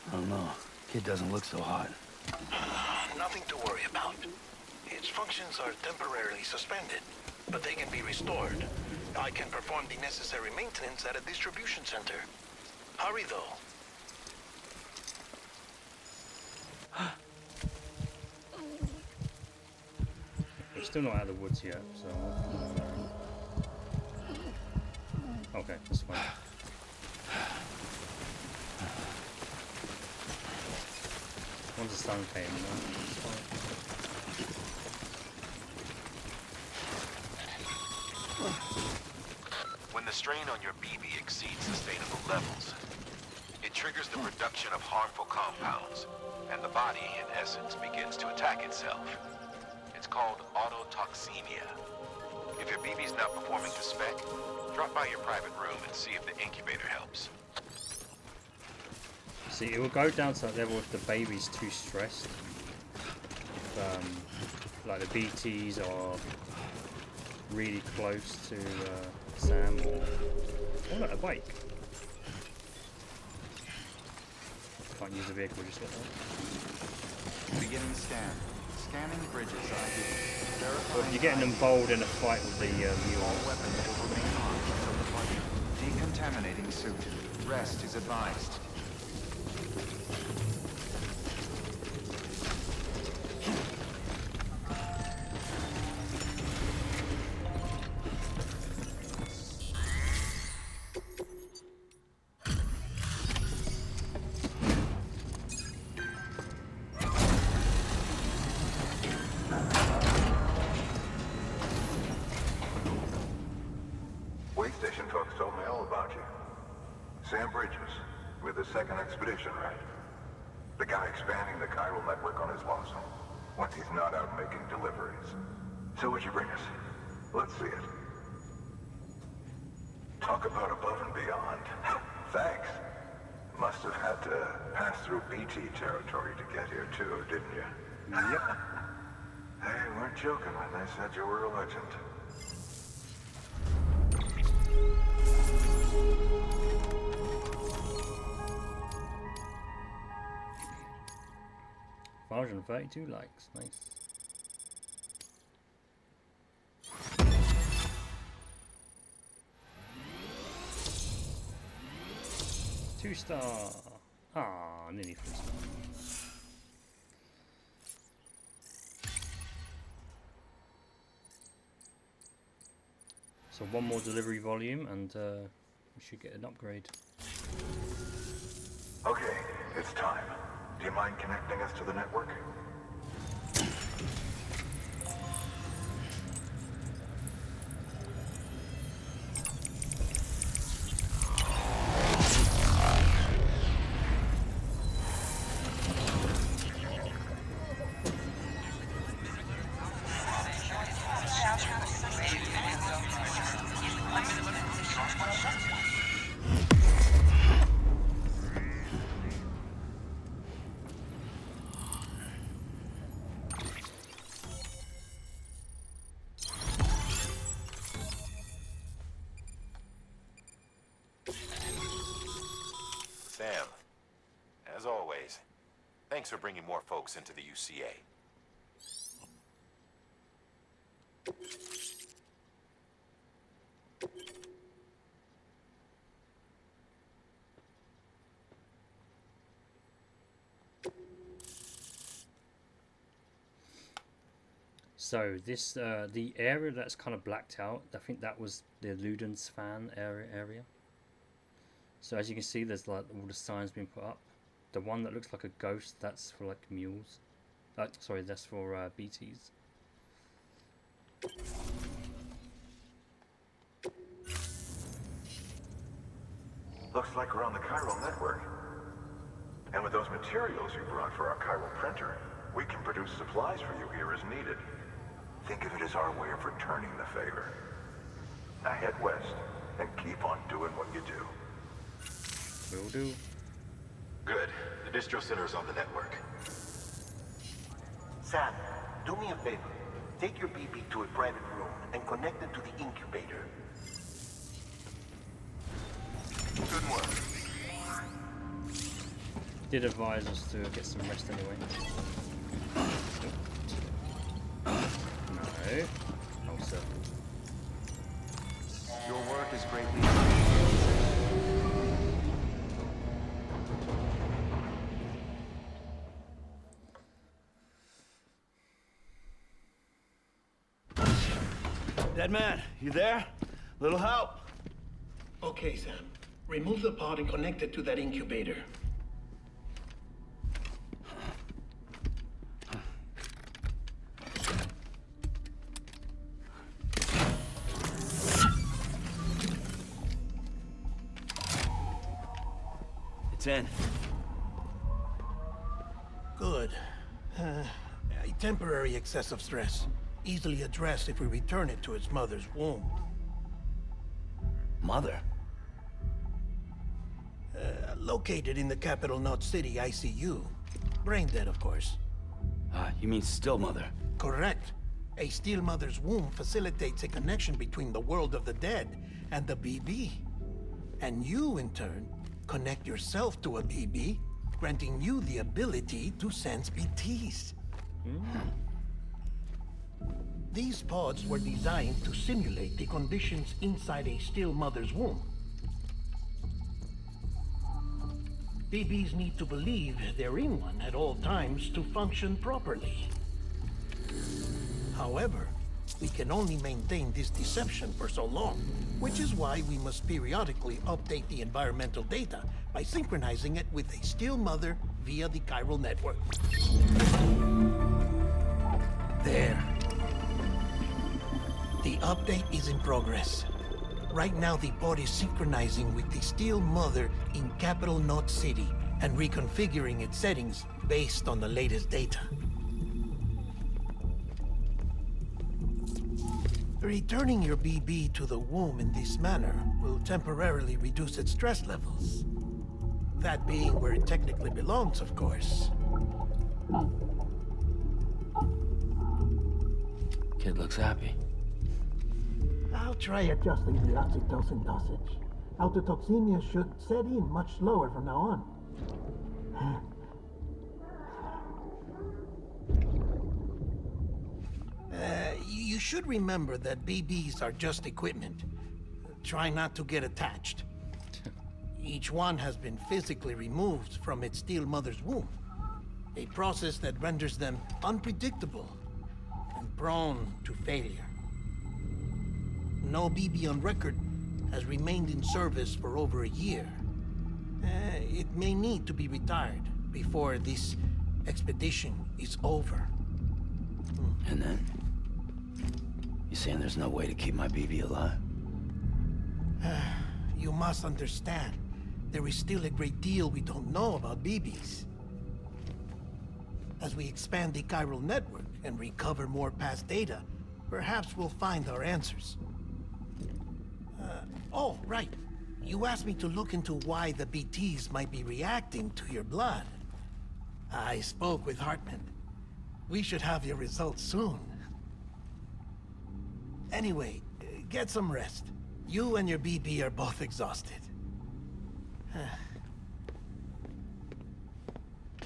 I don't know. Kid doesn't look so hot. Nothing to worry about. Its functions are temporarily suspended, but they can be restored. I can perform the necessary maintenance at a distribution center. Hurry, though. We're still not out of the woods yet, so... Okay, that's fine. Once the sun came, it's fine. When the strain on your BB exceeds sustainable levels, it triggers the production of harmful compounds, and the body, in essence, begins to attack itself. It's called autotoxemia. If your BB's not performing to spec, drop by your private room and see if the incubator helps. See, it will go down to that level if the baby's too stressed. If, like the BTs are really close to Sam. Oh look, a bike. Can't use the vehicle just yet though. Beginning scan. Scanning bridges ID. Well, if you're getting them bold in a fight with the mules. All weapons will remain armed until deployment. Decontaminating suit. Rest is advised. Sam Bridges, with the second expedition, right? The guy expanding the chiral network on his lonesome, when he's not out making deliveries. So what'd you bring us? Let's see it. Talk about above and beyond. Thanks. Must have had to pass through BT territory to get here too, didn't you? Yep. They weren't joking when they said you were a legend. $532 likes, nice. Two-star. Ah, nearly 3-star. So one more delivery volume, and we should get an upgrade. Okay, it's time. Do you mind connecting us to the network? Sam, as always, thanks for bringing more folks into the UCA. So this the area that's kind of blacked out, I think that was the Ludens fan area. So as you can see, there's like all the signs being put up. The one that looks like a ghost, that's for like mules. Sorry, that's for BTs. Looks like we're on the chiral network. And with those materials you brought for our chiral printer, we can produce supplies for you here as needed. Think of it as our way of returning the favor. Now head west and keep on doing what you do. Will do. Good. The distro center is on the network. Sam, do me a favor. Take your BB to a private room and connect it to the incubator. Good work. Did advise us to get some rest anyway. No. Oh, sir. Your work is greatly appreciated. Dead man, you there? Little help? Okay, Sam. Remove the pod and connect it to that incubator. It's in. Good. A temporary excessive stress. Easily addressed if we return it to its mother's womb. Mother? Located in the capital Knot City ICU. Brain dead, of course. You mean still mother? Correct. A still mother's womb facilitates a connection between the world of the dead and the BB. And you, in turn, connect yourself to a BB, granting you the ability to sense BTs. These pods were designed to simulate the conditions inside a still mother's womb. BBs need to believe they're in one at all times to function properly. However, we can only maintain this deception for so long, which is why we must periodically update the environmental data by synchronizing it with a still mother via the chiral network. There. The update is in progress. Right now, the pod is synchronizing with the still mother in capital Knot City and reconfiguring its settings based on the latest data. Returning your BB to the womb in this manner will temporarily reduce its stress levels. That being where it technically belongs, of course. Kid looks happy. I'll try adjusting the oxytocin dosage. Autotoxemia should set in much slower from now on. You should remember that BBs are just equipment. Try not to get attached. Each one has been physically removed from its still mother's womb. A process that renders them unpredictable and prone to failure. No BB on record has remained in service for over a year. It may need to be retired before this expedition is over. And then? You saying there's no way to keep my BB alive? You must understand, there is still a great deal we don't know about BBs. As we expand the chiral network and recover more past data, perhaps we'll find our answers. Oh, right. You asked me to look into why the BTs might be reacting to your blood. I spoke with Hartman. We should have your results soon. Anyway, get some rest. You and your BB are both exhausted.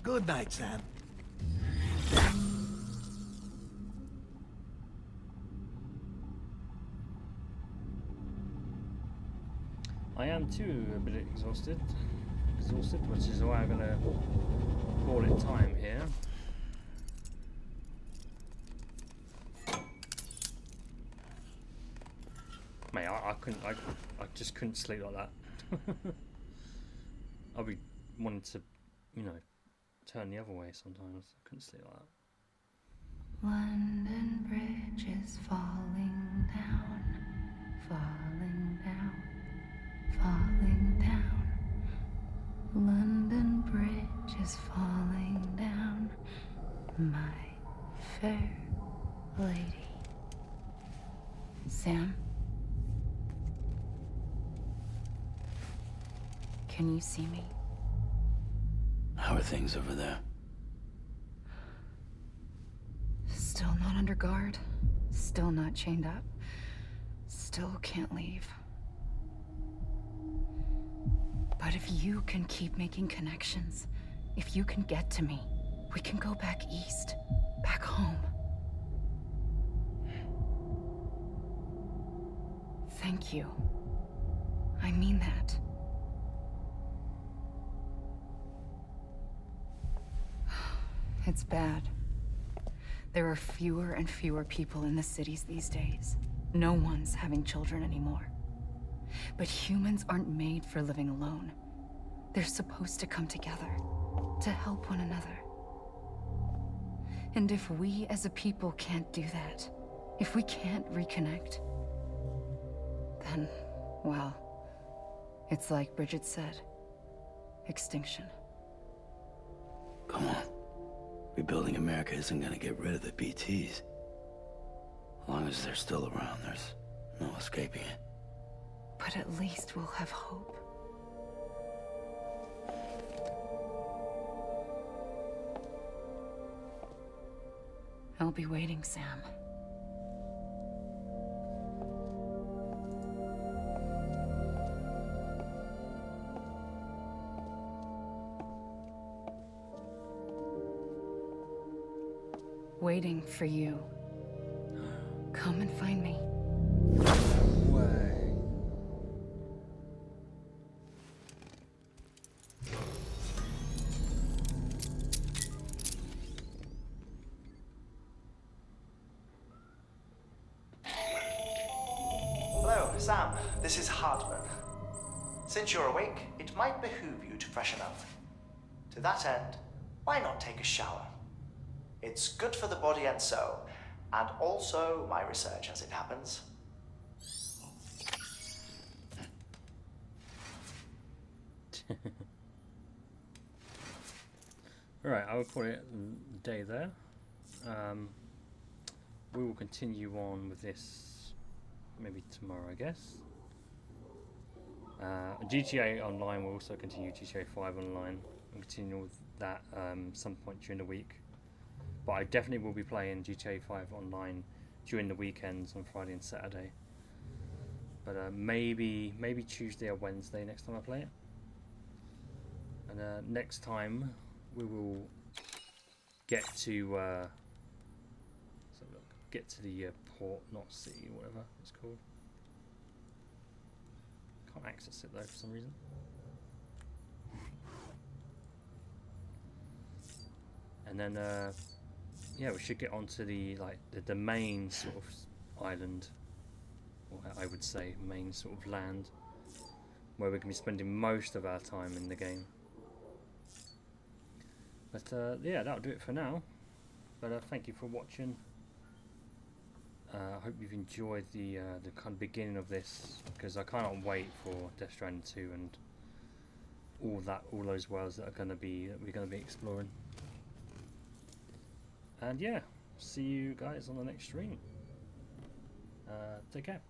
Good night, Sam. I am too a bit exhausted, which is why I'm gonna call it time here. Mate, I couldn't. I just couldn't sleep like that. I'll be wanting to, you know, turn the other way sometimes. I couldn't sleep like that. London Bridge is falling down, falling down, falling down. London Bridge is falling down, my fair lady. Sam? Can you see me? How are things over there? Still not under guard. Still not chained up. Still can't leave. But if you can keep making connections, if you can get to me, we can go back east. Back home. Thank you. I mean that. It's bad. There are fewer and fewer people in the cities these days. No one's having children anymore. But humans aren't made for living alone. They're supposed to come together, to help one another. And if we as a people can't do that, if we can't reconnect, then, well, it's like Bridget said, extinction. Come on. Rebuilding America isn't gonna get rid of the BTs. As long as they're still around, there's no escaping it. But at least we'll have hope. I'll be waiting, Sam. Waiting for you. Come and find me. Way. Hello, Sam. This is Hartman. Since you're awake, it might behoove you to freshen up. To that end, why not take a shower? It's good for the body and soul, and also my research as it happens. Alright, I will call it a day there. We will continue on with this maybe tomorrow, I guess. GTA Online will also continue, GTA 5 Online. We'll continue with that some point during the week. But I definitely will be playing GTA 5 Online during the weekends on Friday and Saturday. But maybe Tuesday or Wednesday next time I play it. And next time we will get to the port, not city, or whatever it's called. Can't access it though for some reason. And then yeah, we should get onto the main sort of island, or I would say main sort of land, where we're going to be spending most of our time in the game. But yeah, that'll do it for now. But thank you for watching. I hope you've enjoyed the kind of beginning of this, because I cannot wait for Death Stranding 2 and all those worlds that we're going to be exploring. And yeah, see you guys on the next stream. Take care.